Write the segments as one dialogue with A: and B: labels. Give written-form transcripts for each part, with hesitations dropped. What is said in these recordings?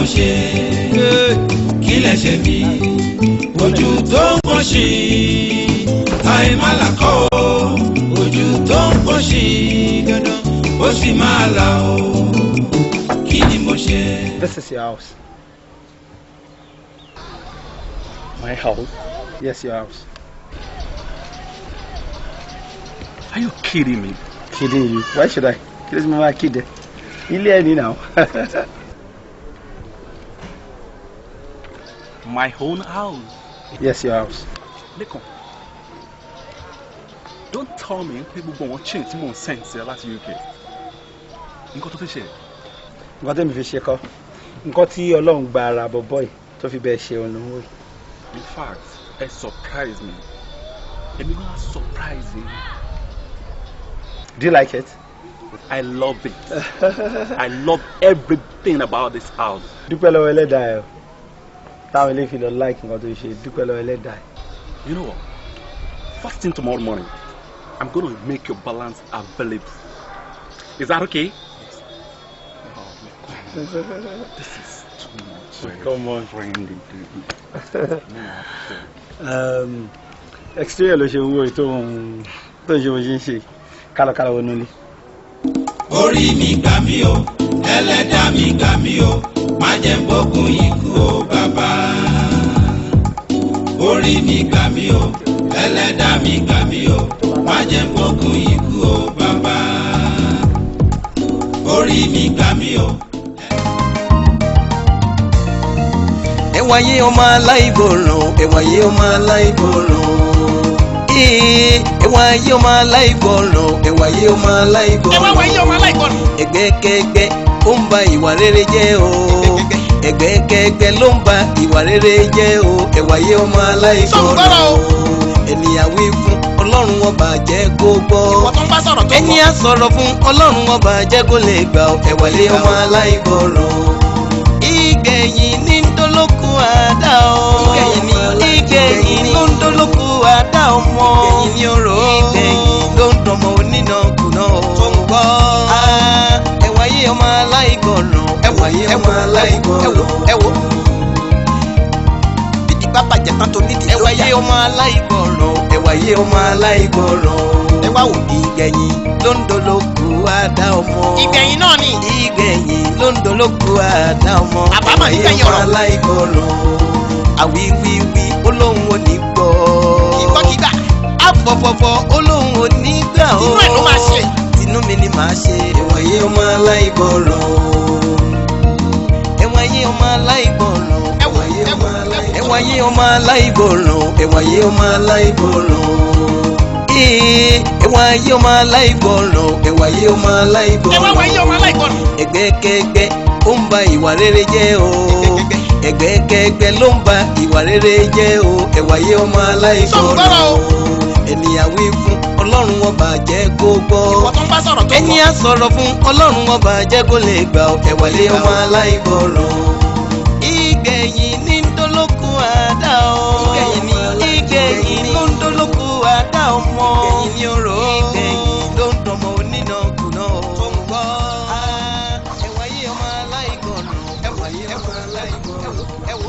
A: mo ṣe kí lẹ ṣe mí ojú tó ń pọ̀ sí àìmálàkọ́ ojú tó ń pọ̀ sí dandan ó sì máa là ó kí ni mo ṣe.
B: This is your house.
C: My house?
B: Yes, your house.
C: Are you kidding me?
B: Kidding you? Why should I? Kidding my kid. Ilé ẹni now.
C: My own house?
B: Yes, your house.
C: Lekon, don't tell me people won't change tí mò ń send sí láti UK. Nǹkan tó fi ṣe.
B: Nǹkan tẹ́mi fi ṣe kọ́. Nǹkan tí Ọlọ́run gba ara bọ̀bọ́ yìí tó fi bẹ́ẹ̀ ṣe ọ̀nà owó.
C: In fact, it surprised me. Èmi gan surprise you.
B: Do you like it?
C: I love it. I love everything about this house.
B: Dúpẹ́ lọ́wọ́ Ẹlẹ́dàá ẹ̀. Táwọn ilé fi lọ like nǹkan tó ṣe dúpẹ́ lọ́wọ́ Ẹlẹ́dàá ẹ̀.
C: You know what? First thing tomorrow morning, I'm going to make your balance available. Is that okay? Yes. Oh, this is too much.
B: Come on,
C: friendly.
B: Exterior ló ṣe ń wo ètò tó ń ṣe bó ṣe ń ṣe kálọ̀kálọ̀ wọnú ilé.
A: Orí mi gbà mí o Ẹlẹ́dàá mi gbà mí o má jẹ́ n bógun ikú o bàbá. Orí mi gbà mí o Ẹlẹ́dàá mi gbà mí o má jẹ́ n bógun ikú o bàbá. Orí mi gbà mí o.
D: Ẹ wáyé ọmọ aláìgbọràn, ẹ wáyé ọmọ aláìgbọràn. Ẹ wáyé ọmọ aláìgbọràn, ẹ wáyé ọmọ aláìgbọràn. Ẹ wáyé ọmọ aláìgbọràn. Ẹgbẹ́kẹ́gbẹ́ ó ń ba ìwà rere jẹ́ o. Ẹgbẹ́kẹ́gbẹ́ ló ń ba ìwà rere jẹ́ o. Ẹ wáyé ọmọ aláìgbọràn. Ènìyàn wí fún Ọlọ́run ọba jẹ́ kó gbọ́. Ẹni á sọ̀rọ̀ fún Ọlọ́run ọba jẹ́ kó lè gbà ó. Ẹ wáyé ọmọ aláìgbọràn. Ìgbẹ̀yìn ní ndolóku àdá o. Ìgbẹ̀yìn ló ń dolóku àdá ọmọ. Ìgbẹ̀yìn ni oró. Ìgbẹ̀yìn ló ń dọmọ onínàkúnà o. Tó ń gbọ́. Ẹ wáyé ọmọ aláìgbọràn. Ẹ wáyé ọmọ aláìgbọràn. Ẹ wo. Bìdí bá bàjẹ́ tán tó nídìí ló jà. Ẹ wáyé ọmọ aláìgbọràn. Ẹ wáyé ọmọ aláìgbọràn. Ẹ wá wò. Ìgbẹ̀yìn ló ń dolóku àdá ọmọ. Ìgbẹ̀yìn náà ni. Ìgbẹ̀yìn ló ń dolóku àdá ọmọ. Àbámọ̀ ìgbẹ̀yìn ọ̀rọ̀. Aláìgbọràn. Àwíwíwí olóhùn ò ní gbọ́. Ìgbọ́kígbà. Àfọ̀fọ̀fọ̀ olóhùn ò ní gbà ó. Tinú ẹ̀ ló máa ṣe. Tinú mi ni màá ṣe. Ẹ wáyé ọmọ aláìgbọràn. Ẹ wáyé ọmọ aláìgbọràn. Ẹ wáyé ọmọ aláìgbọràn. Ẹ wáyé ọmọ aláìgbọràn. Ẹ wáyé ọmọ aláìgbọràn. Ẹ wáyé ọmọ aláìgbọràn. Ẹ wáyé ọmọ aláìgbọràn. Ẹ wáyé ọmọ aláìgbọràn. Ẹgbẹ́kẹ́gbẹ́ ó ń ba ìwà rere jẹ́ o. Ẹgbẹ́kẹ́gbẹ́ ló ń ba ìwà rere jẹ́ o. Ẹ wáyé ọmọ aláìgbọràn. Ènìyàn wí fún Ọlọ́run ọba jẹ́ kó gbọ́. Ẹni á sọ̀rọ̀ fún Ọlọ́run ọba jẹ́ kó lè gbà ó. Ẹ wáyé ọmọ aláìgbọràn. Ìgbẹ̀yìn ní ndolóku àdá o. Ìgbẹ̀yìn ló ń dolóku àdá ọmọ. Ìgbẹ̀yìn ni oró. Ìgbẹ̀yìn ló ń dọmọ onínàkúnà o. Tó ń gbọ́. Ẹ wáyé ọmọ aláìgbọràn. Ẹ wáyé ọmọ aláìgbọràn. Ẹ wo.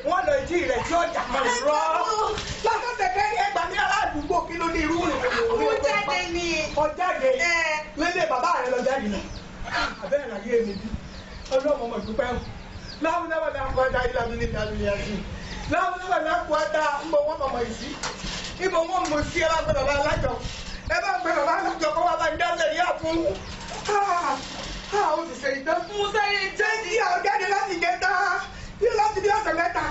E: Wọ́n lọ jí rẹ̀ tí ọjà mọ̀ rọ́. Lọ́kọ̀tẹ̀kẹ́ ní ẹgbàá ní aládùúgbò kí ló ní irú rẹ̀. Ọjáde ni. Ọjáde. Lélẹ̀ bàbá rẹ̀ lọ jáde náà. Àbẹ́rẹ́ láyé mi bí. Ọlọ́mọ ọmọ ìdúpẹ́ o. Láwọn náà wà ní àkọ́dá ìlànà ní ìlànà ìyàtì. Láwọn náà wà ní àkọ́dá ń bọ̀ wọ́n mọ̀mọ́ ìsí. Ibò wọn mọ̀ sí ẹ bá gbẹ bàbá alájọ. Ẹ bá gbẹ bàbá alájọ kọ́ wá bá ń dá sẹ̀rí àfún. Ó ti ṣe ìtàn. Mo sẹ́yìn jẹ́ ní ọ̀gáde láti gẹ́ta. Bí láti bí ọ̀sẹ̀ mẹ́ta.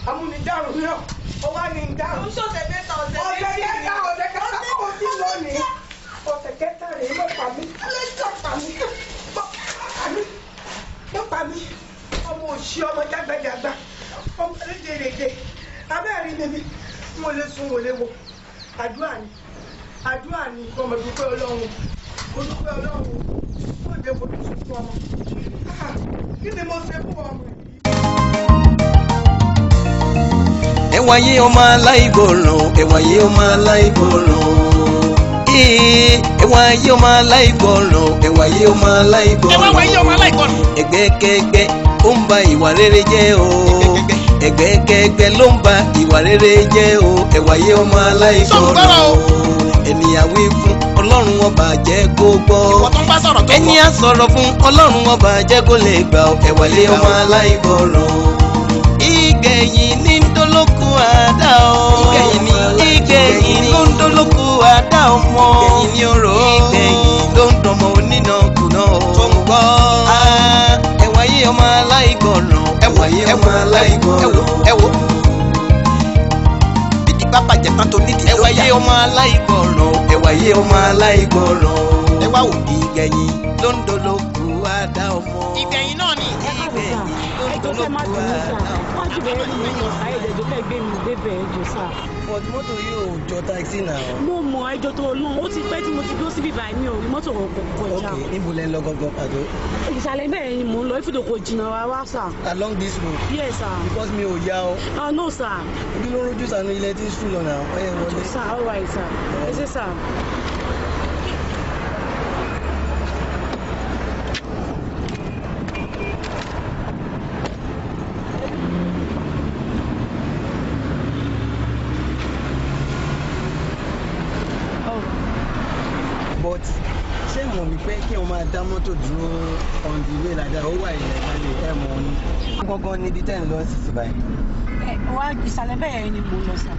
E: Amúnidáhùn náà. Ó wá ní ìdáhùn. Ó ṣọ̀sẹ̀ mẹ́ta ọ̀sẹ̀ méjì. Ọ̀sẹ̀ kẹta kò sí lónìí. Ọ̀sẹ̀ kẹta rèé ló pa mí. Ọlọ́jọ́ pa mí. níbi mo lè sùn mo lè wò àdúrà ni ọmọ dúpẹ́ Ọlọ́run mo dúpẹ́ Ọlọ́run mo jẹ́ mo tún fún ọmọ kí ni mo ṣe fún ọmọ yìí.
D: ẹ wáyé ọmọ aláìgbọràn ẹ wáyé ọmọ aláìgbọràn ẹ wáyé ọmọ aláìgbọràn ẹ wáyé ọmọ aláìgbọràn ẹgbẹ́kẹ́gbẹ́ ó ń ba ìwà rere jẹ́ o ẹgbẹ́kẹ́gbẹ́ ló ń ba ìwà rere jẹ́ o ẹ wáyé ọmọ aláìgbọràn ènìyàn wí fún Ọlọ́run ọba jẹ́ kó gbọ́ ẹni á sọ̀rọ̀ fún Ọlọ́run ọba jẹ́ kó lè gbà ẹ wáyé ọmọ aláìgbọràn ìgbẹ̀yìn ní ndolóku àdá o ìgbẹ̀yìn ló ń dolóku àdá ọmọ ìgbẹ̀yìn ní oró ìgbẹ̀yìn ló ń dọmọ onínàkúnà tó ń gbọ́ ẹ wáyé ọmọ aláìgbọràn ẹ wáyé ọmọ aláìgbọràn ẹ wò bìdí pápá jẹ tán tó nídìí ẹ wáyé ọmọ aláìgbọràn ẹ wáyé ọmọ aláìgbọràn ẹ wá wò ìgbẹ̀yìn ló ń dolóku àdá ọmọ ìgbẹ̀yìn náà ni ìgbẹ̀yìn ló ń dolóku àdá ọmọ. But mọ́tò yóò jọ taxi náà.
F: Mo mọ ẹjọ́ tó lóun ó ti pẹ́ tí mo ti dúró síbí báyìí mi ò rí mọ́tò kọjá.
D: Ok, níbo lẹ ń lọ gangan pàtó?
F: Ìsàlẹ̀ bẹ́ẹ̀ ni mò ń lọ ìfúdò kò jìnnà wá sà.
D: Along this road?
F: Yes sir.
D: Because mi ò yá o.
F: No sir.
D: Ibi ló rojú sànú ilẹ̀ tí ń sùn lọ́nà ọ̀yẹ́ wọlé.
F: Sir, all right sir. Ẹ ṣé sir.
D: But ṣé mo mi pé kí o máa dá mọ́tò dúró on the way like that ó wà ilẹ̀ ìbálẹ̀ ẹ̀ mọ́ ni. Gangan níbi tẹ́ ń lọ sí ti báyìí.
F: Wá ìsàlẹ̀ bẹ́ẹ̀ ni mò ń lọ sà.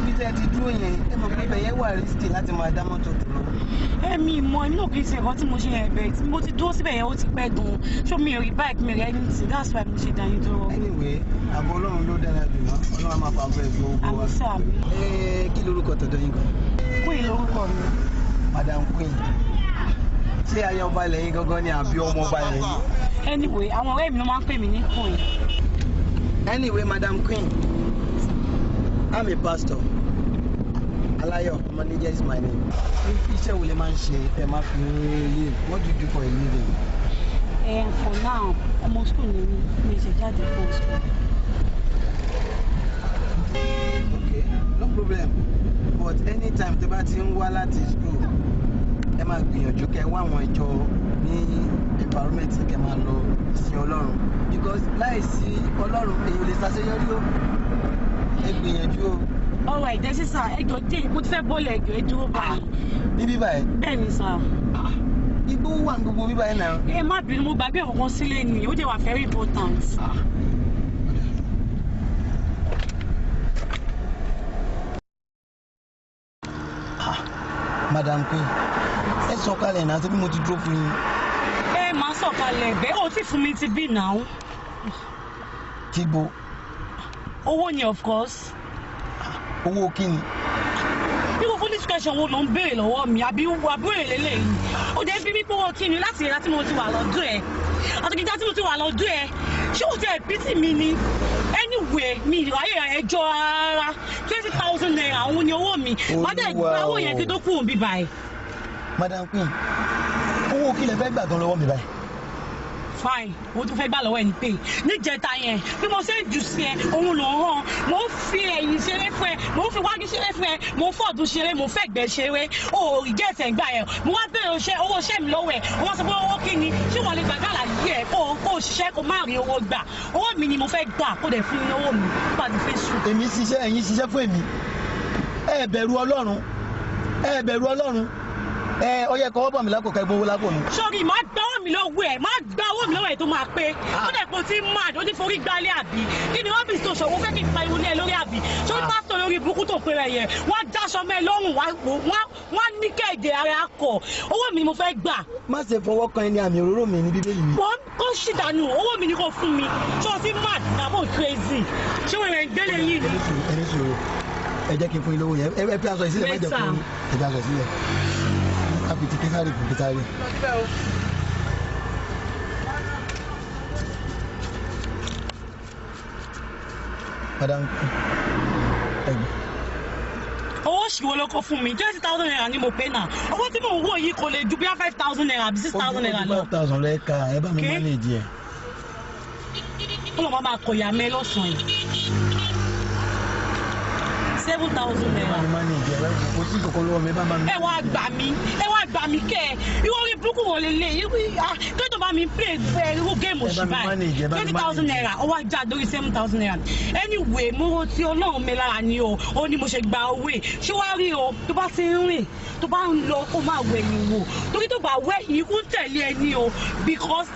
D: Ibi tẹ́ ti dúró yẹn ẹ mọ̀ pé ibẹ̀ yẹn wà risky láti máa dá mọ́tò dúró.
F: Èmi mọ èmi náà kì í ṣe nǹkan tí mo ṣe yẹn bẹ́ẹ̀ tí mo ti dúró síbẹ̀ yẹn ó ti pẹ́ gan-an ṣó mi ò rí bike mi rí anything that's why mo ṣe dá yín dúró.
D: Anyway àbọ̀ Ọlọ́run ló dára jù náà Ọlọ́run á máa fa abẹ́ ìfowó gbọ́ wa.
F: Àmì sà mi.
D: Kí lorúkọ tọ̀dọ̀ yín kan?
F: Queen lórúkọ mi.
D: Madam Queen ṣé aya ọba ilẹ̀ yín gangan ni àbí ọmọ ọba ilẹ̀ yín?
F: Anyway àwọn ọ̀rẹ́ mi ló máa ń pè mí ní Queen.
D: Anyway Madam Queen I'm a pastor Alayo manager is my name. Iṣẹ́ wo lè máa ń ṣe ẹ máa fi live? What do you do for a living?
F: For now ọmọ school ni mi ṣe jáde fún school.
D: Okay no problem but anytime tó bá ti ń wá láti school ẹ máa gbìyànjú kẹ́ wá àwọn ìjọ ní environment kẹ́ máa lọ sí Ọlọ́run because láìsí Ọlọ́run èyí ò lè ṣàṣeyọrí o ẹ gbìyànjú o.
F: Ọ̀rọ̀ ìdẹ́sí sà ẹjọ́ dé mo ti fẹ́ bọ́ọ̀lù ẹ̀jọ̀ ẹ dúró báyìí.
D: Níbí báyìí.
F: Bẹ́ẹ̀ ni sà.
D: Igbó wà ní gbogbo bíbá yẹn náà.
F: Ẹ má bínú mo gbàgbé ọ̀kan sílé ni ó dẹ̀ wà very important.
D: Madam Queen ẹ sọ̀kalẹ̀ náà tó bí mo ti dúró fún yín.
F: Ẹ máa sọ̀kalẹ̀ bẹ́ẹ̀ ó ti fún mi ti bí náà.
D: Ti bo.
F: Owó ni of course.
D: Owó kí ni?
F: Irú foolish question wo ló ń béèrè lọ́wọ́ mi àbí àbúrò lélẹ́yìn? Ó dẹ̀ fi mí pé owó kí ni láti ìlera tí mo ti wà lọ́dún ẹ̀. Àtòkìjà tí mo ti wà lọ́dún ẹ̀. Ṣé o tẹ pítì mi ni? Anyway mi ìráyè ẹjọ́ rárá 20,000 naira òun ni owó mi. Má dẹ̀ gba owó yẹn kí tó kù bí báyìí.
D: Madam Queen owó kí lẹ fẹ́ gbà gan lọ́wọ́ mi báyìí?
F: Fine owó tó fẹ́ gbà lọ́wọ́ ẹ̀ ni pé níjẹta yẹn bí mo ṣe ń jù sí ẹ òun ló ń hàn mo ń fi ẹ̀yìn ṣeré fún ẹ mo ń fi wájú ṣeré fún ẹ mo ń fọ̀dún ṣeré mo ń fẹ̀gbẹ́ ṣeré o ò rí jẹ́ ẹ̀sẹ̀ gbà yẹn mo wá bẹ̀rẹ̀ owó iṣẹ́ mi lọ́wọ́ ẹ̀ wọ́n sọ pé owó kí ni ṣé wọ́n lè gbàgbà láyé ẹ̀ kó o ṣiṣẹ́ kó má rí owó gbà owó mi ni mo fẹ́ gbà kó dẹ̀ fún mi lówó mi nígbà tí fẹ́ sùn.
D: Èmi ṣiṣẹ́ ẹ̀yin ṣiṣẹ́ fún èmi ẹ bẹ̀rù Ọlọ́run ẹ bẹ̀rù Ọlọ́run ó yẹ kọ́ bọ̀ mí lápò ká gbowó lápò mi.
F: Sọ́rí máa gba owó mi lọ́wọ́ ẹ̀ máa gba owó mi lọ́wọ́ ẹ̀ tó máa pé ó dẹ̀ kó tí mad ó ní forí gbálẹ̀ àbí kí ni ọ́fíìsì tó ṣòwò fẹ́ kí n pariwo ní ẹ lórí àbí sọ́rí pásítọ̀ lórí burúkú tó pé rẹ̀ yẹn wọ́n á dáṣọ mẹ́ lọ́rùn wọ́n ní kẹ́ẹ̀dẹ̀ ara akọ̀ owó mi ni mo fẹ́ gbà.
D: Má ṣe fọwọ́ kan ẹni àmì òróró mi ní Bíbélì mi.
F: wọ́n kó ṣìdánù owó mi ni kò fún mi ṣé o ti mad nàbọ̀ crazy ṣé wọ́n rẹ̀ gbélé yìí ni.
D: Ẹni sọ̀rọ̀ ẹ jẹ́ kí n fún yín lówó yẹn ẹ fi aṣọ ìsílẹ̀ má jẹ́ fún yín ẹ fi aṣọ ìsílẹ̀ àpètì késàrì fún késàrì.
G: Madam.
F: owó ṣìwọ́ ló kọ́ fún mi 20,000 naira ni mo pay náà owó tí mò ń wò yìí kò lè ju bí 5,000 naira àbí 6,000 naira lọ.
G: 5,000 lẹ́ka ẹ bá mi manage ẹ.
F: ó lọ́ máa kọ̀yà mẹ́ lọ́sàn-án yìí 7,000 naira.
G: kò sí kankan lọ́wọ́ mi bá máa mi.
F: ẹ wá gbà mí kẹ́ ẹ ìwọ orí burúkú wò lè lè kí ló bá mi play irú géèmù òṣì báyìí 20,000 naira ó wá já lórí 7,000 naira anyway mo wo tí ọlọ́run mi lára ni o ó ní mo ṣe gba owó ẹ̀ ṣé wàá rí o tó bá ti ń rìn tó bá ń lọ kó máa wẹ̀ yín wò torí tó bá wẹ̀ yín kún tẹ̀lé ẹni o because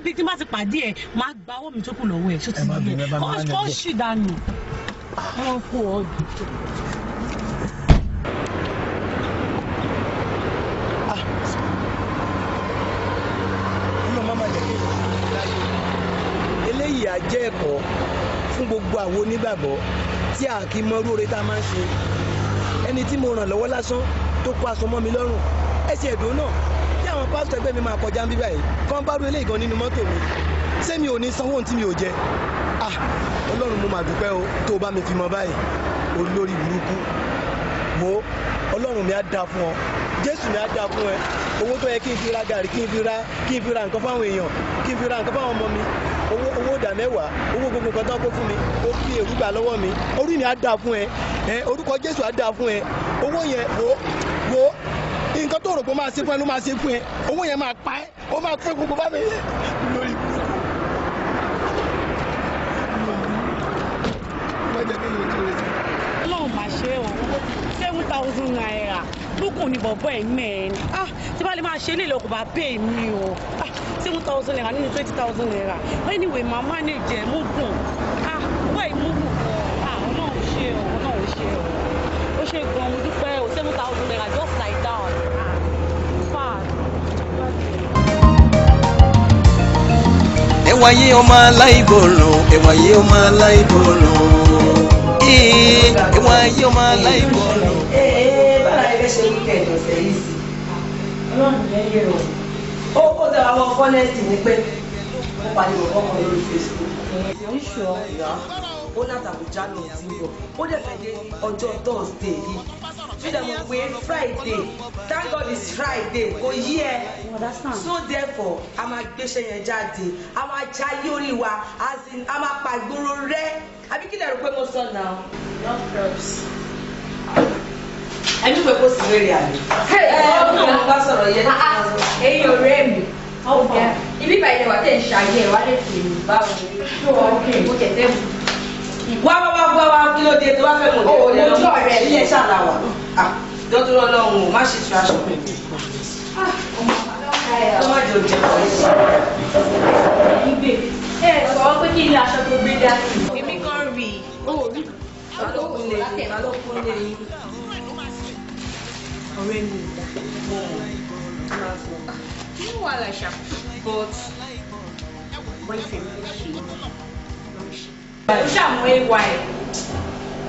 F: bí tí má ti pàdé ẹ̀ máa gba owó mi tó kù lọ́wọ́ ẹ̀ ṣó ti yẹ ó ṣì dànù wọ́n kú ọdún.
E: eléyìí á jẹ́ ẹ̀kọ́ fún gbogbo àwọn onígbàgbọ́ tí a kì í mọ irú oore tá a máa ń ṣe ẹni tí mo ràn lọ́wọ́ lásán tó kó aṣọ mọ́ mi lọ́rùn ẹsẹ̀ ẹ̀dùn náà tí àwọn pásítọ̀ ẹgbẹ́ mi máa kọjá ń bí báyìí kán bá rú eléyìí gan nínú mọ́tò mi ṣé mi ò ní sanwó ohun tí mi ò jẹ ọlọ́run mo máa dúpẹ́ o tó o bá mi fi mọ báyìí olórí burúkú wo ọlọ́run mi á dáa fún ọ jésù mi á dáa fún ẹ owó tó yẹ kí n fi ra gàrí kí n fi ra nǹkan fáwọn èèyàn kí n fi ra nǹkan fáwọn ọmọ mi owó ìdá mẹ́wàá owó gbogbo nǹkan tó ń kó fún mi ó fi èrú gbà lọ́wọ́ mi orí mi á dáa fún ẹ orúkọ jésù á dáa fún ẹ owó yẹn wo nǹkan tó rò pé ó máa ṣe fún ẹ ló máa ṣe fún ẹ owó yẹn máa pa ẹ ó máa fẹ́ gbogbo bá mi yẹ lórí burúkú.
F: ọlọ́run máa ṣe o 7,000 naira lókun ní bọ̀bọ̀ ẹ̀ mẹ́rin tí bá lè máa ṣe nílò kò bá pay mi o 7,000 naira nínú 20,000 naira anyway màá manage ẹ̀ mú gùn owó ẹ̀ mú gùn gan ọlọ́run ṣe o ó ṣe gan mo dúpẹ́ o 7,000 naira just like that
D: ẹwà yé ọmọ aláìgbọràn ẹwà yé ọmọ aláìgbọràn ẹwà yé ọmọ aláìgbọràn.
H: bára ẹgbẹ́ ṣe wíkẹ̀ ìdọ̀sẹ̀ yìí sí ọlọ́run yẹn yé o ó dára wọ fọ́nẹ́sì ní pé ó parí ọkọ̀ kan lórí Facebook. oríṣi ọ̀yà ó látàbújá lọ sí bọ̀ ó dẹ̀ fẹ́ dé ọjọ́ Thursday yìí fi dẹ̀ mọ̀ pé Friday thank God it's Friday kò yí ẹ so therefore a máa gbéṣẹ́ yẹn jáde a máa jayé orí wa a máa pa ìgboro rẹ àbí kí lè rò pé mo sọ náà no props ẹni pé kò sí lórí àmì ọ̀hún náà mo bá sọ̀rọ̀ yẹn.
I: èyí ọ̀rẹ́ mi ibi ìbàyẹ̀ wà tẹ̀ ń ṣàyẹ̀ wà lè fi èmi báwo ni mo tẹ̀tẹ̀ mu.
H: wá kí ló dé tó bá fẹ́ mọ̀
I: lójú ọ̀rẹ́
H: ilé ṣàlàwà dọ́tún ọlọ́run ò má ṣe tu aṣọ pé ó má jẹ òjò
I: ìgbè sọ pé kí ilé aṣọ tó gbé dá sí.
H: èmi kan rí i balógun lè yí ọ̀rẹ́ mi
I: kí ló wà láṣà but boyfriend ló ṣe ó ṣàmú ewa ẹ̀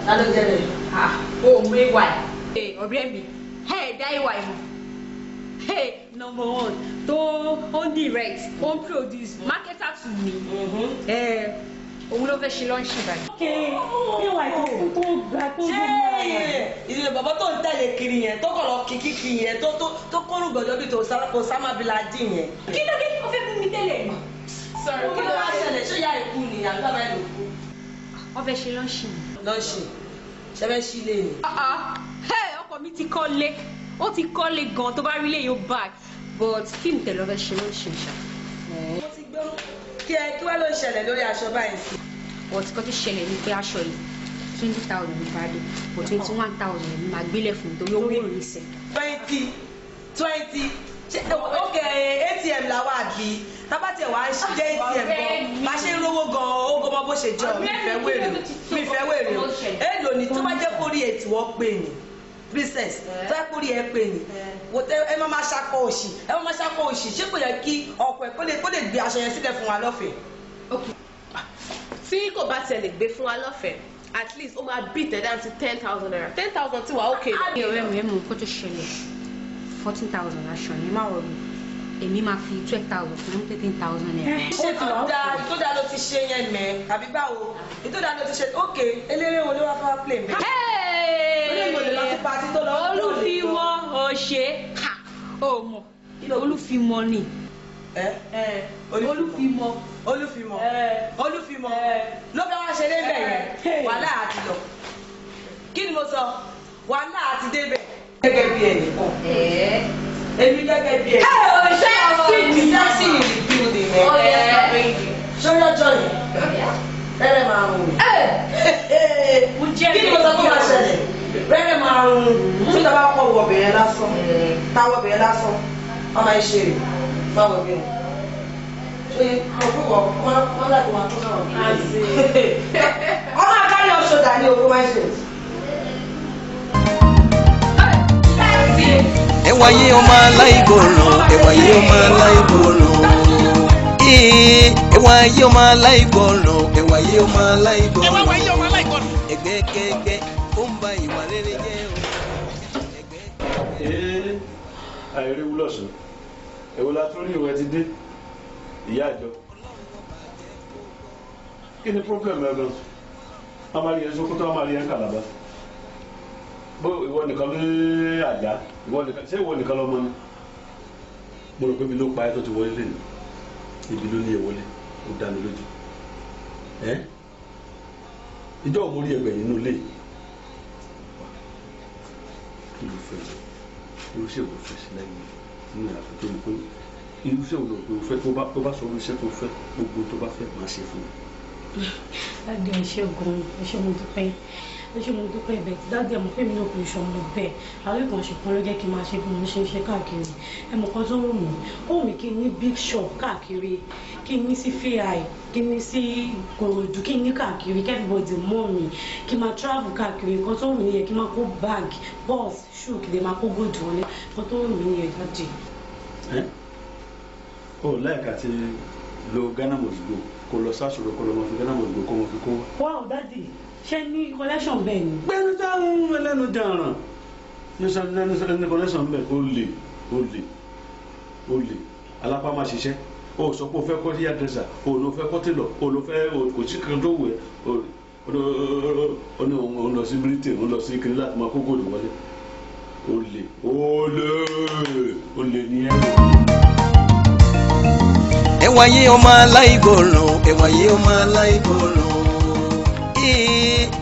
H: lálọ́ jẹ́ bẹ́ẹ̀
I: ó mú ewa ẹ̀ ọ̀rẹ́ mi dá ewa ẹ̀ mọ̀ number one tó ó direct ó produce marketer to me òun ló fẹ́ ṣe lọ́ọ̀ṣì báyìí.
F: ewa ẹ̀ tó gbà tó gbà
H: ìdílé bàbá tó ń tẹ̀lé kiri yẹn tó kọ̀ lọ kìkì yẹn tó kọ́rùn gbọ̀dọ̀ bí tó Osama bin Laden yẹn.
I: kí ló dé ó fẹ́ mú mi tẹ́lẹ̀ mọ́.
H: sọ̀rọ̀ kí ló wá ṣẹlẹ̀ ṣó yá ikú ni àgbà bá ìlú kú.
I: wọ́n fẹ́ ṣe lọ́ọ̀ṣì.
H: lọ́ọ̀ṣì ṣẹ́fẹ́ sí ilé ni.
I: ọkọ mi ti kọ́lé ó ti kọ́lé gan tó bá rí lè yóò bad but fíìmù tẹ̀lé ọ̀fẹ́ ṣe lọ́ọ̀ṣì ṣá.
H: mo ti gbọ́ kí wá ló ń ṣẹlẹ̀ lórí aṣọ báyìí sí.
I: ọtí kan tó ṣẹlẹ̀ ní pé aṣọ yìí 20,000 ní bàdé but 21,000 ní máa gbélé fún torí owó ò ní sẹ.
H: 20 ok ATM làwọn àbí tábàtì ẹ̀ wá ń jẹ́ ATM gan bá ṣe ń rówó gan ó gbọ́mọ bó ṣe jẹ́ mi fẹ́ wèrè o èèlò ni tó bá jẹ́ kórìí ètò wọ́n pè ní princess tó yẹ kórìí ẹ pè ní wò tẹ ẹ má ṣakọ òṣì ṣé kò yẹ kí ọkọ ẹ kó lè gbé aṣọ yẹn sílẹ̀ fún wa lọ́fẹ̀ẹ́.
J: tí kò bá tiẹ̀ lè gbé fún wa lọ́fẹ̀ẹ́ at least ó máa beat ẹ̀ down to 10,000 naira 10,000 tí wà ókè.
I: ọ̀rẹ́ mi mú kó tó ṣẹlẹ̀ 14,000 aṣọ yẹn má wọ̀ mí èmi máa fi 12,000 fún 13,000 naira.
H: ṣé tó dáa ló ti ṣe yẹn mẹ́ àbí báwo ètò dáa ló ti ṣe ókè eléré wo ló wá fún wa play mẹ́.
I: olùfimọ́ òṣè ó mọ̀ olùfimọ́ ni.
H: olùfimọ́ ló bá wá ṣe débẹ̀ yẹn wàhálà àti lọ kí ni mo sọ wàhálà àti débẹ̀. gẹ́gẹ́ bí ẹnìkan èmi gẹ́gẹ́ bí ẹnìkan ṣé ìdásí ìbílẹ̀ rẹ̀ ṣọ́yọ́jọ́ yẹn rẹ́rẹ́ máa rùn kí ni mo sọ fún wa ṣẹlẹ̀ rẹ́rẹ́ máa rùn tí ta bá kọ́ wọ̀bẹ̀rẹ̀ lásán táwọ̀bẹ̀rẹ̀ lásán wọ́n máa ń ṣe rè fáwọn obìnrin ṣe ọ̀pọ̀ wọn láti wọn tó náà ọmọ akárí ọ̀ṣọ́dà ní ogun máa ń ṣe.
D: ẹwà yé ọmọ aláìgbọràn ẹwà yé ọmọ aláìgbọràn ẹwà yé ọmọ aláìgbọràn ẹwà yé ọmọ aláìgbọràn ẹgbẹ́ kẹ́kẹ́ ó ń ba ìwà rere jẹ́ o.
C: àìrí wúlọ̀sùn èwo la tún rí ìwé ti dé ìyá àjọ kí ni problem ẹ gan amari yẹn Sókótó amari yẹn Kàlàbá bó ìwọ nìkan ló àjà ṣé ìwọ nìkan lọmọ ni mo rò pé mi ló pa ẹ tó ti wọlé lẹ́nu ibi ló ní ìwọlé ó dá mi lójú ẹ ìjọ òun rí ẹgbẹ nínú ilé kí ló fẹ́ irúṣẹ́ wo fẹ́ sí lẹ́yìn nínú ìyàtọ̀ tó ní pé irúṣẹ́ wo ló fẹ́ tó bá sọ irúṣẹ́ tó fẹ́ gbogbo tó bá fẹ́ máa ṣe fún mi.
F: dáàdi ẹ ṣé gan-an ẹ ṣé mo dúpẹ́ ẹ ṣé mo dúpẹ́ bẹ́ẹ̀ dáàdi ẹ mọ̀ pé mi náà kò ṣọmọ bẹ́ẹ̀ àwọn ìkan ṣùgbọ́n ló jẹ́ kí n máa ṣe bí mo ṣe ń ṣe káàkiri ẹ mọ̀ kan tó wù mí ó wù mí kí n ní big shop káàkiri kí n ní sí fai kí n ní sí Ìkòròdú kí n ní káàkiri kí everybody mọ̀ mi kí n máa travel káàkiri nǹkan tó wù mí nìyẹn kí n máa kó bag bus shoe kí n lè máa kó gold wọlé nǹkan tó wù mí nìyẹn dáàdi.
C: ó láìka ti lo Ghana must go kó lọ sáṣọrọ kó lọ mọ fi Ghana must go kó mọ fi kó wá.
F: wow dáàdi ṣé ní collection bẹ́ẹ̀ ni.
C: gbẹ́nu táwọn ẹlẹ́nu dàrán ní collection bẹ́ẹ̀ ó lè alápá máa ṣiṣẹ́ ó sọ pé ó fẹ́ kọ́ sí àdírẹ́sà ó ló fẹ́ kọ́ télọ̀ ó ló fẹ́ kò sí kan tó wù ẹ́ ó ní òun lọ sí Britain òun lọ sí kiri láti máa kó gòdì wọlé ó lè ní ẹ̀.
D: ẹwà yé ọmọ aláìgbọràn ẹwà yé ọmọ aláìgbọràn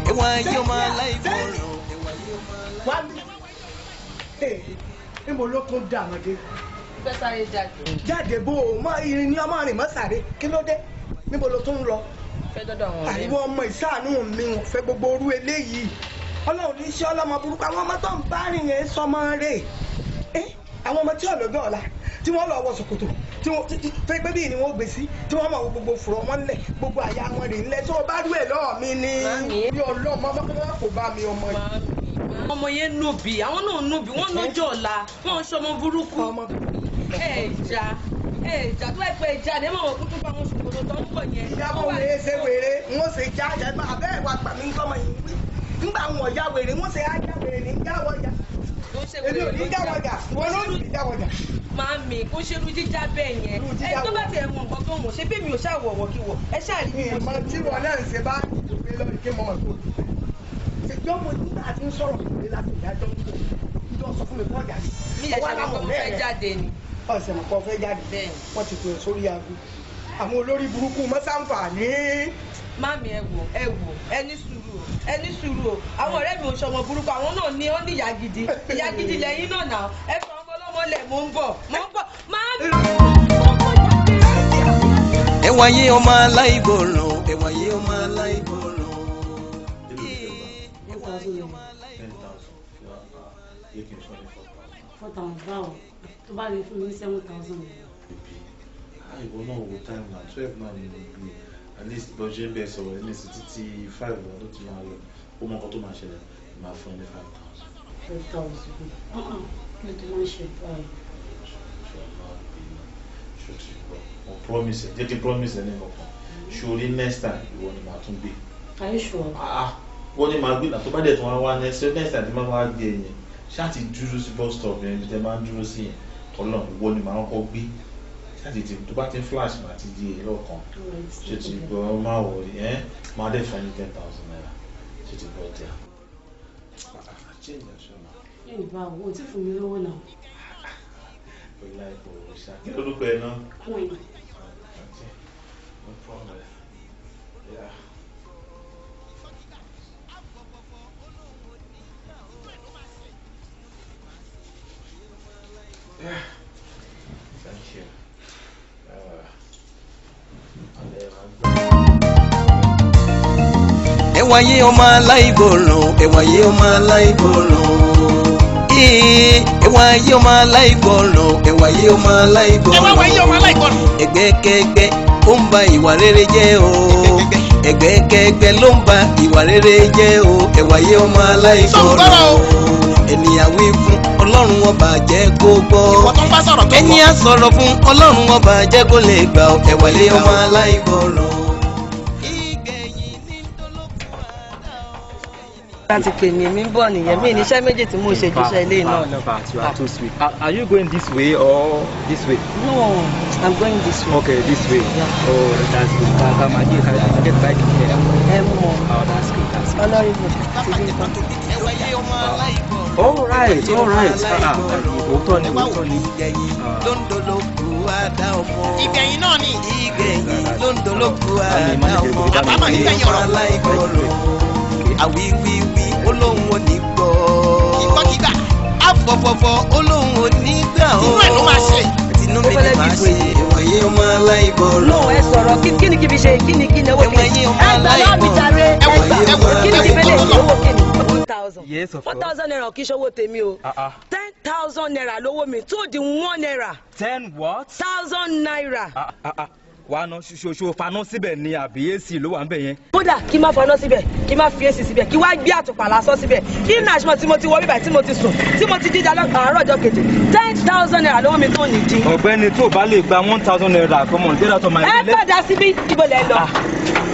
D: ẹwà yé ọmọ aláìgbọràn ẹwà yé ọmọ aláìgbọràn.
E: níbo ló kún dàmọ́dé.
J: fẹ́ sáré jáde.
E: jáde bó o mọ irin ní ọmọ rìn mọ́ sáré kí ló dé níbo ló tún lọ.
J: fẹ́ dọ́dọ̀ wọn.
E: àríwọ ọmọ ìsáàánú mi ò fẹ́ gbogbo orú eléyìí Ọlọ́run ní iṣẹ́ ọlọ́mọ burúkú àwọn ọmọ tó ń bá rìn yẹn sọmọ rẹ̀ àwọn ọmọ tí ọlọ́gbẹ́ ọ̀la tí wọ́n lọ wọ ṣòkòtò tí wọ́n fẹ́ pé bíi ni wọ́n gbé sí tí wọ́n máa wo gbogbo fùrọ̀ wọn lẹ̀ gbogbo àyà wọn rè ńlẹ̀ tó o bá rú ẹ̀ lọ́ọ̀ mi ní bí ọlọ́mọ kò bá mi ọmọ yìí.
H: ọmọ yẹn nùbí àwọn náà nùbí wọn lọ́jọ́ ọ̀la wọn ń ṣọmọ burúkú. ẹ̀ẹ́dà tó ẹ pé ìjà ni ẹ máa wọ kúkú bá wọn ṣòkòtò tó ń bọ̀ yẹn.
E: ìyàwó wèrè ṣe wèrè wọn ṣe já àjẹmọ abẹ́rẹ́ wa gbà mí ń tọ́mọ yìí wí nígbà wọn ọ̀yà wèrè wọn ṣe ájá wèrè ní jáwọ́ ọjà èmi ò ní jáwọ́ ọjà wọn ló ní jáwọ́ ọjà.
H: Màámi kó ṣe irú jíjá bẹ́ẹ̀ yẹn ẹ tó bá tiẹ̀ mọ nǹkan tó mọ̀ ṣé bí mi ò ṣàwọ̀ wọ̀kíwọ̀ ẹ ṣáàrí mi.
E: ìmọ̀ tí wọn náà ń ṣe bá ìgbé lọ ìké mọ́mọ́ tó ṣèjọ́ mo nígbà tí ń sọ̀rọ̀ ìgbé láti ìdájọ́ tó sọ fún mi kọ́ jáde.
H: mi yẹ ṣe kọ́ fẹ́ jáde ni.
E: ọ̀sẹ̀ mọ̀ kọ́ fẹ́ jáde wọ́n ti pè é sórí aago àwọn olórí burúkú mọ́sáǹfààní.
H: Màámi ẹ wò ẹ ní sùúrù o àwọn ọ̀rẹ́ mi ò ṣọmọ burúkú àwọn náà ní ó ní ìyá gidi lẹ́yìn náà náà ẹ sọ ọmọ ọlọ́mọ lẹ̀ mò ń bọ̀ Màámi.
D: ẹwà yé ọmọ aláìgbọràn ẹwà yé ọmọ aláìgbọràn.
F: Báwo tó bá lè fún mi 7,000.
K: ìwọ náà wo time na 12 náà ni mo gbé at least bó ṣe ń bẹ sọ̀rọ̀ ní sí títí 5 ọdún tí máa lọ ó mọ nǹkan tó máa ṣẹlẹ̀ máa fún ẹ ní 5,000.
F: 5,000 kí ló ti máa ń ṣe báyìí.
K: mo promise jẹ́ kí promise ẹ ní ọkàn ṣòrí next time ìwọ ni màá tún gbé.
F: Are you sure?
K: wọ́n ní màá gbé náà tó bá dẹ̀ tún wá next time tí máa wá gbé ẹ̀yìn ṣáà ti dúró sí bus stop yẹn ibi tẹ́ máa ń dúró sí yẹn Ọlọ́run ìwọ ni màá kọ́ gbé ṣáàtì tó bá ti flash bá ti di èlò kan ṣe ti gbọ́ máa wò ẹ́ máa dé fẹ́ ní 10,000 naira ṣe ti gbọ́ tẹ́ change aṣọ náà.
F: yẹ́nì bá owó tí fún mi lówó náà.
K: pẹ̀lú àìpọ̀ òṣà kí ló dúpẹ́ náà. No problem. Yeah. Yeah. Thank you.
D: Ẹwà yé ọmọ aláìgbọràn, ẹwà yé ọmọ aláìgbọràn. Ẹwà yé ọmọ aláìgbọràn, ẹwà yé ọmọ aláìgbọràn.
L: Ẹwà yé ọmọ aláìgbọràn.
D: Ẹgbẹ́kẹ́gbẹ́ ó ń ba ìwà rere jẹ́ o. Ẹgbẹ́kẹ́gbẹ́ ló ń ba ìwà rere jẹ́ o. Ẹwà yé ọmọ aláìgbọràn. Ènìyàn wí fún Ọlọ́run ọba jẹ́ kó gbọ́. Ẹni á sọ̀rọ̀ fún Ọlọ́run ọba jẹ́ kó lè gbà ọ́. Ẹwà yé ọmọ aláìgbọràn.
H: láti pè mí mi ń bọ̀ nìyẹn mi níṣẹ́ méjì tí mo ṣe jíṣẹ́ ilé náà lọ.
B: You are too sweet. Are you going this way or this way?
H: No, I'm going this way.
B: Okay, this way. Yeah. Oh, that's good. Can I get back here?
H: Mo.
B: Oh, that's good. That's good.
H: Honorable ti bí nǹkan.
B: All right. Òótọ́ ni.
L: Ìgbẹ̀yìn náà ni.
D: Ìgbẹ̀yìn ló ń dolóku àdá ọmọ.
L: Àbámọ̀ nígbẹ̀yìn ọ̀rọ̀.
D: Àwíwíwí olóhùn ò ní gbọ́.
L: Ìgbọ́kígbà.
D: Àfọ̀fọ̀fọ̀ olóhùn ò ní gbà ó.
L: Inú ẹ̀ ló máa ṣe.
D: Tinú mi ni máa ṣe. Ẹ̀wọ̀nyí ọmọ aláìgbọràn.
H: Lóò ẹ sọ̀rọ̀ kí ni kí fi ṣe kí ni owó kí ni.
D: Ẹ̀wọ̀nyí ọmọ aláìgbọràn.
H: Kí ni kí fi lè owó kí ni. 1,000.
B: Yes, of course.
H: 4,000 naira kì í ṣòwò tèmi o. 10,000 naira lówó mi tó di 1 naira.
B: 10 what?
H: 1,000 naira.
B: Wà á ná ṣoṣo faná síbẹ̀ ni àbí AC ló wà ń bẹ̀ yẹn.
H: Kódà kí n má faná síbẹ̀ kí n má fi AC síbẹ̀ kí wá gbé àtùpà lásán síbẹ̀ kí n àṣùmọ̀ tí mo ti wọ bíbà tí mo ti sùn tí mo ti jíjà àárọ̀ ọjọ́ kejì 10,000 naira lówó mi tó ní jí.
B: Ọ̀gbẹ́ni tó bá lè gba 1,000 naira come on get out of my
H: ẹ gbọ́dọ̀ síbí ibo lẹ lọ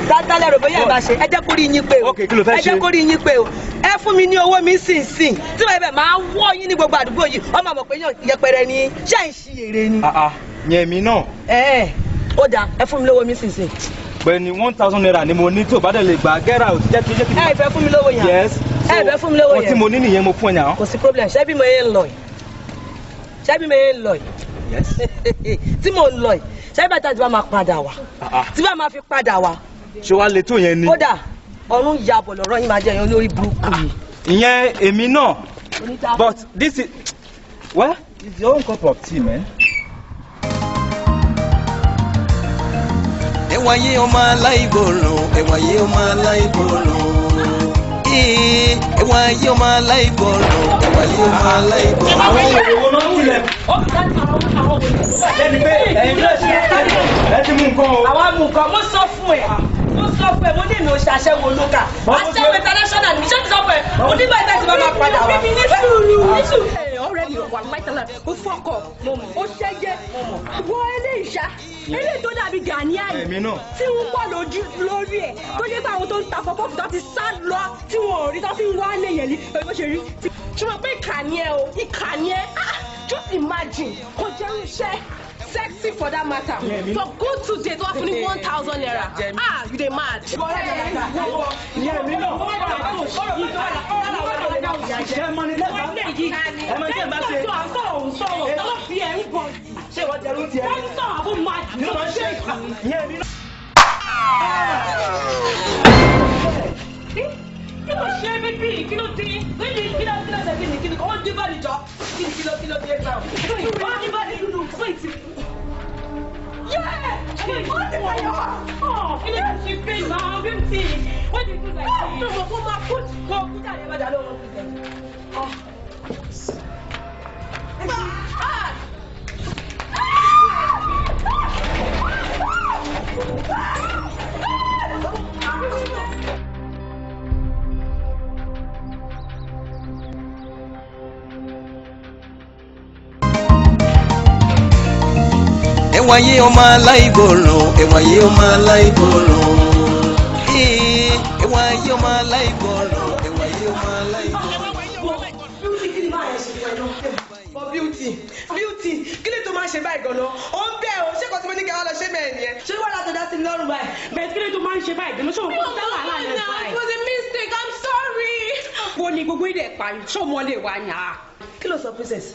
H: dáadáa rò bóyá ìbá ṣe ẹ jẹ́ kó rí yín pé o ẹ jẹ́ kó rí yín pé o ẹ fún mi ní owó mi sínsìn tí wọ́n ibẹ̀ máa wọ́ yín ní gbogbo àdúgbò yìí ọmọ àmọ̀ pé yẹpẹrẹ ni ṣé ń ṣí èrè ni.
B: yẹn mi náà.
H: Ó dáa ẹ fún mi lówó mi sínsìn.
B: Gbẹ̀ni 1,000 naira ni mo ní tó bá dẹ̀ lè gbà get out jẹ́ kí.
H: ẹ fẹ́ fún mi lówó yẹn.
B: Yes.
H: ẹ fẹ́ fún mi lówó yẹn.
B: Ohun tí mo ní nìyẹn mo fún ẹ yàn.
H: Kò sí problem ṣé bí mo yẹn ń lọ yìí
B: Yes.
H: tí mo ń lọ yìí ṣé bàtà tí bá máa padà wá tí bá máa fi padà wá.
B: Ṣé wàá lè tó yẹn ni.
H: Kódà ọ̀run yabọ̀ lọ́rọ̀ yín máa jẹ́ yẹn lórí burúkú yìí.
B: Ìyẹn èmi náà but this is well it's your own cup of tea man.
D: Ẹwà yé ọmọ aláìgbọràn, ẹwà yé ọmọ aláìgbọràn. Ẹwà yé ọmọ aláìgbọràn, ẹwà yé ọmọ aláìgbọràn.
B: Àwọn òwò náà tilẹ̀. Lẹ́ni pé ẹ̀yin ló ṣe ẹ ti mú nǹkan o.
H: Àwọn mú nǹkan mo sọ fún ẹ mo ní mi ò ṣàṣẹ́wó lókà aṣẹ́wó international mi ṣé ti sọ fún ẹ mo ní báyìí tí bá máa padà wá.
I: ọ̀rẹ́ mi ò wà máìtàlá ó fọkọ ó ṣẹjẹ wọ eléyìí ṣá eléyìí tó dàbí Ghanaian tí ń pọ̀ lórí ẹ̀ tó jẹ́ pé àwọn tó ń ta fọ́pọ́ tó ti sá lọ tí wọn ò rí tó fi ń wá lẹ́yìn ní bó ṣe rí. ṣùgbọ́n pé ìkànnì ẹ o ìkànnì ẹ just imagine kò jẹ́ iṣẹ́ sexy for that matter for good 2 days wọ́n fún ní 1,000 naira you dey mad.
H: Kí ló ṣe bíbí? Kí ló dé? Kí ló ṣe kí ni? Kọ́wọ́n dé bá nìjọ. Kí ló dé gbà? Wọ́n dé bá nìjọ. Yeah! What did I do? Oh, kí ló ṣe pé náà? Bíntì, what did you do like this? No, mo máa put kọ̀ọ̀pútà yẹn bá dà lọ́wọ́ fún mi.
D: Ẹwà yé ọmọ aláìgbọràn, ẹwà yé ọmọ aláìgbọràn. Ẹwà yé ọmọ aláìgbọràn, ẹwà yé ọmọ aláìgbọràn.
E: for beauty kí lè tó máa ṣe báyìí gan-an ó ń bẹ̀ ọ́ ṣé kò tí mo ní kí wọ́n lọ ṣe bẹ́ẹ̀ nìyẹn ṣé wọ́n láti dá sí mi lọ́rùn báyìí bẹ́ẹ̀ kí lè tó máa ń ṣe báyìí gan-an ṣé òun kò tẹ́ wà láàrin ẹ̀ báyìí.
I: It was a mistake, I'm sorry.
F: wo ni gbogbo ilẹ̀ parí ṣé ọmọ lè wá yàn á.
E: kí ló sọ princess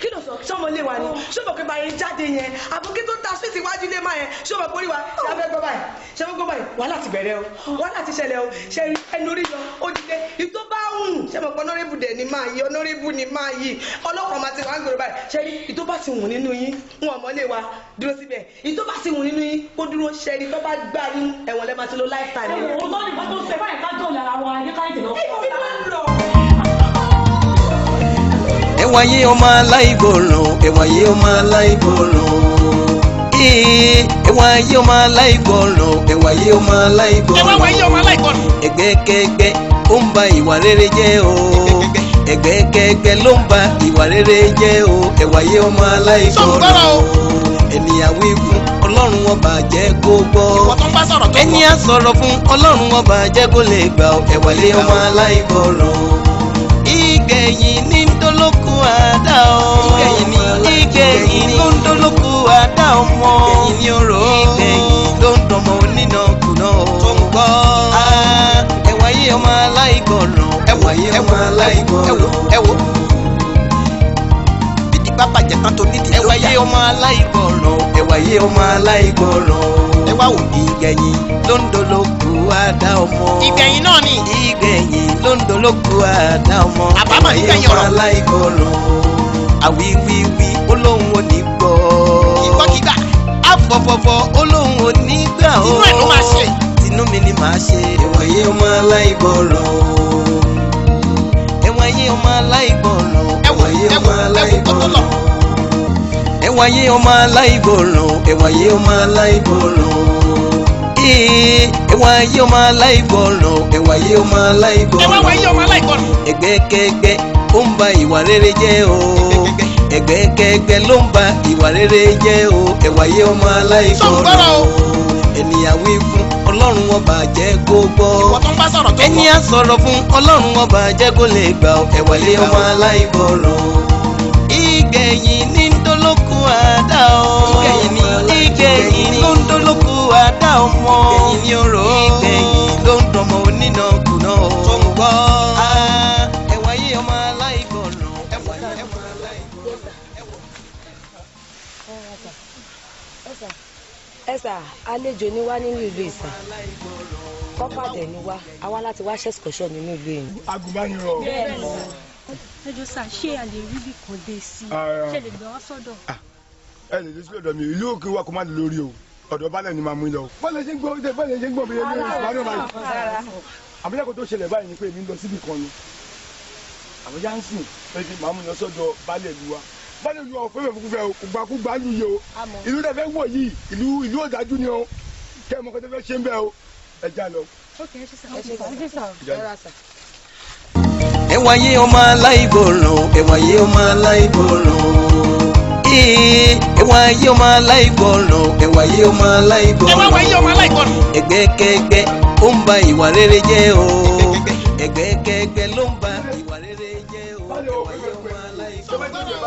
E: kí ló sọ ṣọmọ ilé wa ni ṣọmọ pé báyìí jáde yẹn àbúkí tó ta sweet iwájú ilé máa yẹn ṣọmọ pé oríwa ṣàfẹ́ gbọ́ báyìí ṣàfẹ́ gbọ́ báyìí wàhálà ti bẹ̀rẹ̀ o wàhálà ti ṣẹlẹ̀ o ṣe ẹnu orí lọ ó dìde ìtọ́ bá hùn ṣọmọ pé honorable dẹ̀ ni máa yí honorable ni máa yí ọlọ́pàá máa ti wá ń gbèrò báyìí ṣe ìtọ́ bá ti hùn nínú yín wọn ọmọ ilé wa dúró síbẹ̀ ìtọ́ bá ti hùn nínú yín kó dúró ṣe ẹni tó bá gbá yín ẹ̀wọ̀n lẹ́ máa ti lo lifetime.
F: ẹ̀wọ̀n tó ní bá tó ṣe báyìí ká jọ̀ lára wa ayé ká ìtẹ̀lọ́
D: ẹwàyé ọmọ aláìgbọràn ẹwàyé ọmọ aláìgbọràn ẹwàyé ọmọ aláìgbọràn ẹwàyé ọmọ aláìgbọràn ẹgbẹ́kẹ́gbẹ́ ó ń ba ìwà rere jẹ́ o ẹgbẹ́kẹ́gbẹ́ ló ń ba ìwà rere jẹ́ o ẹwàyé ọmọ aláìgbọràn ènìyàn wí fún ọlọ́run ọba jẹ́ kó gbọ́ ẹni á sọ̀rọ̀ fún ọlọ́run ọba jẹ́ kó lè gbà ẹwàyé ọmọ aláìgbọràn ìgẹ̀yìn ní ndolóku àdá o ìgẹ̀yìn ló ń dolóku àdá ọmọ ìgẹ̀yìn ló ń dọmọ onínàkúnà tó ń gbọ́ ẹwàyé ọmọ aláìgbọràn ẹwàyé ọmọ aláìgbọràn ẹwò bídí pápá jẹ tán tó nídìí ẹwàyé ọmọ aláìgbọràn ẹwàyé ọmọ aláìgbọràn ẹwà wò ìgẹ̀yìn ló ń dolóku àdá ọmọ
L: ìgbẹ̀yìn náà ni.
D: ìgbẹ̀yìn ló ń dolóku àdá ọmọ
L: àbámọ̀ ìgbẹ̀yìn ọ̀rọ̀.
D: aláìgbọràn àwíwíwí olóhùn ò ní gbọ́
L: ìgbọ́kígbà.
D: àfọ̀fọ̀fọ̀ olóhùn ò ní gbà ó
L: inú ẹ̀ ló máa ṣe.
D: tinú mi ni màá ṣe ẹ̀wọ̀nyé ọmọ aláìgbọràn ẹ̀wọ̀nyé ọmọ aláìgbọràn ẹ̀wọ̀nyé ọmọ aláìgbọràn ẹ̀wọ̀nyé ọmọ aláìgbọràn ẹ̀wọ̀nyé ọmọ aláìgbọràn ẹwàyé ọmọ aláìgbọràn ẹwàyé ọmọ aláìgbọràn ẹgbẹ́kẹ́gbẹ́ ó ń ba ìwà rere jẹ́ o ẹgbẹ́kẹ́gbẹ́ ló ń ba ìwà rere jẹ́ o ẹwàyé ọmọ aláìgbọràn ènìyàn wí fún ọlọ́run ọba jẹ́ kó gbọ́ ẹni á sọ̀rọ̀ fún ọlọ́run ọba jẹ́ kó lè gbà ẹwàyé ọmọ aláìgbọràn ìgẹ̀yìn ní ndolóku àdá o ìgẹ̀yìn ló ń dolóku àdá ọmọ ìgẹ̀yìn ló ń dọmọ onínàkúnà tó ń gbọ́ ẹwàyé ọmọ aláìgbọràn ẹwàyé ọmọ aláìgbọràn.
H: ẹ̀sà àlejò ni wá nínú ìlú ìsà kọ́pàdé ni wá a wá láti wá ṣẹ́sìkọ́ṣọ́ nínú ìlú yìí.
M: agùnbánirọ̀.
N: ẹjọ sá ṣé a lè rí bí kan dé sí i ṣe lè gbé wá sọ́dọ̀.
M: ẹ lè dé sí ọ̀dọ̀ mi ìlú òkè wa kò má lè lórí o ọ̀dọ̀ balẹ̀ ni màá mú lọ. bọ́lẹ̀ ṣe ń gbọ́ bí ẹni ìsìnkú báyìí. àbúlẹ̀kọ̀ tó ṣẹlẹ̀ báyìí ni pé èmi ń lọ síbì kan ni àbújá ń sìn pé kí màá mú lọ sọ́dọ̀ balẹ̀ lu wa balẹ̀ lu wa ò fẹ́rẹ̀ fúnfẹ́ o kò gbà kú gbà lù yìí o ìlú tẹ fẹ́ wọ̀ yìí ìlú ọ̀dájú ni o kẹ́ ẹ̀ mọ̀ kọ́ tẹ fẹ́ ṣe ń bẹ́ o ẹ já lọ.
D: ẹwàyé ọmọ aláìgbọràn ẹwàyé ọmọ aláìgbọràn ẹwàyé ọmọ aláìgbọràn ẹwàyé ọmọ aláìgbọràn ẹgbẹ́kẹ́gbẹ́ ó ń ba ìwà rere jẹ́ o ẹgbẹ́kẹ́gbẹ́ ló ń ba ìwà rere jẹ́ o ẹwàyé ọmọ aláìgbọràn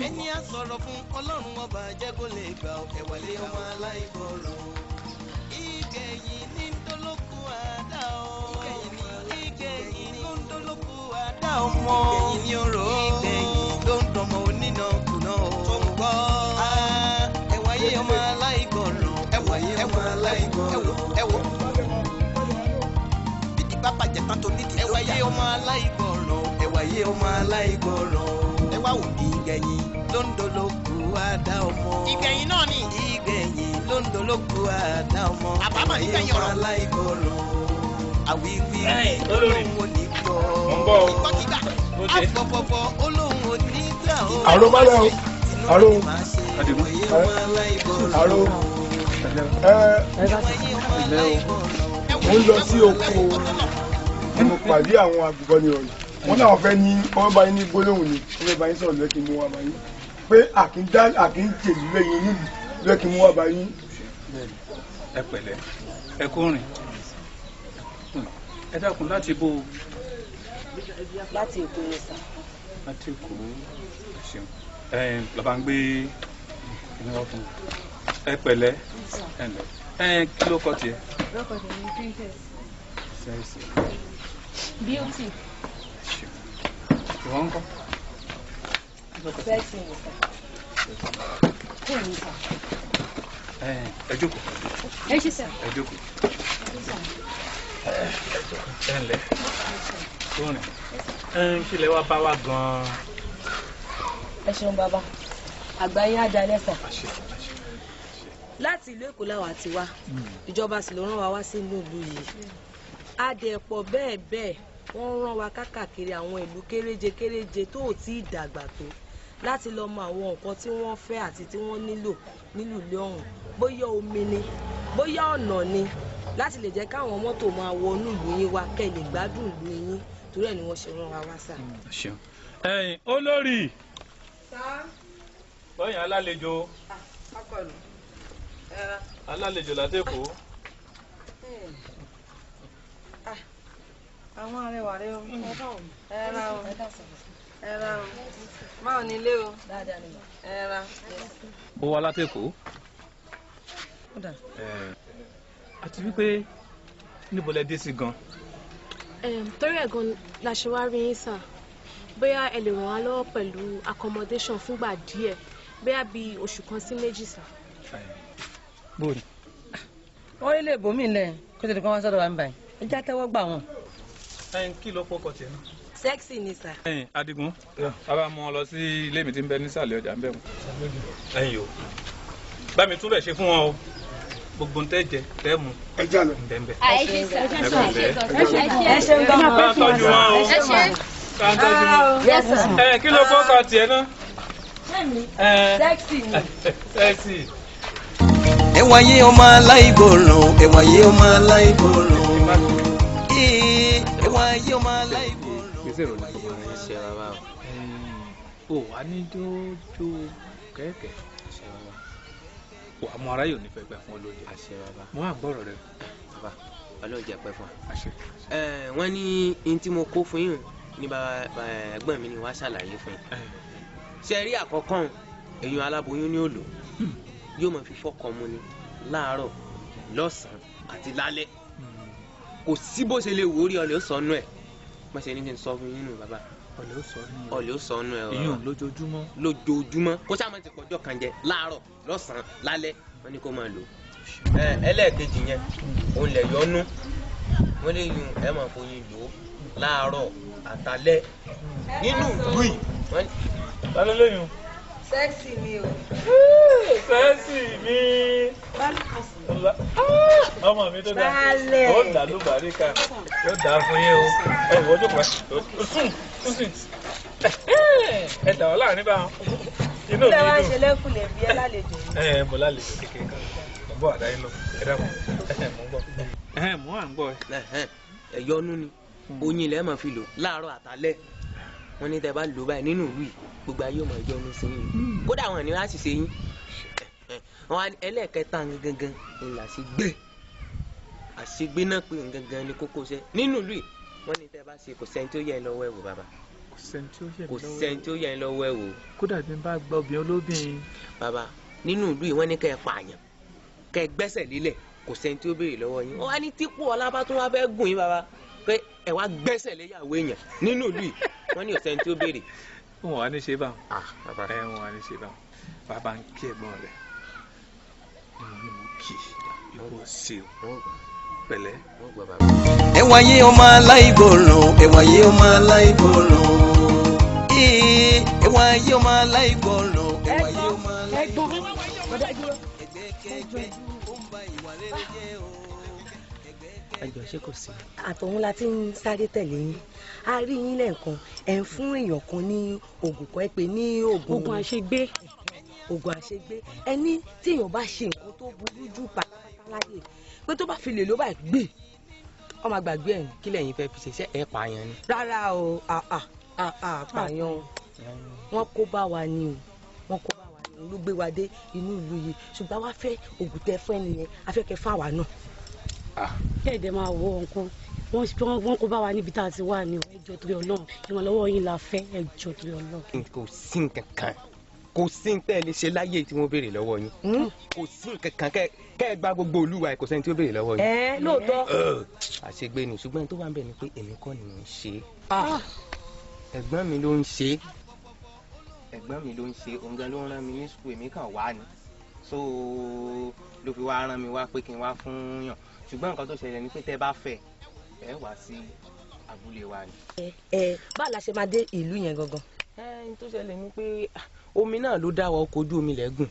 D: ẹni á sọ̀rọ̀ fún ọlọ́run ọba jẹ́ kó lè gbà ẹwàyé ọmọ aláìgbọràn ìgẹ̀yìn ní ndolóku àdá o ìgẹ̀yìn ló ń dolóku àdá ọmọ ìgẹ̀yìn ló ń dọmọ onínàkúnà tó ń gbọ́ ẹwàyé ọmọ aláìgbọràn ẹwàyé ọmọ aláìgbọràn ẹwò bídí pápá jẹ tán tó nídìí ẹwàyé ọmọ aláìgbọràn ẹwàyé ọmọ aláìgbọràn ẹwà wò ìgẹ̀yìn ló ń dolóku àdá ọmọ
L: ìgbẹ̀yìn náà ni.
D: ìgẹ̀yìn ló ń dolóku àdá ọmọ
L: àbámọ̀ ìgbẹ̀yìn ọ̀rọ̀.
D: aláìgbọràn àwíwí olóhùn ò ní gbọ́
L: ìgbọ́kígbà.
D: àfọ̀fọ̀fọ̀ olóhùn ò ní gbà ó.
M: àrò balẹ̀ o àrò àrò mo ń lọ sí oko mo pàdé àwọn agùnbánirọ̀ yìí wọ́n náà fẹ́ ní wọ́n bá yín ní gbólóhùn ni wọ́n fẹ́ bá yín sọ̀rọ̀ lẹ́kìn mú wa bá yín pé àkíńtèlú lẹ́yìn nílùú lẹ́kìn mú wa bá yín.
B: ẹ pẹ̀lẹ́ ẹ kó rìn ẹ dákun láti bó
H: láti Èkó ni sà.
O: láti Èkó ṣeun lọ́ba ń gbé ìnáwó fún ẹ pẹ̀lẹ́ kí ló kọ́ tiẹ̀.
I: lọ́kọ̀ tẹ̀ ní princess.
O: sẹ́ẹ̀sì.
I: beauty.
O: ìwọ́n ń kọ́.
H: sẹ́ẹ̀sì ni sà. kí ni sà.
O: ẹ jókòó.
I: ẹ ṣe sà.
O: ẹ jókòó. ẹ ǹlẹ́ lónìí kí lẹ wá bá wa gan-an.
H: ẹ ṣeun bàbá àgbáyé á dalẹ̀ sà. láti ìlú Èkó làwa ti wá ìjọba sì ló rán wa wá sí ìlú yìí adẹ̀pọ̀ bẹ́ẹ̀ bẹ́ẹ̀ wọ́n rán wa kákàkiri àwọn ìlú kéréje tó ò tí ì dàgbà tó láti lọ mọ àwọn nǹkan tí wọ́n fẹ́ àti tí wọ́n nílò nílùú ilé ọ̀hún bóyá omi ni bóyá ọ̀nà ni láti lè jẹ́ káwọn mọ́tò máa wọnú ìlú yín wá kẹ́ lè gbádùn ìlú yín torí ẹ̀ ni wọ́n ṣe rán wa wá sà.
O: olórí bọ́yìn alálejò alálejò látẹ̀kọ́.
H: àwọn arẹwà rẹ o ẹ ra o ẹ ra o máa ní ilé o ẹ ra.
O: ó wá látẹ̀kọ́. àti wípé níbo lẹ dé sí gan.
J: torí ẹ̀ gan la ṣe wá rí yín sà bóyá ẹ lè ràn wá lọ́wọ́ pẹ̀lú accommodation fúngbà díẹ̀ bóyá bíi oṣù kan sí méjì sà.
O: bóòlù.
H: wọ́n lè bòmí lẹ̀ kó tètè kọ́ wá sọ́dọ̀ wa ń báyìí ẹ já tẹ́wọ́ gbà wọ́n.
O: kí ló fọkọ tiẹ̀ náà.
H: sexy ni sà.
O: Adigun a bá mú ọ lọ sí ilé mi tí ń bẹ nísàlẹ̀ ọjà ń bẹ̀ wọ́n. o bá mi tún bẹ̀ ṣe fún wọn o gbogbo ń tẹ́ jẹ tẹ́ mu
M: ẹ já lọ.
O: ǹdẹ́ńbẹ́.
H: ẹ ṣe ń gbọ́
O: bá ń tọ́jú wọn o bá ń tọ́jú wọn. kí ló fọkọ tiẹ̀ náà.
H: sexy ni.
O: sexy.
D: ẹwà yé ọmọ aláìgbọràn ẹwà yé ọmọ aláìgbọràn ẹwà yé ọmọ aláìgbọràn.
O: gbèsè ìròyìn tó máa ń ṣe rárá o wà ní dójú kẹ̀kẹ́ àmọ́ ara yóò nífẹ̀ẹ́ pẹ́ fún olóúnjẹ.
P: àṣẹ bàbá.
O: mo wà gbọ́rọ̀ rẹ.
P: bàbá ọlọ́ọ̀jẹ̀ pẹ́ fún wa.
O: àṣẹ.
P: wọ́n ní n tí mo kó fún yín ní ẹ̀gbọ́n mi ni wàá ṣàlàyé fún yín. ṣe rí àkọ́kọ́ èèyàn aláboyún ní òòlù yóò máa fi fọ́kàn mu ni láàárọ̀ lọ́sàn-án àti lálẹ́ kò sí bó ṣe lè wò ó rí ọ̀lẹ́ ó sọ ọ́nú ẹ̀ má ṣe ní kí n sọ fún yín nù bàbá. ọ̀lẹ́ ó sọ ọ́nú ẹ̀
O: èèyàn lójoojúmọ́.
P: lójoojúmọ́ kó sáà má ti pọ̀jọ́ kan jẹ láàárọ̀ lọ́sàn-án lálẹ́ wọ́n ní kó máa lò. ẹlẹ́ẹ̀kejì yẹn òun lẹ̀ yọnú wọ́n lè yun ẹ̀ máa foyín lò ó láàárọ̀ àtàlẹ́ nínú ìlú yìí.
O: lálẹ́ lóyún.
H: sexy mi o.
O: sexy mi. ọmọ mi tó dáa ó dà ló bàríkà yóò dáa fún yín o ẹ wọ́n jókòó ẹ dà wọ́n láàrin bá wọn inú mi dùn.
H: ṣé wàá ṣe lẹ́kùn lè bí ẹ lálejò yìí.
O: mo lálejò kékeré kan mo bọ̀ àdáyé lọ ẹ dàpọ̀ mo ń bọ̀. mo wà ń bọ̀ ẹ.
P: ẹ̀yọ́nú ni oyin ilẹ̀ máa fi lò láàárọ̀ àtàlẹ́ wọ́n ní tẹ́ bá lò báyìí nínú ìlú yìí gbogbo ayé ọmọ ìjọ ọdún sí yín kódà àwọn ènìyàn á sì ṣe yín wọn ẹlẹ́ẹ̀kẹta gangan ni àṣegbé náà pé gangan ni kókó ṣe nínú ìlú yìí wọ́n ní tẹ́ bá ṣe kò sẹ́ni tí ó yẹ ẹ lọ́wọ́ ẹ̀ wò bàbá kò sẹ́ni tí ó yẹ ẹ lọ́wọ́ ẹ̀ wò.
O: kódà bí n bá gbọ́ obìnrin olóbìnrin.
P: bàbá nínú ìlú yìí wọ́n ní kẹ́ ẹ pààyàn kẹ́ ẹ gbẹ́sẹ̀ lélẹ̀ kò sẹ́ni tí ó béèrè lọ́wọ́ yín wọ́n á ní típò ọlá bá tún wá fẹ́ gùn yín bàbá pé ẹ wá gbẹ́sẹ̀ léyàwó èèyàn nínú ìlú yìí wọ́n ní ọ̀sẹ̀ tí ó béèrè.
O: wọn wà ní ṣe bá wọn wà ní ṣe bá bàbá ń kí ẹ̀gbọ́n rẹ̀ ni mo kì í kó ṣe o pẹ̀lẹ́.
D: ẹwà yé ọmọ aláìgbọràn ẹwà yé ọmọ aláìgbọràn ẹwà yé ọmọ aláìgbọràn ẹwà yé ọmọ aláìgbọràn.
H: ẹjọ́ ṣé kò sí. àtọ̀hún la ti ń sáré tẹ̀lé yín a rí yín lẹ́ẹ̀kan ẹ̀ ń fún èèyàn kan ní oògùn kan ẹ pè ní oògùn àṣegbé oògùn àṣegbé ẹni tí èèyàn bá ṣe nǹkan tó burú jù pátápátá láyè pé tó bá fi lè ló báyìí gbé ọmọ àgbàgbé ẹ̀
P: kí lẹ́yìn fẹ́ fi ṣe ẹ̀ pààyàn ni.
H: rárá o pààyàn wọn kó bá wa ni o wọn kó bá wa ni o ló gbé wa dé inú ìlú yìí ṣùgbọ́n wá fẹ́ oògùn tẹ fún ẹnìyẹn afẹ́kẹ́ fáwa náà.
N: kẹ́ẹ̀dẹ̀ máa wo nǹkan
F: wọ́n kó bá wa níbi tá a ti wà ní ẹjọ́ torí Ọlọ́run ìrànlọ́wọ́ yín la fẹ́ ẹjọ́ torí Ọlọ́run.
P: kò sí nǹkan kan kò sí nǹkan ẹ lè ṣe láyé tí wọ́n béèrè lọ́wọ́ yín kò sí nǹkan kan kẹ́ ẹ gba gbogbo olúwa ẹ kò sẹ́ni tí ó béèrè lọ́wọ́ yín.
F: lóòótọ́.
P: àṣegbé ni ṣùgbọ́n tó wà ń bẹ̀ ni pé èmi kọ́ ni mò ń ṣe ẹ̀gbọ́n mi ló ń ṣe òun gan ló ń rán mi ní sùkúl èmi kàn wá ni so ló fi wá rán mi wá pé kí n wá fún yàn ṣùgbọ́n nǹkan tó ṣẹlẹ̀ ni pé tẹ́ bá fẹ́ ẹ wá sí abúlé wa ni.
H: báwo la ṣe máa dé ìlú yẹn gangan.
P: n tó ṣẹlẹ̀ ni pé omi náà ló dá wa ọkọ̀ ojú omi lẹ́gùn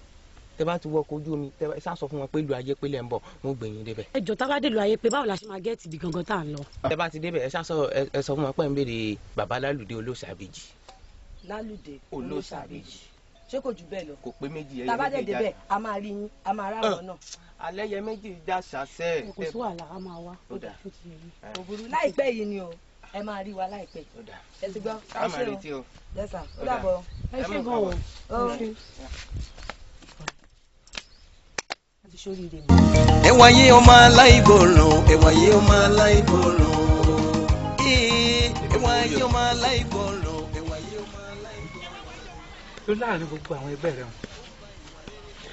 P: tẹ́ bá ti wọ ọkọ̀ ojú omi tẹ́ bá sá sọ fún wọn pé ìlú ayé pélé ń bọ̀ wọn ò gbẹ̀yìn débẹ̀.
F: ẹjọ́ tá a bá dé ìlú ayé pé báwo la ṣe máa gẹ́ẹ̀tì ibi gangan tá à ń lọ.
P: tẹ́ bá ti débẹ̀ ẹ sá sọ fún wọn pé ń béèrè bàbá lálùdé olóṣàbèjì.
H: lálùdé olóṣàbèjì ṣé kò jù bẹ́ẹ̀ lọ.
P: kò pé méjì ẹyẹ méjì já.
H: tá a bá dé débẹ̀ a máa rí yín a máa ráwọn náà.
P: alẹ́ yẹ méjì já ṣàṣẹ.
F: kò sí wàhálà a máa wá.
H: òbúrú láìpẹ́ yìí ni o ẹ máa rí wa láìpẹ́. ẹ ti gbọ́ ẹ ṣé o dẹ́sà ó dàbọ̀.
F: ẹ ṣé gan o.
D: ẹ wáyé ọmọ aláìgbọràn ẹ wáyé ọmọ aláìgbọràn ẹ wáyé ọmọ aláìgbọràn ẹ wáyé ọmọ aláìgbọràn.
O: ló láàrin gbogbo àwọn ẹgbẹ́ rẹ̀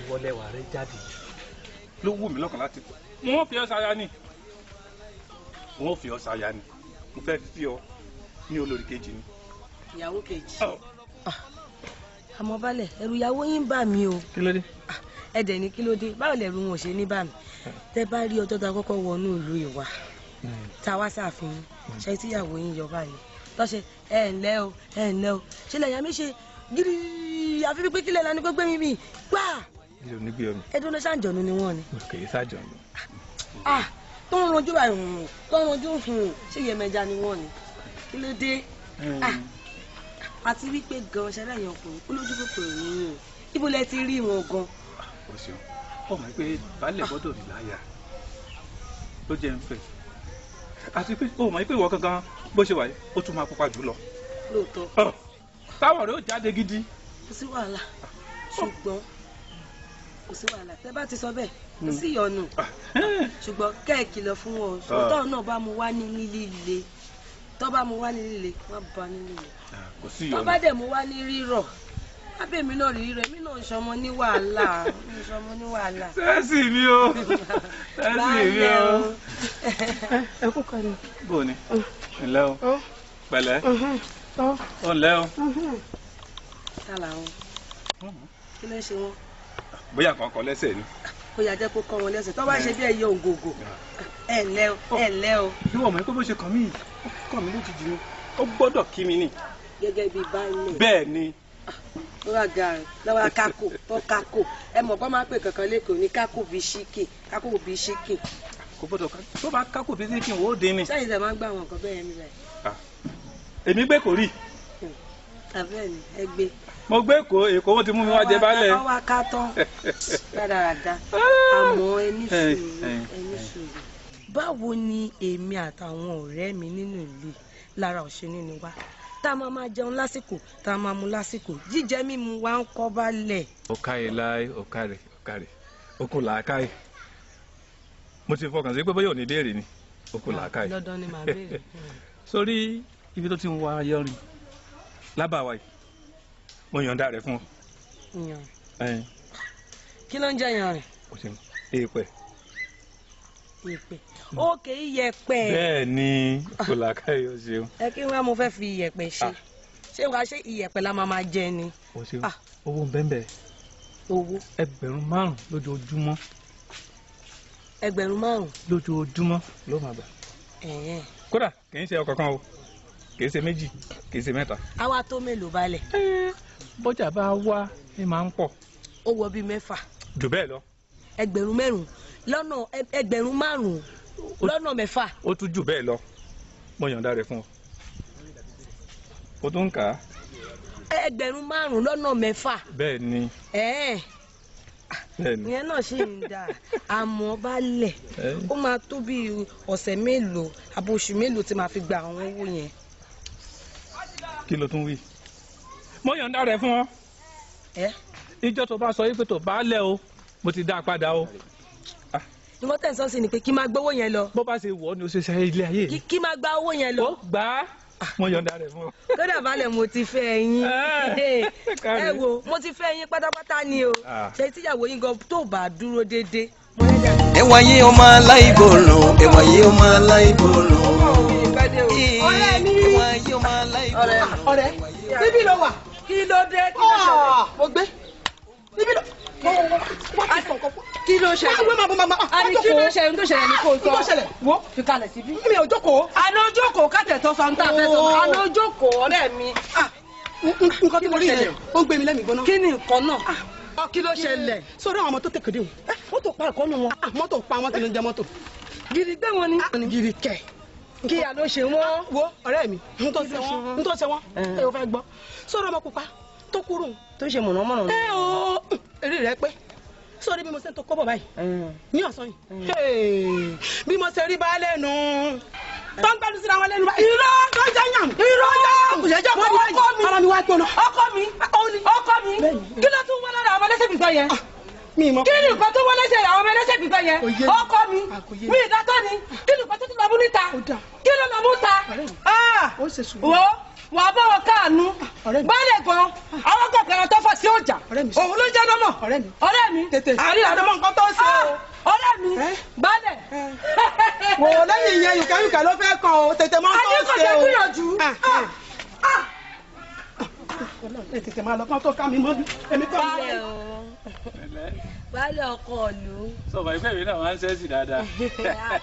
O: ìwọlẹ̀ wà rẹ̀ jáde ló wù mí lọ́kàn láti pọ̀. wọ́n fi ọ́ sáyà ni mo fẹ́ fi ọ ní olórí kejì ni.
H: ìyàwó kejì. àmọ́ balẹ̀ ẹ̀rù ìyàwó yín bà mí o.
O: kí ló dé.
H: ẹ̀dẹ̀ ní kí ló dé báwo lẹ̀rù wọn ò ṣe ní bà mí. tẹ́ bá rí ọjọ́ tá a kọ́kọ́ wọnú ìlú ìwà tá a wá ṣàfihàn ṣe tí ìyàwó yín yọ báyìí tọ́ṣe ẹ̀ ǹlẹ́ o ṣe lẹ́yìn àmì ṣe gírí àfi pípé kílẹ̀ lánàá gbogbo mi gbà.
O: ilé onígbé omi.
H: ẹdun ló ṣàǹjọ̀nù ni wọ́n ni.
O: kì í ṣàjọ̀nù.
H: tó ń ranjú báyìí tó ń ranjú ṣé Yemọja ni wọ́n ni kí ló dé. àti wípé gan ṣẹlẹ̀ yẹn ọkùnrin olójú kòkòrò nìyẹn ibo lẹ ti rí wọn gan.
O: o ṣeun ó mọ̀ pé baálé gbọ́dọ̀ rí láyà ló jẹ́ ń fẹ́ àti pé ó mọ̀ pé ìwọ gangan bó ṣe wà yìí ó tún máa pupa jù lọ.
H: lóòótọ́.
O: táwọn ọ̀rẹ́ ó jáde gidi.
H: kò sí wàhálà ṣùgbọ́n kò sí wàhálà tẹ́ bá ti sọ bẹ́ẹ̀ kò sí ìyọnu ṣùgbọ́n kẹ́ ẹ̀ kìlọ̀ fún wọn sọ́tọ̀ náà bá mu wá ní líle tó bá mu wá ní líle wọ́n bá ní líle tó bá dẹ̀ mu wá ní rírọ̀ abẹ́ mi náà rí rírọ̀ mi náà ń sọmọ ní wàhálà
O: sẹ́ẹ̀sì mi o
F: ẹ kú kan ni.
O: bó ni ǹlẹ́ o pẹ̀lẹ́ ó ǹlẹ́ o.
H: tálà wọn kí ló ń ṣe wọn.
O: bóyá kan kọ lẹ́sẹ̀ ni.
H: kó yà jẹ́ kó kọ́ wọn lẹ́sẹ̀ tó bá ṣe bí ẹyẹ ògògò ẹ ǹlẹ́ o.
O: bí wọ́n mọ̀ pé bó ṣe kàn mí lójijì ni ó gbọ́dọ̀ kí mi ni.
H: gẹ́gẹ́ bí báyìí.
O: bẹ́ẹ̀ ni.
H: ó wá ga rẹ̀ lọ́wọ́ kákò tó kákò ẹ mọ̀ bọ́ máa pè kankan lẹ́kọ̀ọ́ ní kákò bíi ṣíkì
O: kò gbọ́dọ̀ tó bá kákò bíi ṣíkì wò ó dín ni.
H: sẹ́yìn tẹ̀ máa ń gbà wọn nǹkan bẹ́ẹ̀ mi báyìí.
O: èmi gbé kò rí.
H: àbẹ́ẹ̀ni ẹ gbé.
O: mo gbé èkó wọn ti mú mi wá jẹ baálẹ̀.
H: ọwọ́ aká tán dáradára àmọ́ ẹni sùúrù. báwo ni èmi àtàwọn ọ̀rẹ́ mi nínú ìlú lára òṣèlú ni wá tá a máa jẹun lásìkò tá a máa mu lásìkò jíjẹ mímu wa ń kọ́ balẹ̀.
O: ọ̀kàrẹ̀ láì ọ̀kàrẹ̀ okùn làákàyè mo ti fọkàn sí pé bóyá ò ní béèrè ni okùn làákàyè.
H: lọ́dọ̀ ni màá béèrè.
O: sórí ibi tó ti ń wá yọrin lábàáwá yìí mo yọ̀ǹda rẹ̀ fún ọ.
H: yan kí ló ń jẹ yan rẹ̀.
O: o ṣeun èèpẹ̀.
H: òkè iyẹ̀pẹ̀.
O: bẹ́ẹ̀ ni okùn làákàyè o ṣeun.
H: ẹ kí wọ́n mo fẹ́ fi iyẹ̀pẹ̀ ṣe ṣé wàá ṣe iyẹ̀pẹ̀ la máa jẹ ni.
O: o ṣeun owó ń bẹ́ẹ̀
H: owó.
O: 5,000 lójoojúmọ́.
H: 5,000.
O: lójoojúmọ́ ló máa gbà. kódà kì í ṣe ọkọ̀ kan o kì í ṣe méjì kì í ṣe mẹ́ta.
H: a wá tó mélòó balẹ̀.
O: bọ́jà bá wá ní máa ń pọ̀.
H: ó wọ bíi 6.
O: jù bẹ́ẹ̀ lọ.
H: 5,000 lọ́nà 5,000 lọ́nà 6.
O: ó tún jù bẹ́ẹ̀ lọ mo yọ̀ǹda rẹ̀ fún ọ. o tún ń kà á.
H: 5,000 lọ́nà 6.
O: bẹ́ẹ̀ ni.
H: ìyẹn náà ṣì ń dà àmọ́ balẹ̀ ó máa tó bí ọ̀sẹ̀ mélòó àbò oṣù mélòó tí màá fi gba àwọn owó yẹn.
O: kí ló tún wí. mo yọ̀ǹda rẹ̀ fún ọ. ìjọ tó bá sọ yìí pé tó bá lẹ̀ o mo ti dá a padà o.
H: ni wọ́n tẹ̀ sọ́ọ̀sì ni pé kí máa gbowó yẹn lọ.
O: bó bá ṣe wọ̀ ni o ṣe ṣe ilé ayé mi.
H: kí máa gba owó yẹn lọ.
O: ó gbà á mo yọ̀ǹda rẹ̀ fún ọ.
H: kódà balẹ̀ mo ti fẹ́ yín ẹ wo mo ti fẹ́ yín pátápátá ni o ṣe tíyàwó yín gan tó bá dúró déédéé.
D: ẹwà yé ọmọ aláìgbọràn ẹwà yé ọmọ aláìgbọràn.
H: ọ̀rẹ́ mi ọ̀rẹ́ níbí ló wà kí ló dé kí ló ṣẹlẹ̀. mo gbé níbí ló kí ló ṣẹlẹ̀ àní kí ló ṣẹlẹ̀ tó ṣẹlẹ̀ ní kò sọ. kí ló ṣẹlẹ̀ wo fi kalẹ̀ síbí. mi ò jókòó. àná jókòó kátẹ̀ tó sọ níta fẹ́ sọ àná jókòó ọ̀rẹ́ mi. nǹkan tí mo rí yẹn ó ń gbé mi lẹ́mìí gbóná. kí ni nǹkan náà. kí ló ṣẹlẹ̀. sọ́dọ̀ àwọn ọmọ tó tẹ̀kọ̀dé wọn mọ́tò pa ẹ̀kọ́ nù wọn. mọ́tò pa wọn kí ló ń jẹ mọ́tò. gírí gbé wọn ni. gírí kẹ̀ kí a ló ṣe wọn. wo ọ̀rẹ́ mi n tó ṣe wọn ẹ ò fẹ́ gbọ́ sọ́dọ̀ ọmọ pupa tó kúrò tó ṣe mọ̀nàmọ́nà. ẹ o eré rẹ pé sọ́dọ̀ bí mo ṣe ń tó kọ́bọ̀ báyìí ní ọ̀sán yìí bí mo ṣe rí baálé nù tó ń gbẹ́nu síra wọn lẹ́nu báyìí. irọ́ tó jẹ́ yàn. irọ́ òṣèjọ́ kọ́ mi ara mi wá gbóná. ọkọ mi kí ló tún wọ́n lára àwọn ẹlẹ́sẹ̀ gbígbọ́ yẹn. kí ni nǹkan tó wọ́n lẹ́sẹ̀ àwọn ẹlẹ́sẹ̀ gbígbọ́ yẹn. ọkọ mi mi ìdátọ́ ni kí ni nǹkan tó tún lọ mú níta kí ló lọ mú ta. wo wà á bá wọn káànú báyìí gan àwọn kọkànlá tó fà sí ọjà òun ló jẹ́ lọ́mọ ọ̀rẹ́ mi àárín àdọ́mọ nǹkan tó ṣe o ọ̀rẹ́ mi gbálẹ̀.
E: wò ó lẹ́yìn ìyẹn yùkẹ́yùkẹ́ ló fẹ́ kàn ó tètè máa ń tó ṣe o.
H: ayé kò tẹ́ gbìyànjú.
E: tètè máa lọ kán tó ká mi mọ́ èmi kọ́ mi.
H: báyọ̀ báyọ̀ ọkọ ìlú.
O: sọ̀rọ̀ ìfẹ́ mi náà máa ń ṣẹ́ẹ̀sì dáadáa.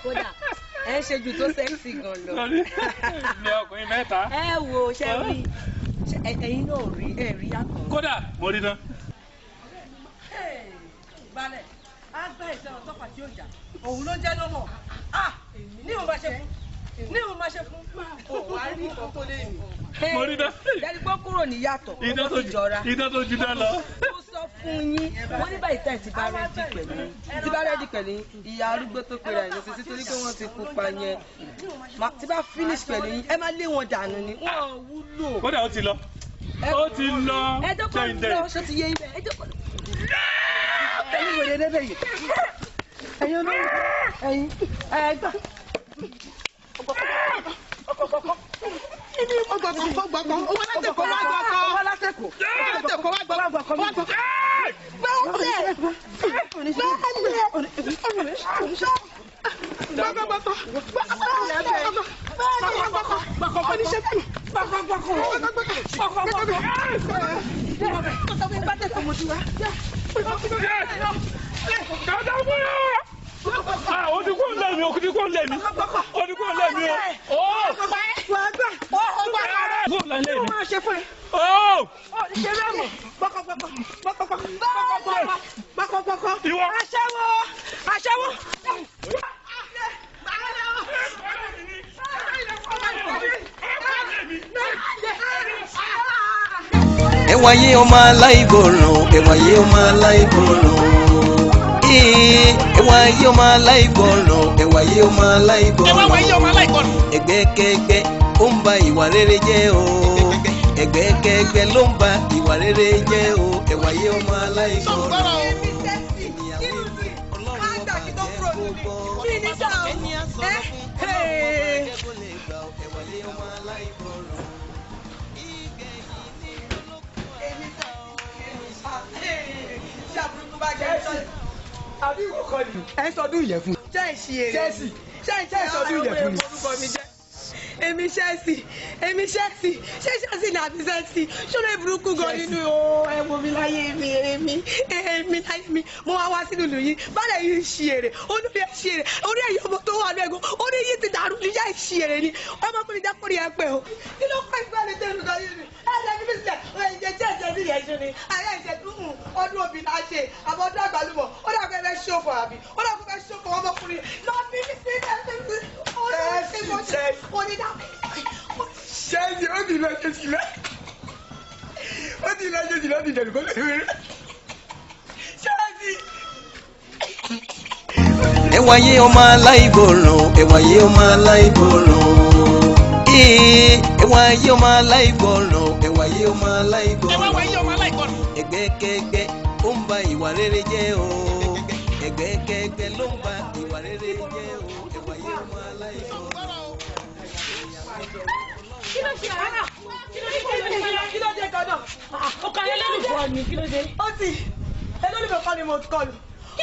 H: kódà ẹ ń ṣe jù tó sẹ́ẹ̀sì gan lọ.
O: ní ọkùnrin mẹ́ta.
H: ẹ wo ṣe rí ẹ̀yin náà rí ẹ rí yàtọ̀.
O: kódà mo rí náà.
H: balẹ̀ á gbẹ́ ìṣẹ̀rọ̀ tọ́pà tí ó jà òun ló jẹ́ lọ́mọ ní mo máa ṣe fún ní mo máa ṣe fún òun á rí nǹkan tó lé mi.
O: mo rí náà.
H: jẹ́ni gbọ́ kúrò ní yàtọ̀ ó ti jọra.
O: idán tó ju dá lọ.
H: mo sọ fún yín wọ́n ní báyìí tẹ̀ tí bá rẹ́dí pẹ̀lú ìyá arúgbó tó pera ẹ̀ lọ́sẹ̀ sítorí pé wọ́n ti pupa yẹn tí bá finish pẹ̀lú yín ẹ má lé wọn dànù ni wọ́n wúlò.
O: kódà ó ti lọ. ó ti lọ.
H: ẹ dọ́kọ̀ lọ ṣó ti yé ibẹ̀ ẹ dọ́kọ̀ lọ. ẹ̀yin wèrè lébè yìí ẹ̀yin olóyún ẹ̀yin ẹ̀gbọ́n.
O: Odikun lẹ́mi o. Odikun lẹ́mi o.
E: máa ṣe fún ẹ. ṣe bẹ́ẹ̀ mọ̀ gbọ́kọ̀gbọ́kọ̀.
O: Ìwọ.
E: aṣẹ́wó.
D: ẹwà yé ọmọ aláìgbọràn ẹwà yé ọmọ aláìgbọràn ẹwà yé ọmọ aláìgbọràn ẹwà yé ọmọ aláìgbọràn ẹgbẹ́kẹ́gbẹ́ ó ń ba ìwà rere jẹ́ o ẹgbẹ́kẹ́gbẹ́ ló ń ba ìwà rere jẹ́ o ẹwà yé ọmọ aláìgbọràn.
E: àbí ìwọ kọ́ ni ẹ ń sọdún ìyẹ̀fun. Chelsea sọdún ìyẹ̀fun ni.
H: èmi Chelsea ṣé ní àbí Chelsea ṣọlá ìburúkú gan nínú ẹ̀wọ̀n mi láyé mi mo wá sínú ìlú yìí bálẹ̀ yìí ṣí èrè olórí ẹ̀ ṣí èrè orí ẹ̀yìn ọmọ tó wà lẹ́gùn orí yìí ti dàrú níyà ṣí èrè ni ọmọkùnrin jákòrí ẹ pé o kí ló kọ́ ìgbà lè tẹ̀lé lọ yìí ni ẹ̀jẹ̀ ní bísí ẹ̀jẹ̀ jẹ́ ní ìyẹn ni ayé ẹ̀jẹ̀ tó hùn ọdún òbí náà ṣe àbọ̀dún àgbàlùmọ̀ ó dà pé fẹ́ ṣòfò àbí ó dà pé fẹ́ ṣòfò ọmọkùnrin lọ bí mi sí
E: ṣẹ́yìn ó ti lọ ṣe sílẹ̀ ó ti lọ ṣe sílẹ̀ ó ti dẹ̀rù kó lè rí ṣẹ́yìn.
D: ẹwà yé ọmọ aláìgbọràn ẹwà yé ọmọ aláìgbọràn ẹwà yé ọmọ aláìgbọràn ẹwà yé ọmọ aláìgbọràn ẹgbẹ́kẹ́gbẹ́ ó ń ba ìwà rere jẹ́ o ẹgbẹ́kẹ́gbẹ́ ló ń ba ìwà
F: ó kàn yẹn lólùfọ́ ni kí ló dé.
E: ó ti elólùfẹ́ kan ni mo kọlù.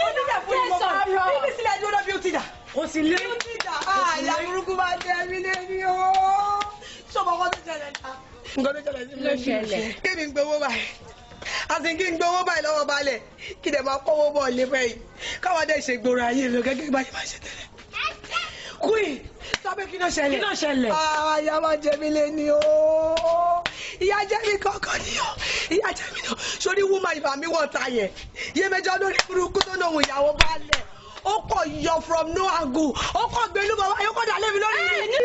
E: ó ní ìjẹ̀fún ni mo máa rọ bíbí sílẹ̀ dúró bí ó ti dà.
F: kò sí lé.
E: bí ó ti dà àyà burúkú máa jẹ mí lẹ́ni o. sọ́mọ kan tó ṣẹlẹ̀ ta. nǹkan tó ṣẹlẹ̀ sí mi lẹ́ni. kí ni gbowó báyìí àti kí n gbowó báyìí lọ́wọ́ balẹ̀ kí dẹ̀ máa kọ́wọ́ bọ̀ lé fẹ́ yìí káwọn dẹ̀ ṣe gbòòrò ayé lọ gẹ́gẹ́ báyìí máa ṣe tẹ́lẹ̀. Queen sábẹ́ kí ló ṣẹlẹ̀.
F: kí ló ṣẹlẹ̀.
E: ìyá máa jẹ mí lé ní o ìyá jẹ mí kankan ní o ìyá jẹ mí náà sórí woman ìfà mi wọ̀ ta yẹn yé mẹjọ lórí burúkú tó náà ìyàwó balẹ̀ ó kọ̀ yọ from no angle ó kọ̀ gbẹlú bàbá yóò kọ̀ dà lé mi lórí mi.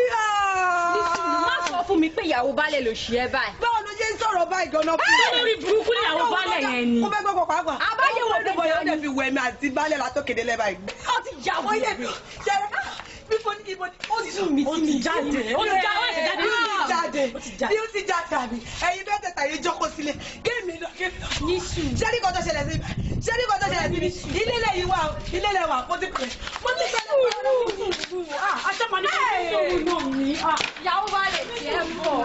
I: má sọ fún mi pé ìyàwó balẹ̀ ló ṣe é báyìí.
E: báwo ló ṣe ń sọ̀rọ̀ báyìí gan-an fún mi.
F: lórí burúkú ni ìyàwó balẹ̀ yẹn ni.
E: kó bẹ́ẹ̀ gbọ́ pàápàá.
I: àbáyé wo
E: ló bọ̀ yóò dẹ̀ fi wẹ̀ mi àti balẹ̀ látòkèdè lẹ́bà yìí.
I: ó ti jà wọ́n yẹ
E: bífọ́ ní ibo ni ó sùn mí
F: ó ti jáde ó ti jáde
E: bí ó ti jáde àbí ẹ̀yin bẹ́ẹ̀ tẹ̀tà yìí jókòó sílẹ̀ géèmì lọ.
I: ní sùn.
E: ṣé ní kò tó ṣẹlẹ̀ sí mi ilé lẹ̀ yìí wà ilé lẹ̀ wà mo ti pè
F: aṣọ́mọdé kò tó mi.
I: ìyàwó balẹ̀ tiẹ̀ ń bọ̀.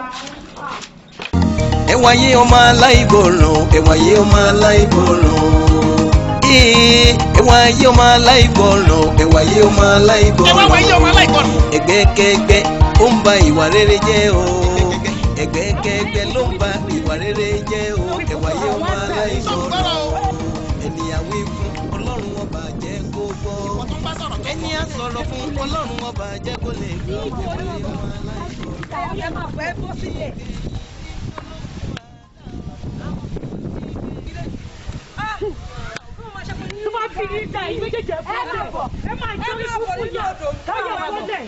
D: ẹ wáyé ọmọ aláìgbọràn ẹ wáyé ọmọ aláìgbọràn ẹ wáyé ọmọ aláìgbọràn ẹ wáyé ọmọ aláìgbọràn ẹgbẹ́kẹ́gbẹ́ ó ń ba ìwà rere jẹ́ o ẹgbẹ́kẹ́gbẹ́ ló ń ba ìwà rere jẹ́ o ẹ wáyé ọmọ aláìgbọràn ènìyàn wí fún ọlọ́run ọba jẹ́ kó gbọ́ ẹni á sọ̀rọ̀ fún ọlọ́run ọba jẹ́ kó lè gbọ́ ẹ máa fẹ́ bọ́ sílẹ̀.
F: tó bá fi ní ìjà yìí méjèèjì ẹ bọ̀ ẹ máa jẹ́ orí fúnfún yà káyọ̀ ọ̀gbọ́dẹ̀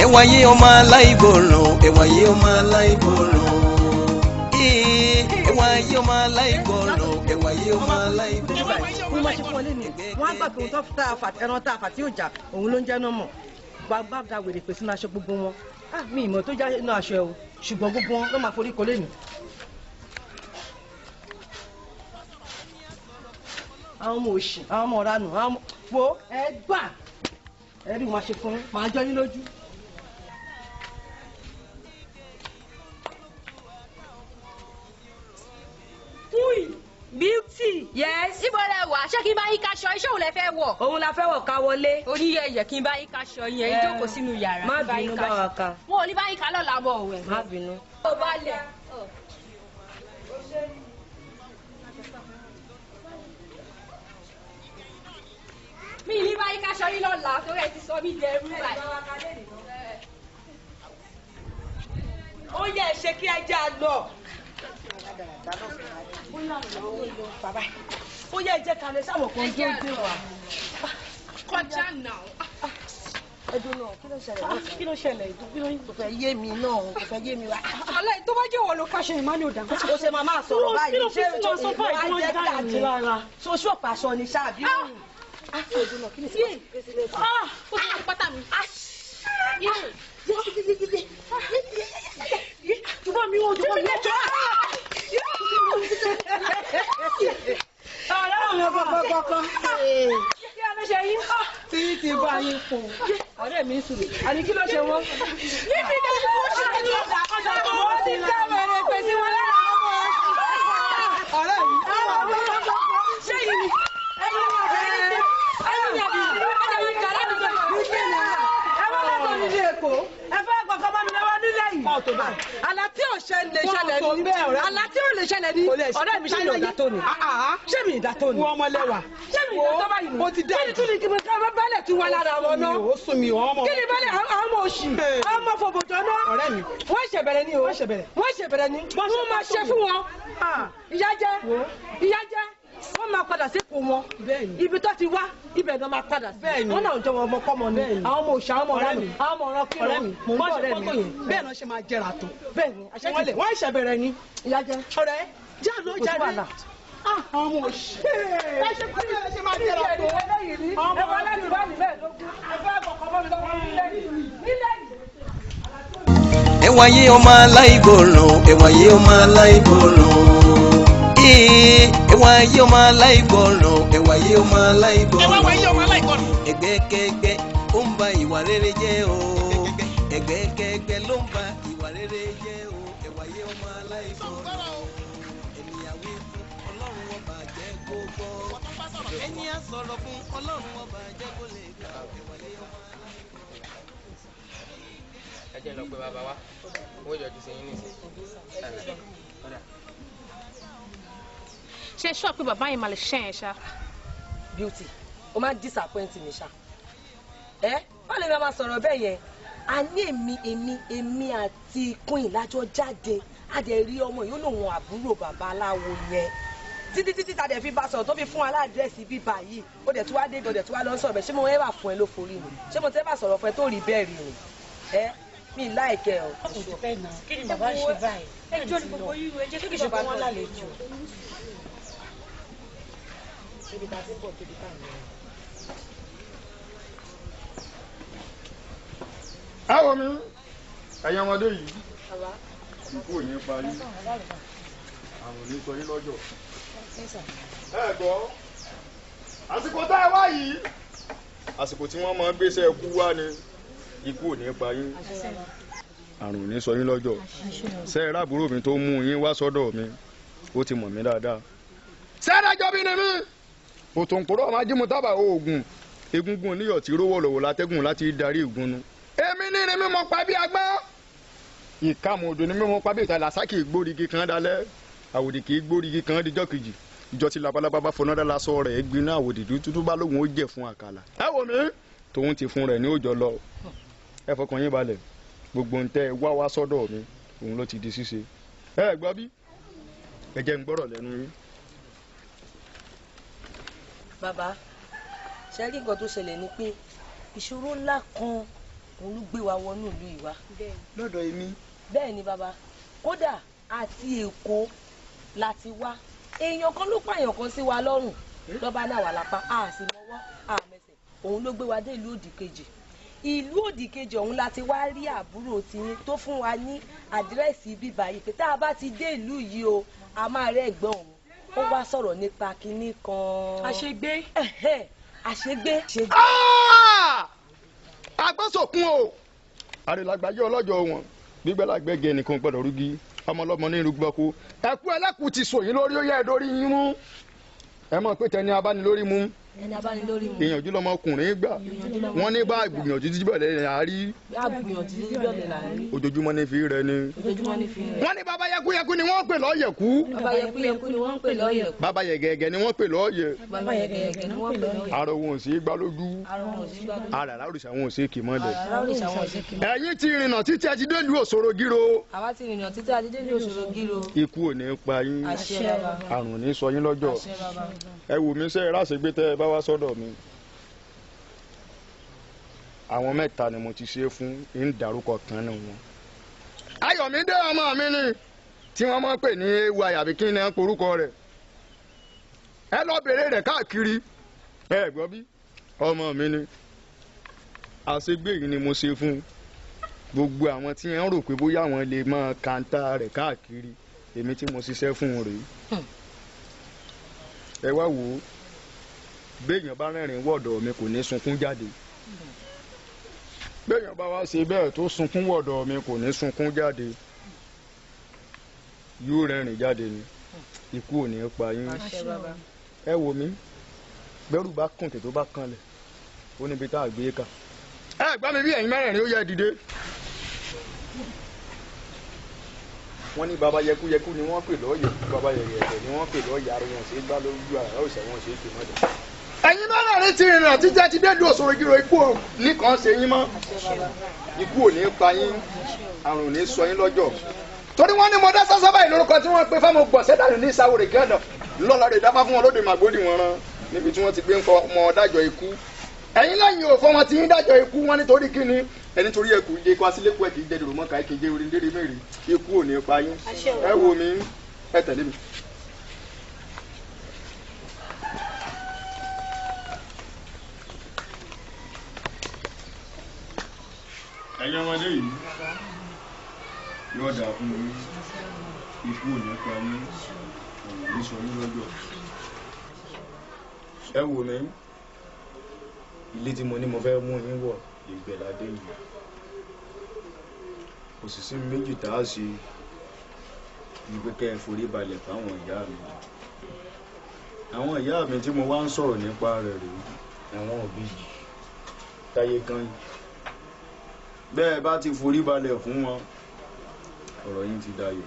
D: ẹ wáyé ọmọ aláìgbọràn ẹ wáyé ọmọ aláìgbọràn ẹ wáyé ọmọ aláìgbọràn ẹ wáyé ọmọ aláìgbọràn.
H: wọ́n máa ṣe fún ọ lẹ́nu wọ́n á gbà pé òun tó ẹran tá a fà tí yóò jà òun ló ń jẹ́ náà mọ̀ gbàgbà ga wèrè pèsè náà aṣọ gbogbo wọn mi ìmọ̀ tó já inú aṣọ ẹ o ṣùgbọ́n gbogbo wọn ló máa forí kọ lẹ́nu. àwọn ọmọ òṣì àwọn ọmọ ọ̀ranù àwọn ọmọ wo ẹ gbà ẹ rí wọn ṣe fún màá jọ yín lójú.
I: Beauty. Yes. Ibo lẹ wà ṣé kí n bá yín kaṣọ iṣẹ́ òun lẹ fẹ́ wọ̀.
H: Òun la fẹ́ wọ̀ ká wọlé.
I: Oníyẹyẹ kí n bá yín kaṣọ yẹn ìjókòó sínú yàrá.
H: Má bínú bá wa ká.
I: Wọn ò ní bá yín ká lọ́la bọ̀ òwe.
H: Má bínú.
I: Ó bá lẹ̀. Mi ní bá yín kaṣọ yín lọ́la torí ẹ ti sọ mí dẹrú báyìí.
H: Ó yẹ ṣe kí ẹ já lọ. Ó yẹ jẹ́ kalẹ̀ sáwọn kan tó dé wa.
I: Kọjá náà.
H: ẹdun náà kí ló ṣẹlẹ̀ náà.
F: kí ló ṣẹlẹ̀ kí ló
H: kò fẹ́ yé mi náà kò fẹ́ yé mi wá.
F: ọlọ́yin tó bá jẹ́ wọ́n ló káṣọ ìmọ̀ ọ̀dà.
H: ó ṣe máa sọ̀rọ̀ báyìí
F: kí ló fi sí wọn sọ báyìí tí wọ́n já ìrìn rárá.
H: soṣù ọ̀pàṣọ ni ṣáàbí òun. ẹdun náà kí ni ṣe
I: ó ti pátá mi.
F: Jùbọ́ mi wọ́n jùbọ́ mi lẹ́jọ́. Ọ̀rẹ́ mi kọ̀kọ̀kọ̀. Kí a ló ṣe yín? Tí ti bá yín fún un. Ọ̀rẹ́ mi sùn. Àní kí ló ṣe wọ́n? Níbi ní kí wọ́n ṣe ní ọ̀dà tó wọ́n ti dá wẹ̀rẹ̀ pé sí wọn lára ọmọ ọ̀rẹ́ mi. Ṣé yìí ni? Ẹyin ni àbí ẹyin ni àbí ẹyin ni kàrẹ́ mi jẹ́ Èkó ẹ fẹ́ kọ̀ọ̀kan bá mi lọ́wọ́ nílẹ̀ yìí. Ọ̀tọ̀ báyìí. Àlá tí ò ṣe lè ṣẹlẹ̀ ní. Àlá tí ò lè ṣẹlẹ̀ ní. Ọ̀rẹ́ mi ṣe mi ìdá tó ni. Ṣé mi ìdá tó ni? Wọ́n ọmọ lẹ́wà. Ṣé mi ìdá tó báyìí ni? Mo ti dá. Kí ni tún ni kí mo ká bẹ́lẹ̀ tún wá lára wọn náà? Ó sún mi ọmọ. Kí ni bẹ́lẹ̀ àwọn ọmọ òṣì? Àwọn ọmọ fòbòjọ́ náà. Ọ̀rẹ́ mi. Wọ́n ṣèbẹ̀rẹ̀ ni o. Wọ́n ṣèbẹ̀rẹ̀ ni. Wọ́n máa ṣe fún wọn. Ìyá jẹ́ wọ́n máa padà sí ipò wọn ibi tó ti wá ibẹ̀ náà máa padà sí wọ́n náà jọ wọn ọmọkọ́mọ ni àwọn ọmọ òṣà àwọn ọmọ ọ̀rẹ́ mi àwọn ọmọ ọ̀rọ̀ kí ló mò ń bọ̀ ọ̀rẹ́ mi bẹ́ẹ̀ náà ṣe máa jẹrà tó bẹ́ẹ̀ ni àṣẹ wọ́n ìṣẹ̀bẹ̀rẹ̀ ni ìyá jẹ́ ọ̀rẹ́ jẹ́ àlọ́ jáde àwọn ọmọ òṣì ẹ ṣe pé ẹ ṣe máa jẹrà tó ọmọ ọ̀rẹ́ mi bá mi bẹ́ẹ̀ lógún ẹ fẹ́ kọ̀ọ̀kan bọ́ mi lọ́wọ́ nílẹ̀ yìí.
D: Ẹ wáyé ọmọ aláìgbọràn, ẹ wáyé ọmọ aláìgbọràn. Ẹ wáyé ọmọ aláìgbọràn, ẹ wáyé ọmọ aláìgbọràn.
L: Ẹ wáyé ọmọ aláìgbọràn.
D: Ẹgbẹ́kẹ́gbẹ́ ó ń ba ìwà rere jẹ́ o. Ẹgbẹ́kẹ́gbẹ́ ló ń ba ìwà rere jẹ́ o. Ẹ wáyé ọmọ aláìgbọràn. Ènìyàn wí fún Ọlọ́run ọba jẹ́ kó gbọ́. Ẹni á sọ̀rọ̀ fún Ọlọ́run ọba jẹ́ kó lè gbà. Ẹ wáyé ọmọ aláìgbọràn.
P: Ẹ jẹ́ lọ pé bàbá wa wọ́n yọjú sí yín nísìnyí.
J: Ṣé ṣọ́ pé bàbá yìí máa lè ṣẹ́ ẹ̀ ṣá?
H: Beauty o máa ń disappoint mi ṣá wọ́n lè máa sọ̀rọ̀ bẹ́ẹ̀ yẹn a ní èmi àti queen lájọ jáde a dẹ̀ rí ọmọ yìí ó lòun àbúrò bàbá aláwo yẹn títí ta dẹ̀ fi bá sọ̀rọ̀ tó fi fún aládírẹ́sì bíbá yìí ó dẹ̀ tún wá dé ó dẹ̀ tún wá lọ sọ̀rọ̀ bẹ́ẹ̀ ṣé mo ẹ́ bà fún ẹ ló forí mi ṣé mo tẹ́ bà sọ̀rọ̀ fún ẹ tó rí bẹ́ẹ̀ rí ni mi láìkẹ́ ọ.
F: kí ni bàbá ṣe báyìí ẹjọ́ ni gbogbo yìí ẹ jẹ́ kí ìṣọ̀kan wọn lálejò.
H: ibi tá a ti pọ̀ tóbi tá a ń lọ.
M: Àwọn mi ẹ̀yin ọmọdé yìí ikú ò ní parí àwọn ò ní sọ yín lọ́jọ́. Ẹ gbọ́ àsìkò tá ẹ wá yìí àsìkò tí wọ́n máa ń gbéṣẹ́ ikú wá ni ikú ò ní pa yín àrùn ò ní sọ yín lọ́jọ́. Ṣé ẹ rábùrò mi tó mú yín wá sọ́dọ̀ mi ó ti mọ̀ mí dáadáa. Ṣé ẹ dájọ́ bí ni mí? Òtòǹkòrò ọmọ ajímú tábà oògùn egungun oníyọ̀ tí rówó lọ́wọ́ látẹ́gùn láti darí ìgúnnu. Èmi ní ni mímọ pa bí agbọ́n. Ìkàmù odò ni mímọ pa bí ìta làsákì gbórígi kan dalẹ̀. Àwòdì kì í gbórígi kan díjọ́ kejì. Ìjọ tí labalábá bá fọnà dára sọ rẹ̀ gbiná àwòdì tútù bá lóhùn ó jẹ̀ fún àkàlà. Ẹ wò mí tòun ti fún rẹ̀ ní òjò lọ. Ẹ fọkàn yín balẹ̀ gbogbo ń tẹ́ wá sọ́dọ̀ mi òun ló ti di ṣíṣe. Ẹ gbọ́ bí ẹ jẹ́ ń gbọ́rọ̀ lẹ́nu yín.
H: Bàbá ṣe rí nǹkan tó ṣẹlẹ̀ ni pé ìṣòro ńlá kan òun ló gbé wa wọnú ìlú ìwà.
M: Lọ́dọ̀ èmi.
H: Bẹ́ẹ̀ ni bàbá kódà àti Èkó láti wá èèyàn kan ló pààyàn kan sí wa lọ́rùn lọ́ba náà wà lápá a sì mọ́wọ́ a mẹsẹ̀ òun ló gbé wa dé ìlú òdìkejì ìlú òdìkejì ọ̀hún láti wá rí àbúrò tiyín tó fún wa ní àdírẹ́sì bíbá yìí pé tá a bá ti dé ìlú yìí o a máa rẹ́ ẹ̀gbọ́n òun ó wá sọ̀rọ̀ nípa kinní kan.
F: àṣegbé.
H: àṣegbé.
M: Agbésòkun o àrèlágbáyé ọlọ́jọ́ wọn gbígbẹ́lágbẹ́gẹ́ nìkan gbọ́dọ̀ rúgí ọmọlọ́mọ ní irúgbọ́kú ẹ̀kú ẹlẹ́kùn ti sòyìn lórí ó yẹ lórí yín mú ẹ mọ̀ pé tẹni abánilórí mú ìyànjú lọmọkùnrin gbà wọ́n ní bá ìgbìyànjú jíbọ̀lẹ̀ là á rí ojoojúmọ́ ní fi rẹ ni wọ́n ní bàbá yẹkuyẹku ni wọ́n pè lọ́yẹ̀kú bàbá yẹgẹgẹ ni wọ́n pè lọ́yẹ̀ ara wọn ò sí gbá lójú ara àrùsà wọn ò sí kì mọ́lẹ̀ ẹ̀yin ti rìnnà títí ẹ ti dé ìlú Òṣòro Gírò
H: àwa ti rìnnà títí ẹ ti dé ìlú Òṣòro Gírò
M: ikú ò ní pa yín àrùn ò ní sọ yín lọ́jọ́ ẹ wù mí sẹ́ ẹ ráṣẹ́gbé tẹ́ ẹ bá wá sọ́dọ̀ mi
Q: àwọn mẹ́ta ni mo ti ṣe fún ń dárúkọ kan náà wọn. Ayọ̀mídé ọmọ mi ni tí wọ́n máa ń pè ní ewu àyàbí kí ni ẹ ń porúkọ rẹ̀ ẹ lọ bèrè rẹ̀ káàkiri ẹ gbọ́ bí ọmọ mi ni àṣegbè yìí ni mo ṣe fún gbogbo àwọn tí wọ́n rò pé bóyá àwọn lè máa kàńtà rẹ̀ káàkiri èmi tí mo ṣiṣẹ́ fún un rèé ẹ wá wò ó béèyàn bá rẹ́rìn wọ̀dọ̀ mi kò ní sunkún jáde béèyàn bá wá ṣe bẹ́ẹ̀ tó sunkún wọ̀dọ̀ mi kò ní sunkún jáde yóò rẹ́rìn jáde ni ikú ò ní pa yín ẹ wò mí bẹ́rù bá kùn tètè bá kanlẹ̀ ó níbi tá a gbé ká ẹ gbá mi bí ẹ̀yin mẹ́rẹ̀ẹ̀rin ó yẹ dìde. wọ́n ní baba yẹkuyẹku ni wọ́n pè lọ́ọ̀yẹ̀ baba yẹ̀yẹ̀ ni wọ́n pè lọ́ọ̀yẹ̀ ara wọn ṣe é gbá lójú ara ọ̀sẹ̀ wọn ṣe é tè mọ́jà. ẹ̀yin mẹ́rẹ̀ẹ̀rin ti rìnrìn àti jẹ́ ti dé lu òṣòro ìgírò ikú nìkan ṣe yín mọ́ ikú ò ní pa yín àrùn ò ní sọ yín lọ́jọ́ torí wọ́n ní mo dá sásá báyìí lórúkọ tí wọ́n pe fáwọn gbọ̀nsẹ̀ dànù ní ìsáwòrè gánà lọ́la rẹ̀ dáfá fún wọn lóde màgbódì wọn rán níbi tí wọ́n ti gbé ń kọ ọmọ dájọ́ ikú ẹ̀yin lẹ́yìn òfò wọn ti ń dájọ́ ikú wọn nítorí kíni ẹni torí ẹkù ilé kó asílẹ̀kù ẹ̀ kì í jẹ́ dèrò mọ́ka kì í jẹ́ orí ndéré mẹ́rin ikú ò ní pa yín ẹ wo mi ẹ tẹ̀lé mi. ẹ̀yin ọmọdé yìí yóò dà fún mi ikú ò ní pa yín ọ̀rọ̀ ní sọ yín lọ́jọ́ ẹ wò mí ilé tí mo ní mo fẹ́ mú yín wọ̀ ìgbẹ̀ládé yìí kò sì sí méjì tá a ṣe ní pé kẹ́ ẹ forí balẹ̀ fáwọn ìyá mi àwọn ìyá mi tí mo wá ń sọ̀rọ̀ nípa rẹ̀ rèé àwọn òbí yìí táyé kan yìí bẹ́ẹ̀ bá ti forí balẹ̀ fún wọn ọ̀rọ̀ yín ti dayọ̀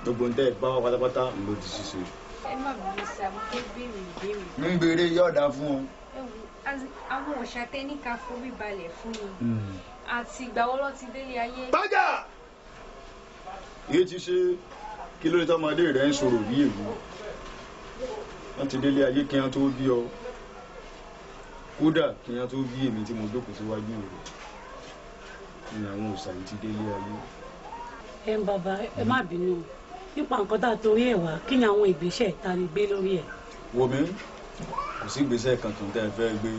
Q: gbogbo ń tẹ́ ẹ bá wà pátápátá ló ti ṣiṣẹ́.
I: ẹ má bìí sàmú tó béèrè ìbéèrè.
Q: ń béèrè yọ̀ọ̀dà fún wọn.
I: àwọn òòṣà tẹ ní ká forí balẹ̀ fún mi àti ìgbà wo ló ti délé ayé.
Q: bájà èyí ti ṣe kí ló dé tọmọdé rẹ ń sọ̀rọ̀ bí èwú wọn ti délé ayé kí wọn tó bí ọ kódà kí wọn tó bí èmi tí mo jókòó síwájú rẹ ni àwọn òòṣà yìí ti délé ayé.
F: ẹ ń bàbá ẹ má bínú nípa nǹkan tá a torí ẹ wá kí ni àwọn ìgbésẹ̀ tá a lè gbé lórí ẹ.
Q: wò mí kò sí ìgbésẹ̀ kankan tẹ́ ẹ fẹ́ gbé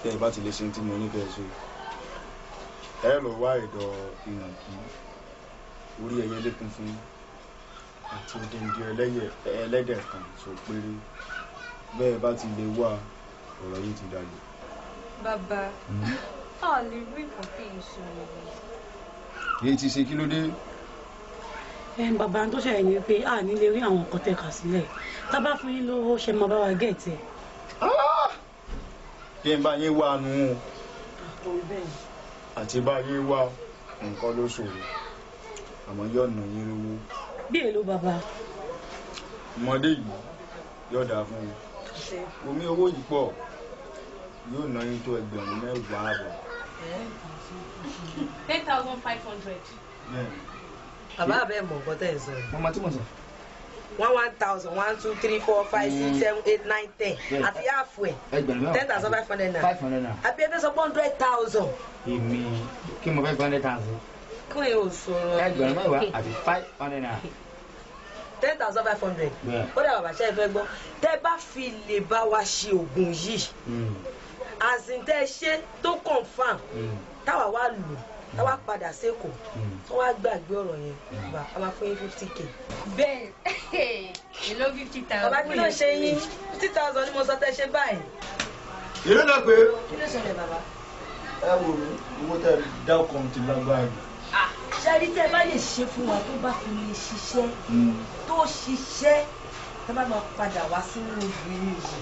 Q: tẹ́ ẹ bá ti lè ṣe tí mo ní kẹ́ ẹ ṣe ẹ lọ wá ẹ̀dọ̀ ìnàkí orí ẹyẹ lẹ́kùn fún àti odindi ẹlẹ́dẹ̀ kan tó péré bẹ́ẹ̀ bá ti lè wá ọ̀rọ̀ yìí ti dayọ̀.
I: bàbá a lè rí nǹkan kí n sọ̀rọ̀.
Q: èyí ti ṣe kí ló dé.
F: bàbá tó ṣẹlẹ̀ ni pé a ní lè rí àwọn nǹkan tẹ́ kà sílẹ̀ tá a bá fún yín lówó ṣe máa bá wa gẹ̀ẹ́tì ẹ̀.
Q: kí n bá yín wá nu àti bá yín wá nǹkan ló ṣòro àmọ́ yóò nà yín lówó.
F: bí èlò bàbá.
Q: ọmọdé yìí yóò dáa fún mi omi owó yìí pọ̀ yóò ná yín tó ẹgbẹ̀rún mẹ́wàá àbọ̀.
I: 10,500.
H: bàbá àbẹ́ mọ̀ nǹkan tẹ̀ ń sọ yìí.
Q: mama tí mo sọ.
H: 1,000 1 2 3 4 5 6 7 8 9 10 àti àfù ẹ̀ 10,500 naira.
G: 500 naira.
H: àbí ẹgbẹ́ sọ 100,000.
G: èmi kí mo fẹ́ 100,000.
H: kí ni o sọ̀rọ̀.
G: ẹgbẹ̀rún mẹ́wàá àti 500 naira.
H: 10,500. ó dà bàbá ṣe é fẹ́ gbọ́ tẹ́ bá fi lè bá wa ṣe oògùn yìí àzìntẹ́ ṣe tó confam táwa wá lò táwa padà sékòó tó wá gbàgbé ọ̀rọ̀ yẹn bá a máa fún yín 50k.
I: bẹ́ẹ̀ èló 50,000.
H: bàbá kí ló ṣe yín 50,000 ni mo sọ tẹ́ ṣe báyìí.
Q: ìlú náà pé.
H: kí ló ṣẹlẹ̀ bàbá.
Q: ẹ wò mí owó tẹ dá ọkàn ti lágbára jù.
H: ṣáàrí tẹ́ bá lè ṣe fún wa tó bá fi lè ṣiṣẹ́ tó ṣiṣẹ́ tẹ́ bá máa padà wá sínú ìlú yìí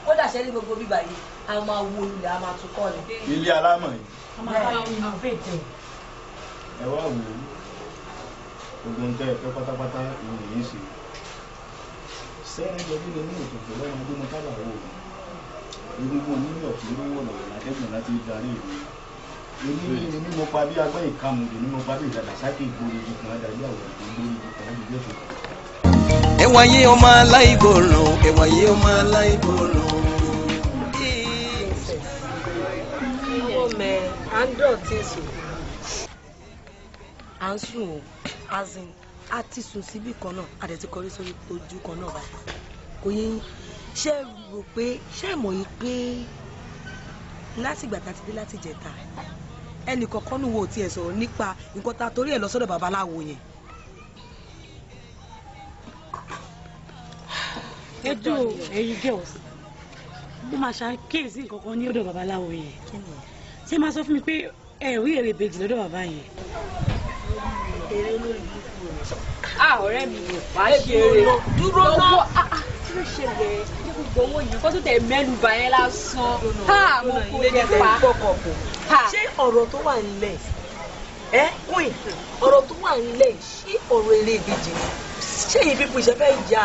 H: kódà ṣe ní gbogbo bíbá yìí a máa wo ilẹ̀ a máa tún kọ́ ni.
Q: ilé alámọ̀ yìí.
F: a máa bá yín inú fèdè.
Q: ẹ wá wò ó gbogbo nǹkan ẹ̀fẹ́ pátápátá ìwọ̀n yìí ṣe sẹ́yìn lọ nílé ní òtòtò lọ́wọ́ ọdún mọ́ tábà wò egungun onílé ọ̀tún ló wọ̀ lọ́wọ́ látẹ́gùn láti darí ìlú èmi mo pa bí agbẹ́ ìkàmùdù ní mo pa bí ìdàgbà sáké ìgboro ibi kan dàbí àwọn ìgboro ibi kan láti gbé fún.
D: ẹwà yé ọmọ aláìgbọràn ẹwà yé ọmọ aláìgbọràn.
H: ọmọ mẹ andrew ti sùn à ń sùn o azin a ti sùn síbì kan náà a dẹ̀ ti kọrí sórí ojú kan náà báyìí kò yẹ yín ṣé rò pé ṣé mọ̀ yín pé láti ìgbà tá a ti dé láti jẹta ẹnì kọ̀ọ̀kan nù wo tiẹ̀ sọ̀rọ̀ nípa nǹkan tá a torí ẹ̀ lọ sọ́dọ̀ babaláwo yẹn.
F: ẹjọ́ ẹ̀yin girls mo máa ṣàkíyèsí nǹkan kan ní ọ̀dọ̀ babaláwo yẹn ṣé máa sọ fún mi pé ẹ rí èrè ìbejì lọ́dọ̀ bàbá yẹn.
H: èrè olórí
I: ọ̀rẹ́ mi wàá ṣe eré dúró náà kí ló ṣẹlẹ̀ ní gbogbo owó yìí kó tó tẹ̀ mẹ́nu bà yẹn lásán mo kò jẹ pa.
H: ṣé ọ̀rọ̀ tó wà nílẹ̀ ẹ wìn ọ̀rọ̀ tó wà nílẹ̀ ṣé ọ̀rọ̀ eré ìbejì ni ṣé yìí pípọ̀ ìṣẹ́fẹ́ ìjà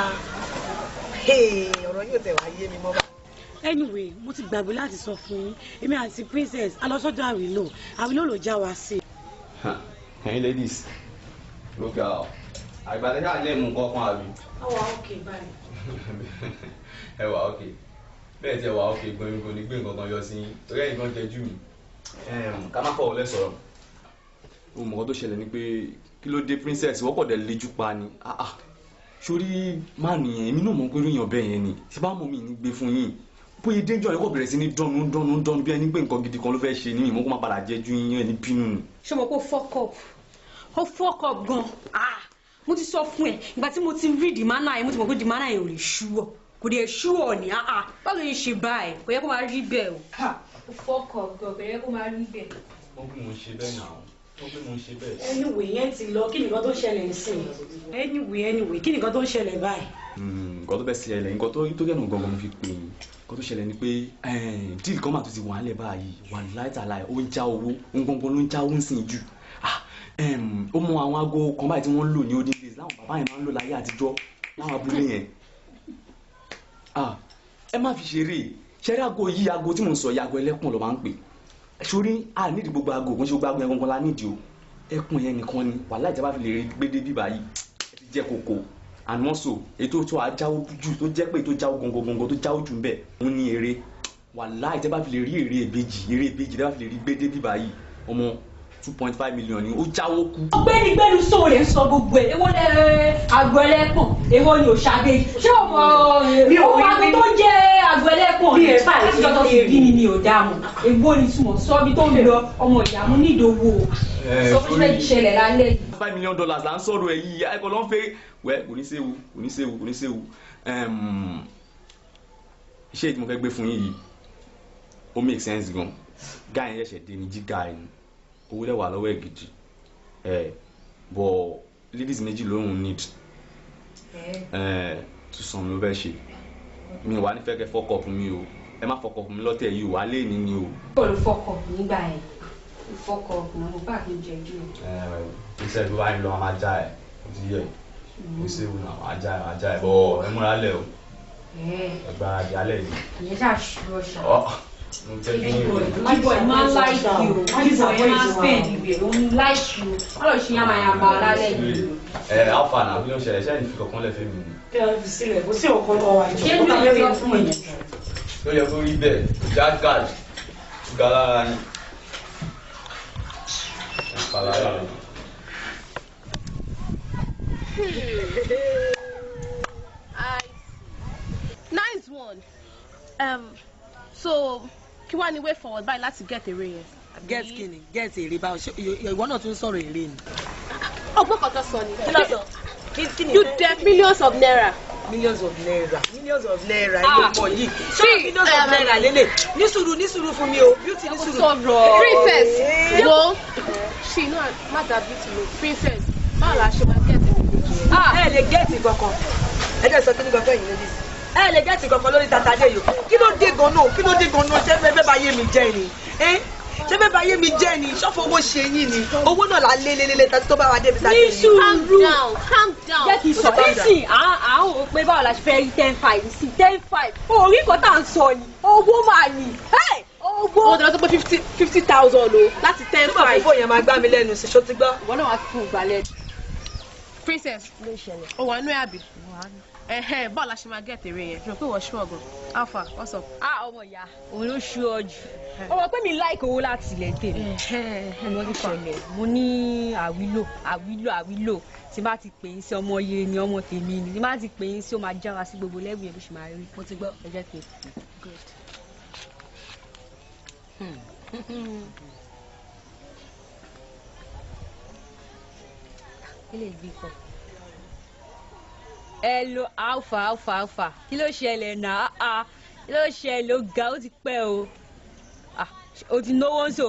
H: ọ̀rọ̀ yóò tẹ̀ wá yé mi mọ́ bá.
F: Anyway mo ti gbàgbé láti sọ fún yín èmi àti princess alọ́sọ́dọ̀ àwìlò ló já wa sí.
R: ẹ̀yin ladies ló ga ọ àgbàdo ṣáà lè mú nǹkan kan àbí.
H: ẹ wà ókè báyìí.
R: ẹ wà ókè bẹ́ẹ̀ tí ẹ wà ókè gbọ́n kò ní gbé nǹkan kan yọ sí yín torí ẹ̀yin kan jẹ jù mí. ká má fọwọ́ lẹ́sọ̀rọ̀ mo mọ̀ ọ́ tó ṣẹlẹ̀ ni pé kí ló dé princess wọ́pọ̀ dẹ̀ lejú pa ni sórí má nìyẹn èmi náà mọ̀ pé lóyún ọbẹ̀ yẹn ni tí bá mọ̀ mí ní gbé fún yín bóyá déjọ́ yẹn kò bẹ̀rẹ̀ sí ní dánú bí ẹni pé nǹkan gidi kan ló fẹ́ ṣe ní ìmọ̀ kó má padà jẹ́ ju yín ẹni bínú ni.
I: ṣé mo kó fuck up gan mo ti sọ fún ẹ ìgbà tí mo ti rí dìmánà yẹn mo ti mọ̀ pé dìmánà yẹn ò lè ṣúwọ̀ kò dé ṣúwọ̀ ni báwo ni ṣe báyìí kò yẹ kó máa rí bẹ́ẹ̀ o. ó fuck up gan kò yẹ kó máa rí bẹ́ẹ̀.
R: ó bí mo ṣe bẹ́ẹ̀ náà ó bí mo ṣe bẹ́ẹ̀.
F: anyway yẹn ti lọ kí nìkan tó ṣẹlẹ̀ nísìnyí anyway kí nìkan tó ń ṣẹlẹ̀ báyìí.
R: nǹkan tó bẹ́ẹ̀ ṣẹlẹ̀ nǹkan tó kẹ́nu gangan mo fi pè yín nǹkan tó ṣẹlẹ̀ ni pé díìlì kan mà tó ti wà á lẹ̀ báyìí wà láìtàláì ó ń já owó ń gbọ́ngbọ́n ló ń já owó ń sìn jù ó mọ àwọn aago kan báyìí tí wọ́n ń lò ní olden days láwọn bàbá yẹn máa ń lò láyé àtijọ́ láwọn abúlé yẹn ẹ má fi ṣeré aago yìí aago tí mò ń sọ yìí aago ẹlẹ́kùn ló máa ń pè sórí a nídìí gbogbo aago kò ń ṣe gbogbo aago yẹn gangan la nídìí o ẹkùn yẹn nìkan ni wàhálà ìjọba fi lè rí gbédé bíbá yìí ẹ ti jẹ kókó and also ètò tó ajáwó jù tó jẹ́ pé ètò jáwó gangan tó jáwó jù ń bẹ̀ ń ní eré wàhálà ìjọba fi lè rí èrè ìbejì ìjọba fi lè rí gbédé bíbá yìí ọmọ 2.5 million ni ó jáwó kú.
I: gbẹ́nigbẹ́ni sọ̀rọ̀ lè sọ gbogbo ẹ̀ èwo lẹ àgọ́ ẹlẹ́pọ̀n èwo ni òṣàdé ṣé ọmọ àgọ́ tó jẹ́ àgọ́ ẹlẹ́pọ̀n ní ẹ̀fà láti jọ́tọ̀ sí bí mi ò dáàmú èwo ni túmọ̀ sọ bí tó ń lọ ọmọ ìyàmú nídòwò sọ fún ṣẹlẹ̀ ìṣẹ̀lẹ̀ lálẹ́ yìí.
R: $5 million là ń sọ̀rọ̀ ẹ̀ yìí ẹ̀kọ́ ló ń fẹ́ wẹ́ oníṣẹ́wù iṣẹ́ tí mo fẹ́ gbé fún yín yìí ó make sense gan guy yẹn ṣẹ̀ṣẹ̀ dé ní jíga ẹ̀ owó dẹ̀ wà lọ́wọ́ ẹ̀ gidi but ladies méjì lóhùn need tó sàn ló fẹ́ ṣe mi wà nífẹ̀ẹ́ kẹ́ fọ́kọ̀ fún mi o ẹ má fọ́kọ̀ fún mi lọ́tẹ̀ yìí o wà lé ní ni o.
I: bọ́ọ̀lù fọ́kọ̀ nígbà yẹn fọ́kọ̀ náà mo bá mi jẹ jù.
R: iṣẹ́ ìlú wa ń lọ máa já ẹ̀ ó ti yẹ ìṣe ìwé náà máa já ẹ̀ bọ́ ẹ múra lẹ̀ o ẹ gbáradì alẹ́ yìí.
I: ìyẹn ṣáà ṣùgbọ́n ṣá.
F: Boy,
I: man like you. Boy, man spend it. Don't like you. All of you are my bad.
R: How far now? We don't share. Share if you come left me.
F: Sílẹ̀, kò sí ọ̀kan lọ́wọ́ àjọ. Ṣé ní ìlú yẹn fún ẹ̀yìn?
R: Ó yẹ kó rí bẹ́ẹ̀. Jack card. Galara ni. Galara ni.
J: Nice one. So kí wàá ní way forward báyìí láti get èrè yẹn.
H: get kini get èrè báwo ṣe ìwọ náà tún sọ̀rọ̀ èrè ni.
J: ọgbọ́n kan tó sọ ni. kí ló sọ. You debt millions of naira.
H: Millions of naira ilé pọ̀ yìí ṣé millions of naira lélẹ̀ ní sùúrù fún mi o beauty ní sùúrù.
J: Princess wo ṣì inú má dà beauty lo princess báwo la ṣe máa get èrè.
H: ẹ lè gẹ́ẹ̀tì kankan ẹ jẹ́ sọ kí ní kankan yìí lórí ẹ lè gẹ́ẹ̀tì kankan lórí tata dé yòó kí ló dé gan-an ṣé fẹ́ bá yé mi jẹ́ ni ṣé bẹ́ẹ̀ bá yé mi jẹ́ ni ṣọ́fọ̀ owó ṣe yín ni owó náà la lé tó bá wa débi sáyé ni.
J: calm down.
I: jẹ́ kí n sọ nísìn àwọn ò pé báwo la ṣe fẹ́ rí 10-5 sí 10-5 orí kan tá à ń sọ ni owó máa ní owó.
J: wọ́n ti lọ sọ pé 50,000 o láti 10-5.
H: tó bá fífò yẹn máa gbá mi lẹ́nu sí ṣó ti gbọ́.
I: ìwọ náà wá fún ìgbà lẹ́nu.
J: Princess o wà nínú ẹ̀ àbí bọ́ọ̀lù àṣẹ máa gẹ̀ẹ́tì rẹ̀ yẹn ṣùgbọ́n pé wọ́n ṣú ọ̀gàn alpha what's up.
I: ọmọ ìyá òun ló ṣú ọ jù ọmọ pé mi láìkè owó láti ilẹ̀ tèmi mo ní ṣẹlẹ̀ mo ní àwílò tí bá ti pè é sí ọmọ iye ni ọmọ tèmi ni tí bá ti pè é sí ó máa jára sí gbogbo lẹ́bù yẹn ló ṣe máa rí mo ti gbọ́ ẹ jẹ́ kí n good. ilé ìgbì kan hello alpha kí ló ṣẹlẹ̀ náà kí ló ṣẹlẹ̀ ó ga ó ti pẹ́ o ti náwó ń sè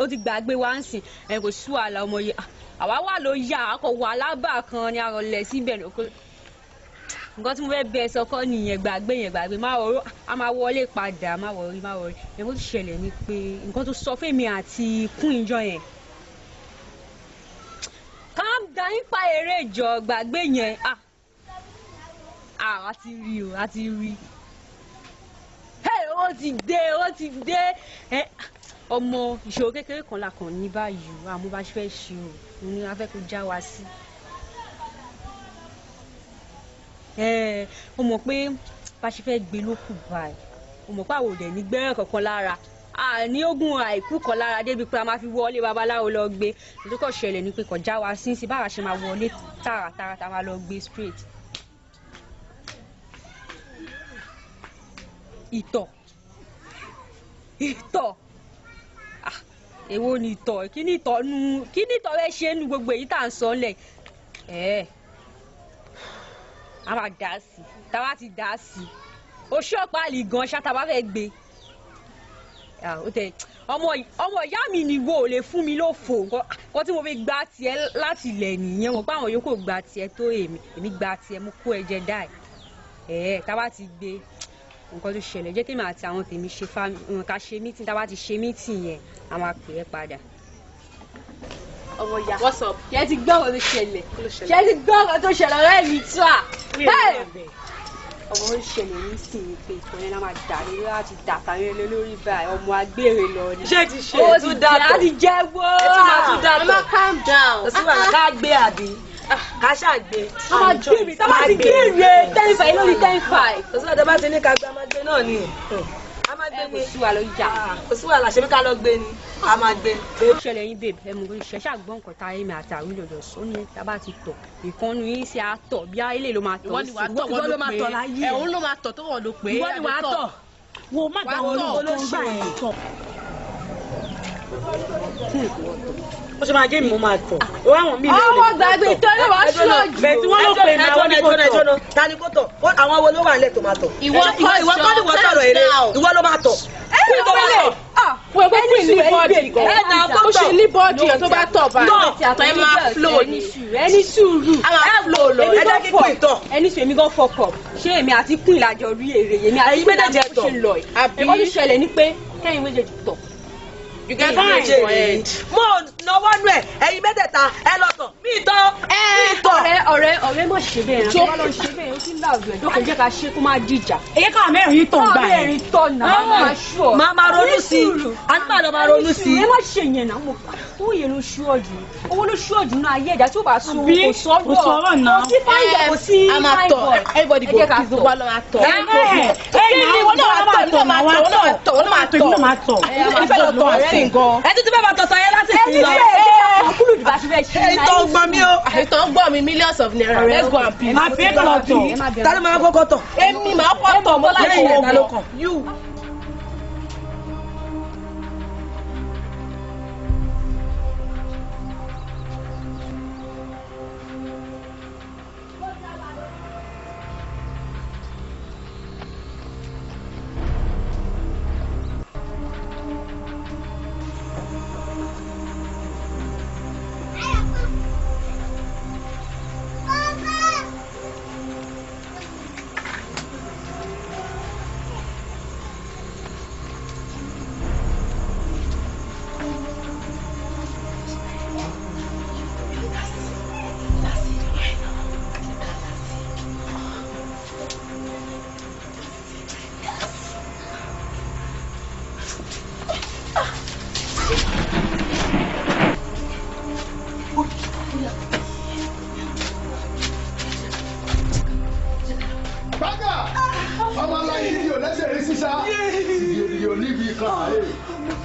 I: ó ti gbàgbé wa ń sìn kò sí wàhálà ọmọ yìí àwa wà ló yà á kò wà lábà kan ni àròlẹ̀ síbẹ̀ nǹkan tí mo fẹ́ bẹ sọkọ nìyẹn gbàgbé má wọrí a máa wọlé padà má wọrí ẹ̀kọ́ tó ṣẹlẹ̀ ni pé nǹkan tó sọ fún mi àti kún ìjọ yẹn calm down nípa eré ìjọ gbàgbé yẹn a ti rí ó ti dé ọmọ ìṣòro kékeré kan la kàn ní báyìí àmọ́ bá fẹ́ ṣe o ní a fẹ́ kó já wa sí. ó mọ̀ pé bá ṣe fẹ́ gbé lókù báyìí ó mọ̀ pé àwọn òde ní gbẹ́rẹ́ kankan lára ní ogun àìkú kan lára débi pé a máa fi wọlé babaláwo lọ gbé lókọ̀ ṣẹlẹ̀ ní pé kàn já wa sí báwa ṣe máa wọlé tààràtàrà tá a máa lọ gbé straight. ìtọ̀ èwo ni ìtọ̀ kí ni ìtọ̀ rẹ ṣe nu gbogbo èyí tá à ń sọ lẹ̀ a máa dá sí tá a bá ti dá sí o ṣọ́ọ̀pá àlì gan ṣáta bá fẹ́ gbé ọmọ ìyá mi ni wo ò lè fún mi lófo nǹkan tí mo fi gba tiẹ̀ láti ilẹ̀ nìyẹn mo pa àwọn yòókù gba tiẹ̀ tó èmi gba tiẹ̀ mo kó ẹ̀jẹ̀ dáì tá a bá ti gbé nǹkan tó ṣẹlẹ̀ jẹ́ kémi àti àwọn tèmi ṣe ká ṣe mítìn tá a bá ti ṣe mítìn yẹn a máa pè é padà. ọmọ ìyá
J: what's up.
I: ṣé ti gbọ́ ọ̀rọ̀ tó ṣẹlẹ̀ ṣé ti gbọ́ ọ̀rọ̀ tó ṣẹlẹ̀ ọ̀rẹ́ mi tó à. ọmọ ó ṣẹlẹ̀ nísìnyí pé ìtàn yẹn náà máa dà lórí láti dà káyọ̀ lé lórí báyìí ọmọ agbèrè lọ ni.
E: ṣé ti ṣe ètò dàtọ̀
I: ó ti jẹ́ wó.
E: ètò máa tún dàtọ̀.
I: ẹ má calm down.
E: kò sí wàhálà ká gbé àbí ká ṣàgbé.
I: a máa gbé mi tá a máa ti gbé rè 10-5 lórí 10-5.
E: kò sí wàhálà bá ti ní ká gbé a máa gbé náà ni. a máa gbé ni
I: kò sí wàhálà ìjà.
E: kò sí wàhálà ṣe bí ká lọ gbé ni a máa gbé.
I: ó ṣẹlẹ̀ yín bèbè ẹ mọ̀ pé ṣẹ̀ṣẹ̀ àgbọ̀n nǹkan tá èmi àti àwílò lọ sọ ní tá a bá ti tọ̀ ìkànnì yín ṣe àtọ̀ bí ayé ló máa tọ̀
J: ìwọ ni wàá tọ̀ wọ́n ló máa tọ̀ láyé ẹ̀hún ló máa tọ̀ tó wọ́n ló pé
F: ìwọ ni wàá tọ̀ wo má gbà wọn lóko gbà ẹ̀ tọ̀. ó ṣe máa jẹ́ mi mo máa tọ̀ ó wá wọn mí lé
I: ọmọ gbàgbé ìtọ́jú wa ṣọ́ọ̀jù.
F: bẹ́ẹ̀ tí wọ́n ló pè ní àwọn ní kò tọ̀.
E: ta ni kò tọ̀ àwọn wo ló wà nílẹ̀ tó máa tọ̀.
J: ìwọ
E: kọ́ ni wọ́n sọ̀rọ̀ èrè ìwọ ló máa tọ̀.
J: wọ́n pẹ́ pé ní bọ́ọ̀dì gan ó ṣe ní bọ́ọ̀dì yẹn tó bá tọ̀ báyìí ẹ máa flow ní
I: ẹni sùúrù
J: a máa flow lọ
E: ẹ jẹ́ kí kún ìtọ̀.
I: ẹni sùúrù èmi gan fọkọ̀ ṣé èmi àti kún ìlàjọ rí èrè èmi àti kún ìlàjọ bó ṣe lọ yìí ẹ̀kọ́ tó ṣẹlẹ̀ ni pé kẹ́yìn méjèèjì tọ̀.
J: you get fine for head.
E: mo náwó nù ẹ ẹ̀yin mẹ́tẹ̀ẹ̀ta ẹ lọ tọ̀ mí tọ̀ mí tọ̀.
I: ọ̀rẹ́ mọ̀ ṣe bẹ́ẹ̀ náà lọ ṣe bẹ́ẹ̀ ó ti ń láàbù ẹ̀ dọ́kọ̀ jẹ́ ká ṣe kó má dìjà.
F: èyí káwọn mẹ́rin tọ̀ gbà ẹ̀.
I: mẹ́rin tọ̀ náà máa ṣù ọ́.
E: máa ronú sí i àtúbà lọ máa ronú sí i.
I: ẹ má ṣe yẹn náà mo tó yẹ ló ṣú ọ̀jù owó ló ṣú ọ̀jù náà ayé ẹ̀dá tí ó bá sún kò sọ̀rọ̀
F: náà.
I: kò sí fáìlì kò sí
J: a máa tọ̀ everybody go please gbogbo àlọ́ máa tọ̀.
E: bá tọ̀tọ̀ yẹn láti fi lọ. ìtọ̀ gbọ́n mi o.
J: ìtọ̀ gbọ́n mi millions of naira let's go and pay.
F: máa pay lọ́tọ̀.
E: ta ló máa kọ́kọ́ tọ̀.
J: èmi máa kọ́ tọ̀ bọ́lá
E: ìṣòwò you.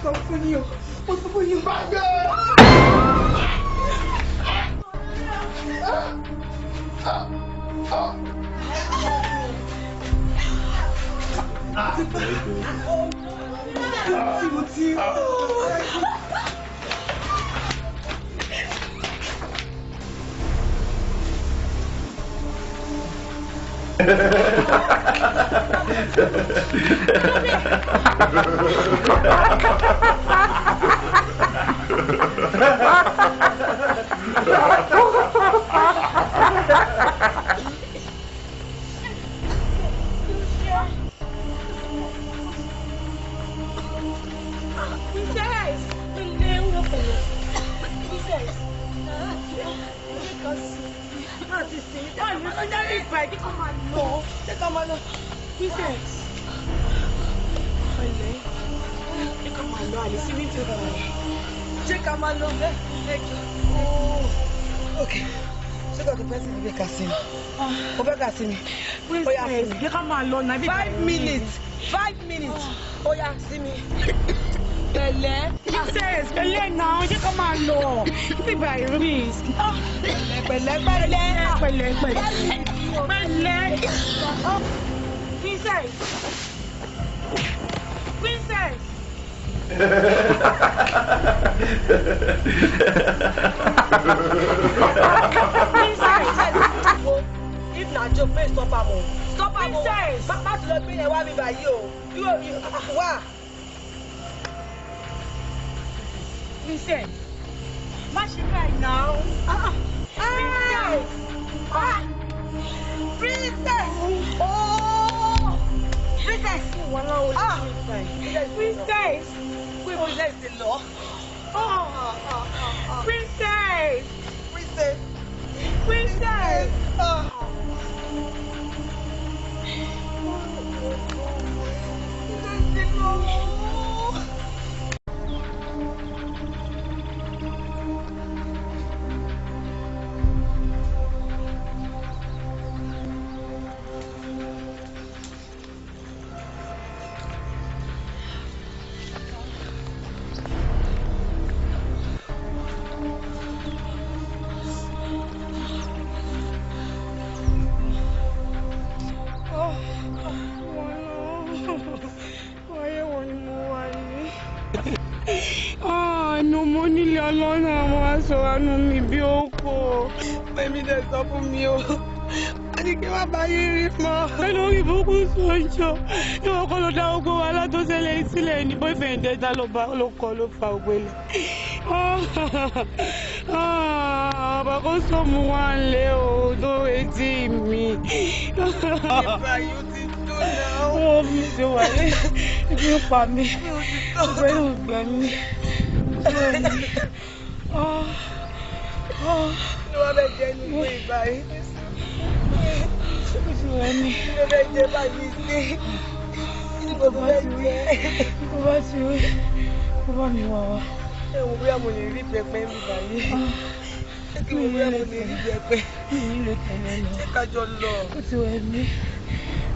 E: sọ fún yín o mo sọ fún yín o.
H: If na joke, please stop am o. Stop am o. Má ti lọ gbé yẹn wá mi báyìí o. Wá.
F: Princess, má ṣe báyìí náà.
H: Princess! Oh! Princess!
F: Princess!
H: Wait, Princess ti lọ.
F: Princess!
H: Princess!
F: Princess! mo nílé ọlọ́run àwọn aṣọ àánú mi bí ó kó pẹ̀mí dẹ̀ sọ fún mi o wọ́n ní kí wọ́n bá yé rí mọ́ lórí ìbùkún sọ́jọ́ ìwọ̀n kọ́ ló dá ogun wa látọ́sẹ́lẹ̀ sílẹ̀ ní boyfriend ẹ̀dá ló kọ́ ló fa ògbélé ọba kó sọmú wa ń lé o tó etí mi. ìgbà yóò ti tó náà. wọ́n fi ṣe wà lé ibi ń pa mí pẹ̀lú ìgbà mi.
H: Ní wọ́n bẹ jẹ́ nínú ìgbà yìí. Ní wọ́n bẹ jẹ́ báyìí sí. Ní gbogbo bẹ jẹ́.
F: Bó bá ti rí, bó bá mi wà wá.
H: Ẹ wo bóyá mo lè rí pẹpẹ mi báyìí. Kí wo bóyá mo lè rí pẹpẹ.
F: Mi ò ní lè tẹ̀lé lọ.
H: Ṣé ká jọ lọ?
F: Ó ti wẹ̀ mí.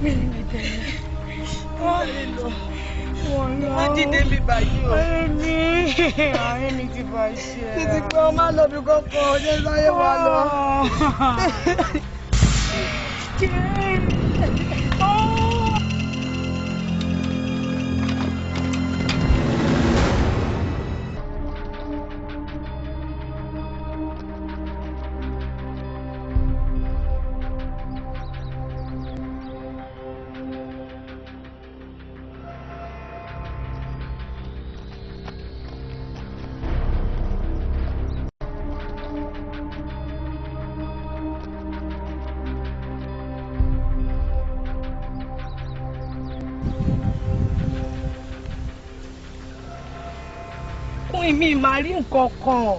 F: Mi ò ní lè tẹ̀lé.
H: Wọ́n lè lọ.
F: Wọ́n lọ.
H: Wọ́n dìde mi báyìí o.
F: Ààrẹ mi ti bàjẹ́.
H: Títí pé ọmọ lọ́bi kọ́kọ́ ọdẹ sáyé wa lọ.
F: Mi máa rí nǹkan kan.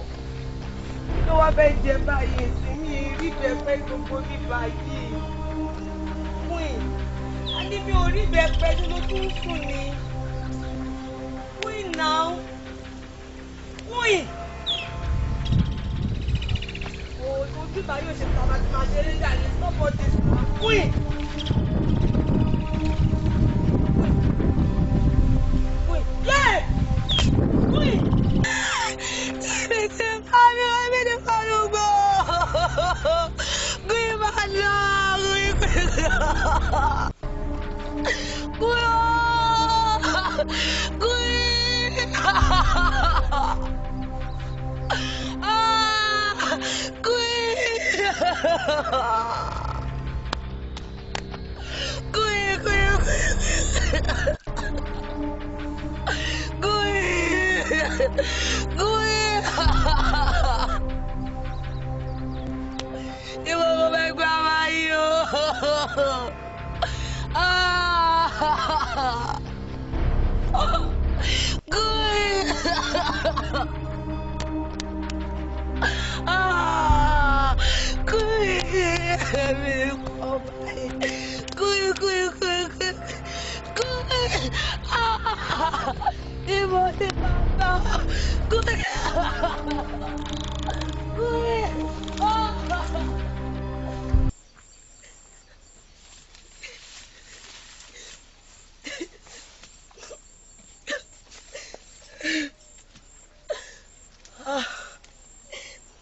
H: Kí ló wá fẹ́ jẹ báyìí sí mi rí pẹpẹ gbogbo ní báyìí? Queen, a ní mi ò rí pẹpẹ tí mo tún sùn ni. Queen now. Queen. Ojú ta yóò ṣe tàbá tí màá ṣe lédà ní stop all this. Queen. Queen. Yeah!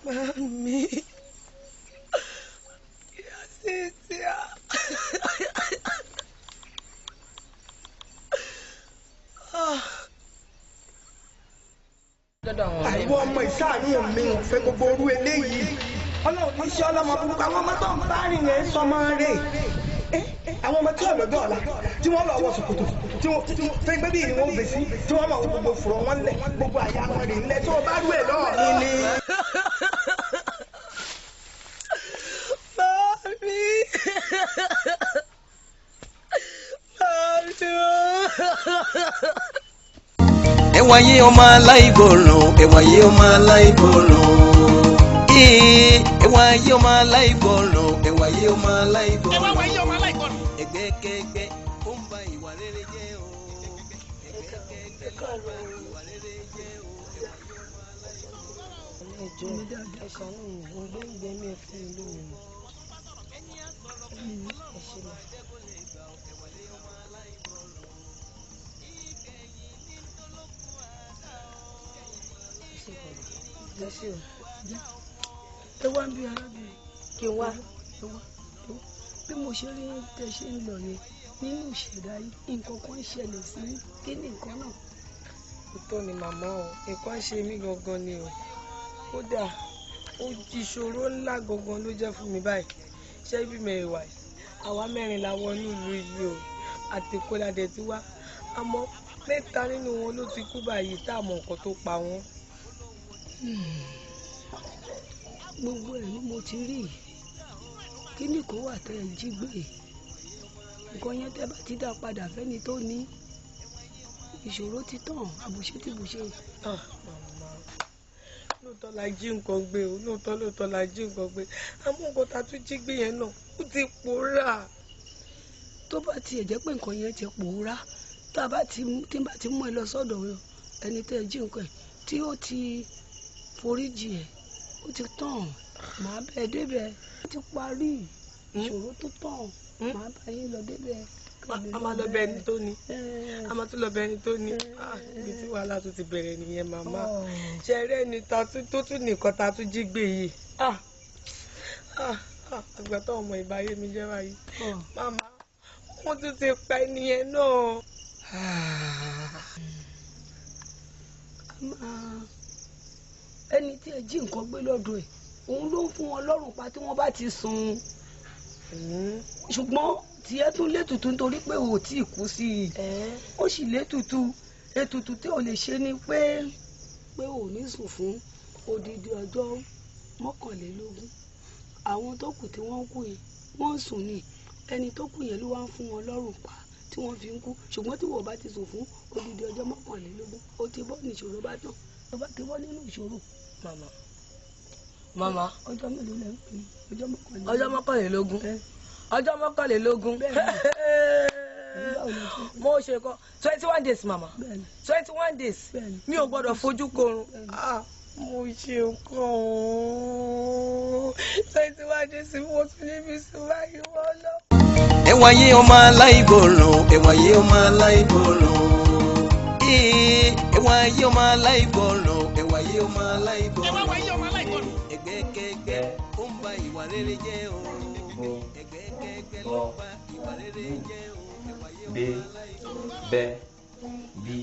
E: Mami. Àwọn ọmọ ìsáàánú mi ò fẹ́ gbogbo orú eléyìí. Ọlọ́run ní iṣẹ́ ọlọ́mọ burúkú àwọn ọmọ tó ń bá rìn yẹn sọmọ rè. Àwọn ọmọ tí ọ̀lọ́dọ̀ ọ̀la tí wọ́n lọ wọ ṣòkòtò tí wọ́n fẹ́ gbé bí ìrìn wọn bèsí tí wọ́n máa wọ gbogbo fùrọ̀ wọn lẹ̀ gbogbo àyà wọn rè ńlẹ̀ tó o bá rú ẹ̀ lọ́wọ́ mi ni.
D: Ẹ̀wà yé ọmọ aláìgbọràn, ẹ̀wà yé ọmọ aláìgbọràn. Ẹ̀wà yé ọmọ aláìgbọràn, ẹ̀wà yé ọmọ aláìgbọràn.
L: ẹ̀wà yé ọmọ aláìgbọràn.
D: Ẹgbẹ́kẹ́gbẹ́ ó ń ba ìwà rere jẹ́ o.
H: Ẹjọ́ mi dáadáa kan ní ìgbẹ́ngbẹ́ mi fún ìlú mi. Ẹ ṣe lọ. Jẹ́sí o. Ẹ wá ń bí arábìnrin. Kí n wá. Bí mo ṣe rí tẹ́ ṣe ń lọ yẹn nínú ìṣẹ̀dá yìí nǹkan kan ṣẹlẹ̀ sí kí ni nǹkan náà. Òótọ́ ni màmá o, nǹkan ṣe mí gangan ni o. Kódà ìṣòro ńlá gangan ló jẹ́ fún mi báyìí. Ṣé bí mẹ́wàá yìí? Àwa mẹ́rin la wọ inú ìlú yìí o. Àtẹ̀kọ́ládé ti wá. Àmọ́ mẹ́ta nínú wọn ló ti kú báyìí tá a mọ̀ nǹkan tó pa wọ́n. Gbogbo ẹ̀ ni mo ti rí kíní kó wà tẹ́ ẹ jí gbé nǹkan yẹn tẹ́ bá ti dá padà fẹ́ni tó ní ìṣòro ti tàn àbùṣe ti bùṣe. Lóòótọ́ la jí nǹkan gbé o lóòótọ́ la jí nǹkan gbé àmọ́ nǹkan tá a tún jí gbé yẹn náà ó ti pòórá. Tó bá tiẹ̀ jẹ́ pé nǹkan yẹn ti pòórá tá a bá ti mú ẹ lọ sọ́dọ̀ ẹni tẹ́ ẹ jí nǹkan ẹ̀ tí ó ti foríjì ẹ̀ ó ti tàn màá bẹ débẹ̀ ó ti parí ìṣòro tó tàn màá bá yín lọ débẹ̀. A máa lọ bẹ ẹni tó ní a máa tún lọ bẹ ẹni tó ní ibi tí wàhálà tó ti bẹ̀rẹ̀ nìyẹn màmá ṣe eré ni tó tún nìkan ta tún jí gbé yìí àgbà tó ọmọ ìbáyé mi jẹ́ báyìí màmá wọ́n tún ti pa ẹnìyẹn náà. Ẹni tí ẹ jí nǹkan gbé lọ́dọ̀ ẹ̀ òun ló ń fún wọn lọ́rùn pa tí wọ́n bá ti sùn ṣùgbọ́n tiẹ̀ tún létùtù nítorí pé ò tí ì kú sí i ó sì létùtù ètùtù tí ò lè ṣe ni pé ò ní sùn fún odidi ọjọ́ 21 àwọn tó kù tí wọ́n kú yìí wọ́n ń sùn ní ẹni tó kù yẹn ló wá ń fún wọn lọ́rùn pa tí wọ́n fi ń kú ṣùgbọ́n tí wọ́n bá ti sùn fún odidi ọjọ́ 21 ó ti bọ́ ní ìṣòro bá tán ó bá ti bọ́ nínú ìṣòro. Màmá ọjọ́ mélòó lẹ́ ń pè é ọjọ́ 21 ọjọ́ 21 mo ṣe kọ 21 days mama 21 days mi ò gbọ́dọ̀ fojú korun mo ṣe nǹkan ooo 21 days mo tún níbi sùn báyìí wọ́n lọ.
D: Ẹ̀wà yé ọmọ aláìgbọràn, ẹ̀wà yé ọmọ aláìgbọràn. Ẹ̀wà yé ọmọ aláìgbọràn, ẹ̀wà yé ọmọ aláìgbọràn. Ẹgbẹ́kẹ́gbẹ́ ó ń ba ìwà rere jẹ́ o. Ẹgbẹ́kẹ́gbẹ́ ló ń ba ìwà rere jẹ́ o.
S: Bé bẹ́ bí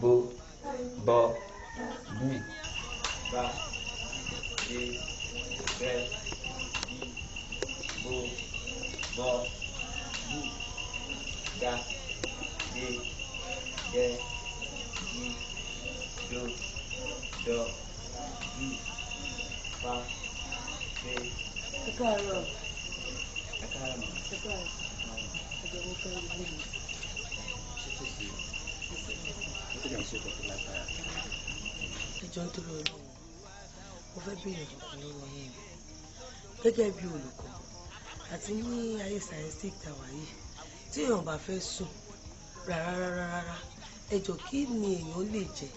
S: bó bọ́ bú bá bé bẹ́ bí do, di, fa, re.
H: Ẹ káàárọ̀.
S: Ẹ káàárọ̀ mọ́.
H: Ẹ káàárọ̀. Ẹjọ́ mo fẹ́ rí mi.
S: Ṣé kò sí? Ó ti dàn sí ọkọ̀ tó lágbára.
H: Ẹjọ́ ń dúró lọ́wọ́. Mo fẹ́ béèrè kankan lọ́wọ́ yín. Gẹ́gẹ́ bí olùkọ́ àti ní ayé scientific tàwa yìí, tí èèyàn bá fẹ́ sùn rárá, ẹjọ́ kí ni èèyàn lè jẹ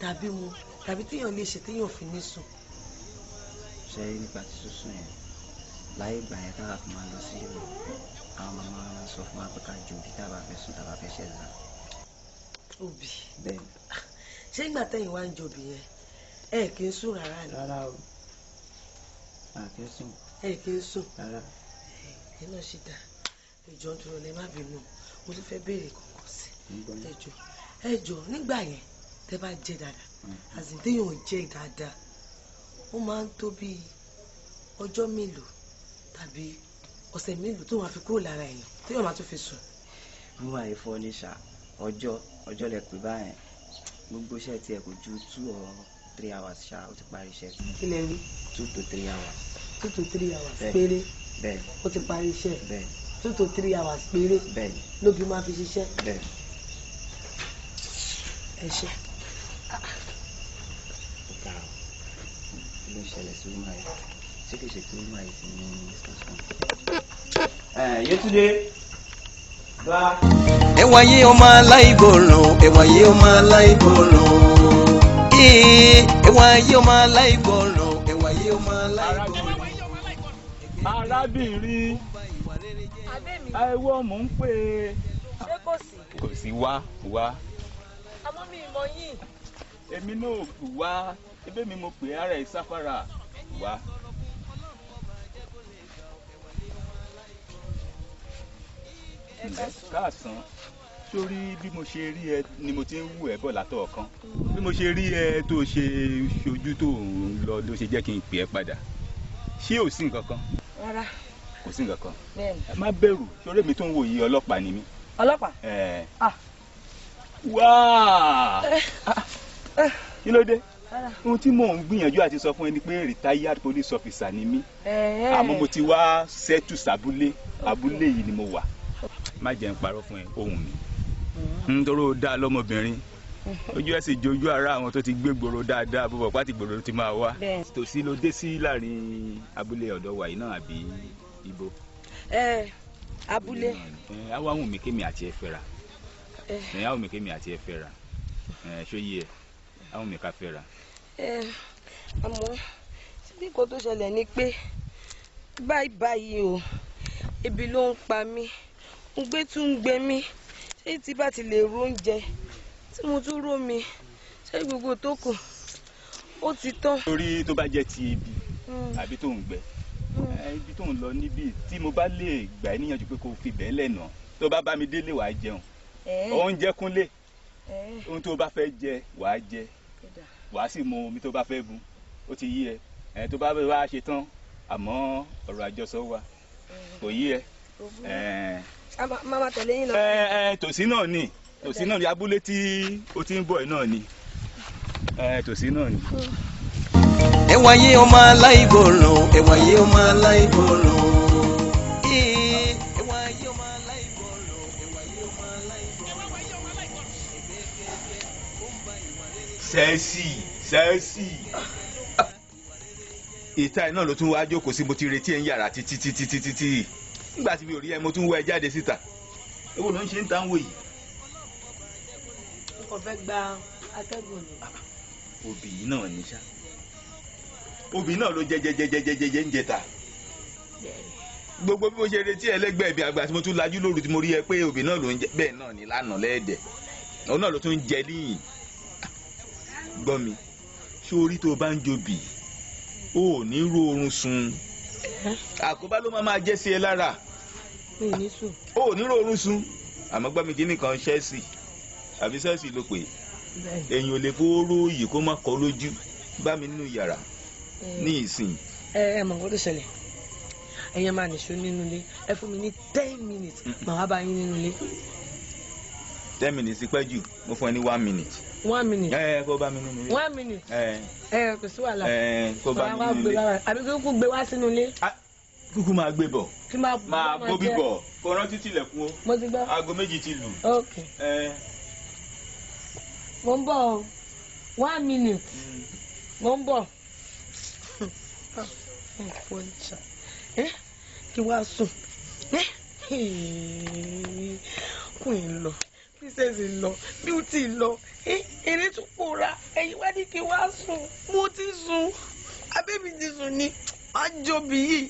H: tàbí mu tàbí téèyàn lè ṣe téèyàn fi ní sùn.
S: Ṣé nípa ti sísùn yẹn láyé ìgbà yẹn táwa fi máa lọ sí ìlú àwọn màmá wa sọ fún wa pé ká ju òbí táwa fẹ́ sùn táwa fẹ́ ṣẹ̀dá.
H: Òbí.
S: Bẹ́ẹ̀.
H: Ṣé ìgbà tẹ́yìn wá ń jòbí yẹn ẹ kì í sùn rárá ni.
S: Rárá o, a kì í sùn.
H: Ẹ kì í sùn.
S: Rárá.
H: Ẹ náà ṣì dá ẹjọ́ dúró lẹ má bínú mo tún fẹ́ béèrè kankan sí ẹjọ́ nígbà yẹn tẹ́ bá jẹ dáadáa àti téèyàn jẹ dáadáa ó máa ń tó bí ọjọ́ mélòó tàbí ọ̀sẹ̀ mélòó tó máa fi kúrò lára èèyàn téèyàn máa tún fi sùn.
S: Mo wà ìfọ ní ṣá ọjọ́ lẹ pé báyẹn gbogbo iṣẹ́ tiẹ̀ kò ju 2 or 3 hours ṣá ó ti parí iṣẹ́.
H: Kí lẹ rí?
S: 2 to 3 hours.
H: 2 to 3 hours péré.
S: Bẹ́ẹ̀.
H: Ó ti parí iṣẹ́.
S: Bẹ́ẹ̀.
H: 2 to 3 hours péré.
S: Bẹ́ẹ̀.
H: Lóbi máa fi ṣiṣẹ́.
S: Bẹ́ẹ̀.
H: Ẹ ṣe.
S: Ọ̀gá ló ṣẹlẹ̀ sí ọmọ yìí ṣé kìí ṣe pé ọmọ yìí ti ní station. Yétúndé bá.
D: Ẹ̀wà yìí ọmọ aláìgbọràn, ẹ̀wà yìí ọmọ aláìgbọràn. Ẹ̀wà yìí ọmọ aláìgbọràn, ẹ̀wà yìí ọmọ aláìgbọràn.
O: Arábìnrin àìwọ́ mò ń pè é.
H: Ṣé kò sí?
O: Kò sí wá.
H: Àmọ́ mi ìmọ̀ yìí.
O: Èmi náà wá ebe mi mo pè ara ẹ̀ sáfárà wá. Káàsán sórí bí mo ṣe rí ẹ ni mo ti ń wù ẹ bọ̀ látọ̀ kan bí mo ṣe rí ẹ tó ṣe ṣojú tó ń lọ ló ṣe jẹ́ kí n pè ẹ́ padà ṣé ò sí nǹkan kan.
H: Rárá.
O: Kò sí nǹkan kan.
H: Bẹ́ẹ̀ni.
O: Ẹ má bẹ̀rù sórí mi tó ń wò yìí ọlọ́pàá ni mí.
H: Ọlọ́pàá?
O: Wá kí ló dé ohun tí mò ń gbìyànjú àti sọ fún ẹ ni pé retired police officer ni mí àmọ́ mo ti wá settle sábúlé abúlé yìí ni mo wà má jẹ́ n parọ́ fún ẹ ohun mi nítorí ó dá lọ́mọbìnrin ojú ẹ̀ sì jojú ara àwọn tó ti gbé gbòòrò dáadáa bó bọ̀ pátì gbòòrò ti máa wá tòsí ló dé sí láàrin abúlé ọ̀dọ́ wa yìí náà àbí ibo.
H: Abúlé.
O: Àwa wùn mí kémi àti ẹ fẹ́ra àwọn mi kémi àti ẹ fẹ́ra ṣó yí ẹ àwọn mi ká fẹ́ra.
H: Àmọ́ síbí kan tó ṣẹlẹ̀ ni pé báyìí o ebi ló ń pa mí ń gbé tún ń gbé mí ṣé tí bá ti lè ro oúnjẹ tí mo tún ró mi ṣé gbogbo tó kù ó ti tán.
O: torí tó bá jẹ́ ti ibi àbí tó ń gbẹ ibi tó ń lọ níbí tí mo bá lè gbà ẹ́ níyànjú pé kó fi bẹ́ẹ̀ lẹ́nà tó bá bá mi délé wàá jẹun oúnjẹ kúnlé ohun tó bá fẹ́ jẹ wàá jẹ wàá sì mu omi tó bá fẹ́ bu ó ti yí ẹ tó bá wá ṣe tán àmọ́ ọ̀rọ̀ àjọsọ wa kò yí ẹ.
H: Mama tẹ̀lé yín lọ.
O: Tòsí náà ni abúlé tí o ti ń bọ̀ náà ni tòsí náà ni.
D: Ẹ̀wà yìí ọmọ aláìgbọràn, ẹ̀wà yìí ọmọ aláìgbọràn.
O: Sẹ́ẹ̀sì ìta ẹ̀ náà ló tún wá jókòó sí mo ti retí ẹ̀ ń yàrá títí nígbà tí mi ò rí ẹ mo tún wọ ẹ jáde síta èwo ló ń ṣe ń tàn wò yìí.
H: N kò fẹ́ gba atẹ́gùn ni.
O: Obì yìí náà ní sá obì náà ló jẹjẹjẹjẹjẹjẹ ń jẹta gbogbo bí mo ṣe retí ẹlẹgbẹ́ ibi àgbà tí mo tún lajú lóru tí mo rí ẹ pé obì náà ló ń jẹ bẹ́ẹ̀ náà ní lánàá lẹ́ẹ̀dẹ̀ òun náà ló tún ń jẹ níyìn gbọ́ mi sórí tó bá ń jobì ó ní ro oorun sùn àkóbá ló máa jẹ́ sí ẹ lára ó ní ro oorun sùn àmọ́ gbọ́ mi kí nìkan Chelsea àbí Chelsea ló pè èyàn ò lè fowóró yìí kó má kọ́ lójú bá mi nínú yàrá ní ìsìn.
H: ẹ mọ̀ nǹkan tó ṣẹlẹ̀ ẹ̀yẹ́ máa nìṣó nínú ilé ẹ fún mi ní 10 minutes màá wá bá yín nínú ilé.
O: 10 minutes pẹ́ jù mo fún ẹ ní 1 minute.
H: 1 minute.
T: Kó bá mi nínú ilé.
H: 1 minute. Kò sí wàhálà.
T: Kó bá mi nínú ilé.
H: àbí kúkú gbé wá sínú ilé.
T: Kúkú máa gbé bọ̀.
H: Kí máa
T: gbóbi bọ̀. Kó rántí tilẹ̀kùn o.
H: Mo ti gbọ́.
T: Aago 2 ti lù.
H: Ok. Mo ń bọ̀ o. 1 minute. Mo ń bọ̀. Kí wá sùn. Queen lọ. Princess lọ. Beauty lọ. Eré tún pòórá. Ẹ̀yin wá ní kí wá sùn. Mo ti sùn. Abébí ti sùn ni. Àjọbí yìí.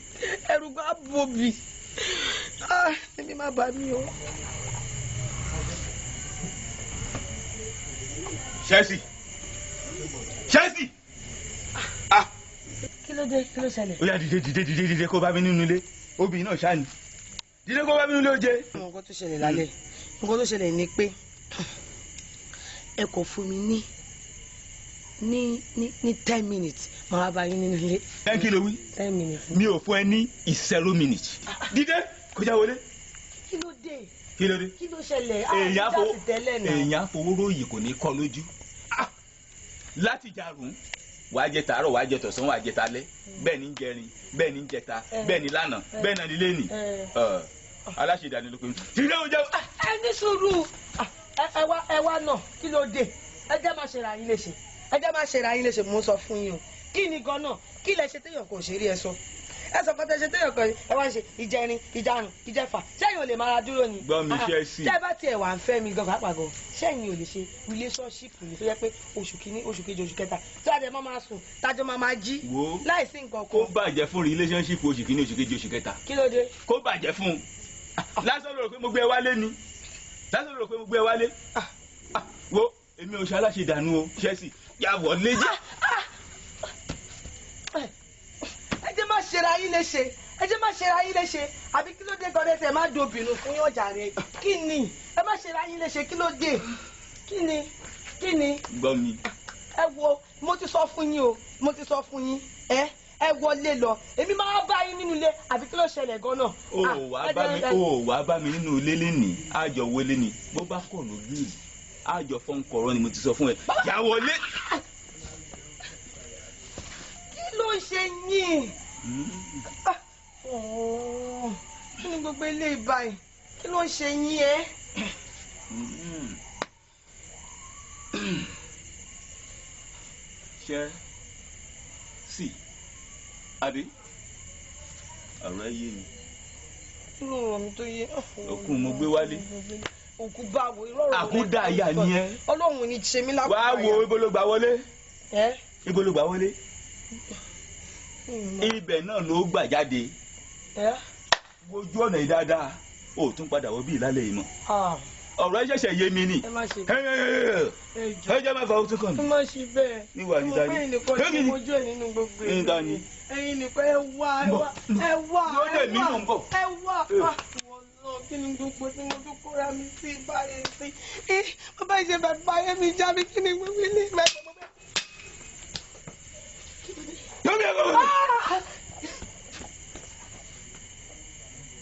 H: Ẹ̀rù bá bòbí. Ẹbí má bà mí o.
T: Chelsea.
H: Kí ló dé? Kí ló ṣẹlẹ̀?
T: Ó yá dìde kó bá mi nínú ilé. Obìnrin náà ṣáà ni. Dìde kó bá mi nínú ilé ó jẹ.
H: Nǹkan tó ṣẹlẹ̀ lálẹ́. Nǹkan tó ṣẹlẹ̀ ni pé ẹ kò fún mi ní 10 minutes máa bá yín nínú ilé.
T: Kí ló wí?
H: 10 minutes.
T: Mi ò fún ẹ ní 0 minutes. Dìde kó já wọlé.
H: Kí ló dé?
T: Kí ló dé?
H: Kí ló ṣẹlẹ̀?
T: Èèyàn fowóró yìí kò ní kọ́ lójú. Láti jarun wàá jẹ tàárọ̀ wàá jẹ tọ̀sán wàá jẹ talẹ́ bẹ́ẹ̀ ni ń jẹrin bẹ́ẹ̀ ni ń jẹta bẹ́ẹ̀ ni lánàá bẹ́ẹ̀ náà ni lẹ́nì aláṣẹ̀dání ló pe mi. Dìde o jẹ.
H: Ẹ ní sùúrù ẹ wá náà kí ló dé ẹ jẹ́ máa ṣe ra yín léṣe mo sọ fún yín o kí ni gan-an kí lẹ ṣe téèyàn kò ṣe rí ẹ sọ kọ́tẹ́ ṣe téèyàn kan ẹ wá ń ṣe ìjẹrin ìjarun ìjẹfà sẹ́yìn ò lè máa dúró ni.
T: gbọ́ mi ṣe sí.
H: tẹ́ bá tiẹ̀ wà ń fẹ́ mi gan pàápàá gan sẹ́yìn ò lè ṣe relationship ni tó yẹ pé oṣù kìíní oṣù kejì oṣù kẹta tí wàá dẹ̀ máa sùn tájọ́ máa jí láìsí nǹkan kan.
T: kó bàjẹ́ fún relationship oṣù kìíní oṣù kejì oṣù kẹta.
H: kí ló dé.
T: kó bàjẹ́ fún un lásán ló rò pé mo gbé ẹ wálé ni wo èmi ò ṣe aláṣẹdànù o Chelsea yà wọlé jẹ́.
H: ẹ jẹ́ má ṣera yín léṣe àbí kí ló dé gan-an ẹ má dobìnrin fún yín ọjà rẹ kí ni ẹ má ṣera yín léṣe kí ló dé kí ni.
T: gbọ́ mi.
H: ẹ wo mo ti sọ fún yín ẹ wọlé lọ èmi máa bá yín nínú ilé àbí kí ló ṣẹlẹ̀ gan-an.
T: o wàá bá mi nínú ilé lẹ́nìí àjọ wọlé ni bó bá kọ̀ lójú yìí àjọ fọ́nkọ̀rọ̀ ni mo ti sọ fún ẹ yà wọlé.
H: kí ló ṣe yín kí ni gbogbo ilé ìbáyìí kí ló ṣe yín ẹ.
T: ṣe sí àbí ọ̀rọ̀ ẹ yé mi.
H: inú ọ̀rọ̀ mi tó yé.
T: òkú mo gbé wálé.
H: òkú báwo irú ọ̀rọ̀ mi.
T: àkúdàáyà ni ẹ.
H: ọlọ́run ni ṣe mí lápá.
T: wàá wo ibo ló gbà wọlé. ibo ló gbà wọlé. ibẹ̀ náà ló gbà jáde. wojú ọ̀nà yìí dáadáa ó tún padà wọ bí ìlàlẹ̀ yìí mọ́. ọ̀rọ̀ ẹ ṣẹ̀ṣẹ̀ yé mi ni. ẹ jẹ́ máa fa ojú kan mi.
H: ẹ má ṣe bẹ́ẹ̀.
T: níwà ní dání.
H: mo bẹ́ẹ̀ nìkan ṣe mojú ẹ̀ nínú gbogbo ẹ̀.
T: dání.
H: ẹ̀yin nìkan ẹ wá.
T: yóò dé mi nù ń bọ̀.
H: ẹ wá. kí ni gbogbo tí mo tún kóra mi sí báyìí sí. bàbá ìṣe bàbá ayé mi já mi kí ni gbogbo ilé ìgbà ìgbà bẹ́ẹ̀.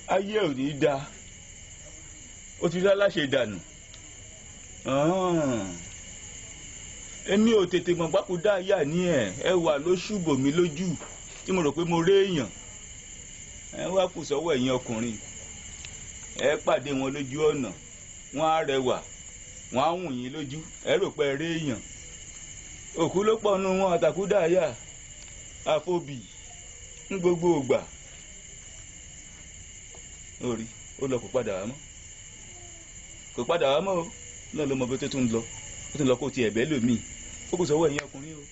T: ayé ò ní dáa ó ti rí aláṣẹ dànù èmi ò tètè mọ̀ pákúdá ayà ní ẹ wà ló ṣùbò mi lójú tí mo rò pé mo réèyàn ẹ wá kù sọ́wọ́ ẹ̀yin ọkùnrin ẹ pàdé wọn lójú ọ̀nà wọn á rẹwà wọn á wùn yín lójú ẹ rò pé ẹ réèyàn òkú ló pọ̀ nù wọn àtàkúdá ayà àfobì ní gbogbo ògbà orí ó lọ kó padà wá mọ́ o náà ló mọ bí tó tún lọ ó tún lọ kó tiẹ̀ bẹ́ẹ̀ lómi ó kò sọ́wọ́ ẹ̀yin ọkùnrin o.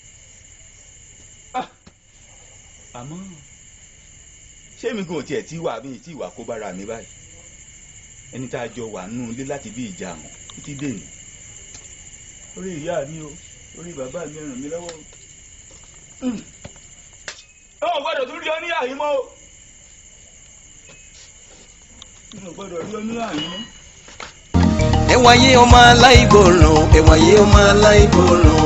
T: àmọ́ ṣé mi kò tiẹ̀ tí wà mí tí ìwà kó bára mi báyìí ẹni tá a jọ wà nù ilé láti bí ìjà hàn títí dèní orí ìyá mi o orí bàbá mi ràn mí lọ́wọ́ o. ó gbọ́dọ̀ tún rí ọ ní àyímọ́ o. ó gbọ́dọ̀ rí ọ ní àyímọ́.
D: ẹ wáyé ọmọ aláìgbọràn ẹ wáyé ọmọ aláìgbọràn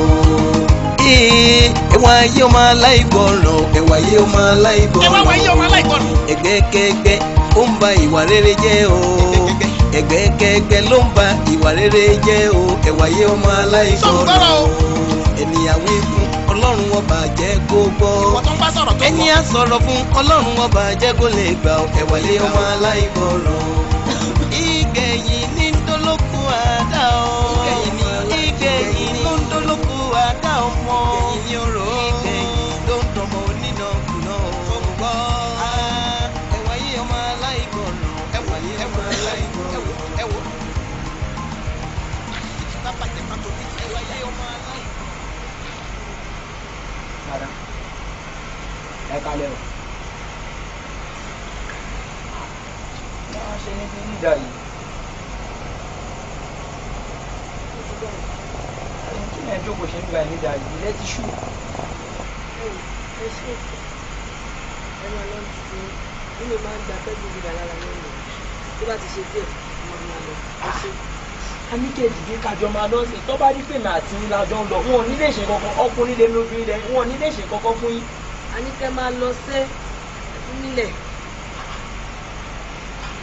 D: ẹ wáyé ọmọ aláìgbọràn ẹ wáyé ọmọ aláìgbọràn ẹgbẹ́kẹ́gbẹ́ ó ń ba ìwà rere jẹ́ o ẹgbẹ́kẹ́gbẹ́ ló ń ba ìwà rere jẹ́ o ẹ̀wáyé ọmọ aláìgbọràn ènìyàn wí fún ọlọ́run ọba jẹ́ kó gbọ́ ẹni á sọ̀rọ̀ fún ọlọ́run ọba jẹ́ kó lè gbà ẹ̀wáyé ọmọ aláìgbọràn ìgbẹ̀yìn ní dólókù àdá o ìgbẹ̀yìn ló ń dólókù àdá ọmọ ìgbẹ̀yìn ló ń dọmọ onínàkúnà ọgbọ́ ẹ̀wáyé ọmọ aláìgbọràn ẹ̀wáyé ọmọ aláìgbọràn ẹ̀wọ̀ pápátẹ́ pàtó ní ẹ̀wáyé ọmọ aláìgbọràn.
B: ẹ kalẹ̀ o. máa ṣe ní bí nídà yìí. kí ni ẹjọ́ kò ṣe ń gba nídà yìí ilé ti ṣú.
J: ẹ ṣe ẹ máa lọ sí nínú máa ń gba pẹ́ẹ́lú ìgbà lára lẹ́yìn tó bá ti ṣe díẹ̀ wọ́n máa lọ ẹ ṣe.
B: a ní kejì bí kájọ máa lọ sí tó bá rí pèmí àti ìlàjọ ń lọ wọn ò ní lè ṣe kankan ọkùnrin lè lóbìnrin lẹ wọn ò ní lè ṣe kankan fún yín.
J: a ní kẹ́ máa lọ sẹ́ nílẹ̀.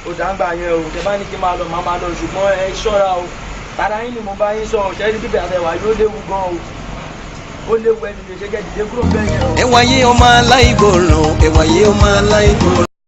B: ó dàgbà yẹn o tẹ bá ní kí n máa lọ máa máa lọ ṣùgbọ́n ẹ ṣọ́ra o tara yín ni mo bá yín sọ ṣẹ́ẹ́rì bíbẹ̀ àtẹ̀wá yóò léwu gan o ó léwu ẹni lè ṣe kẹ́ dìde kúrò bẹ́ẹ̀ yẹn o.
D: ẹ̀wáyé ọmọ aláìgbọràn ẹ̀wáyé ọmọ aláìgbọràn.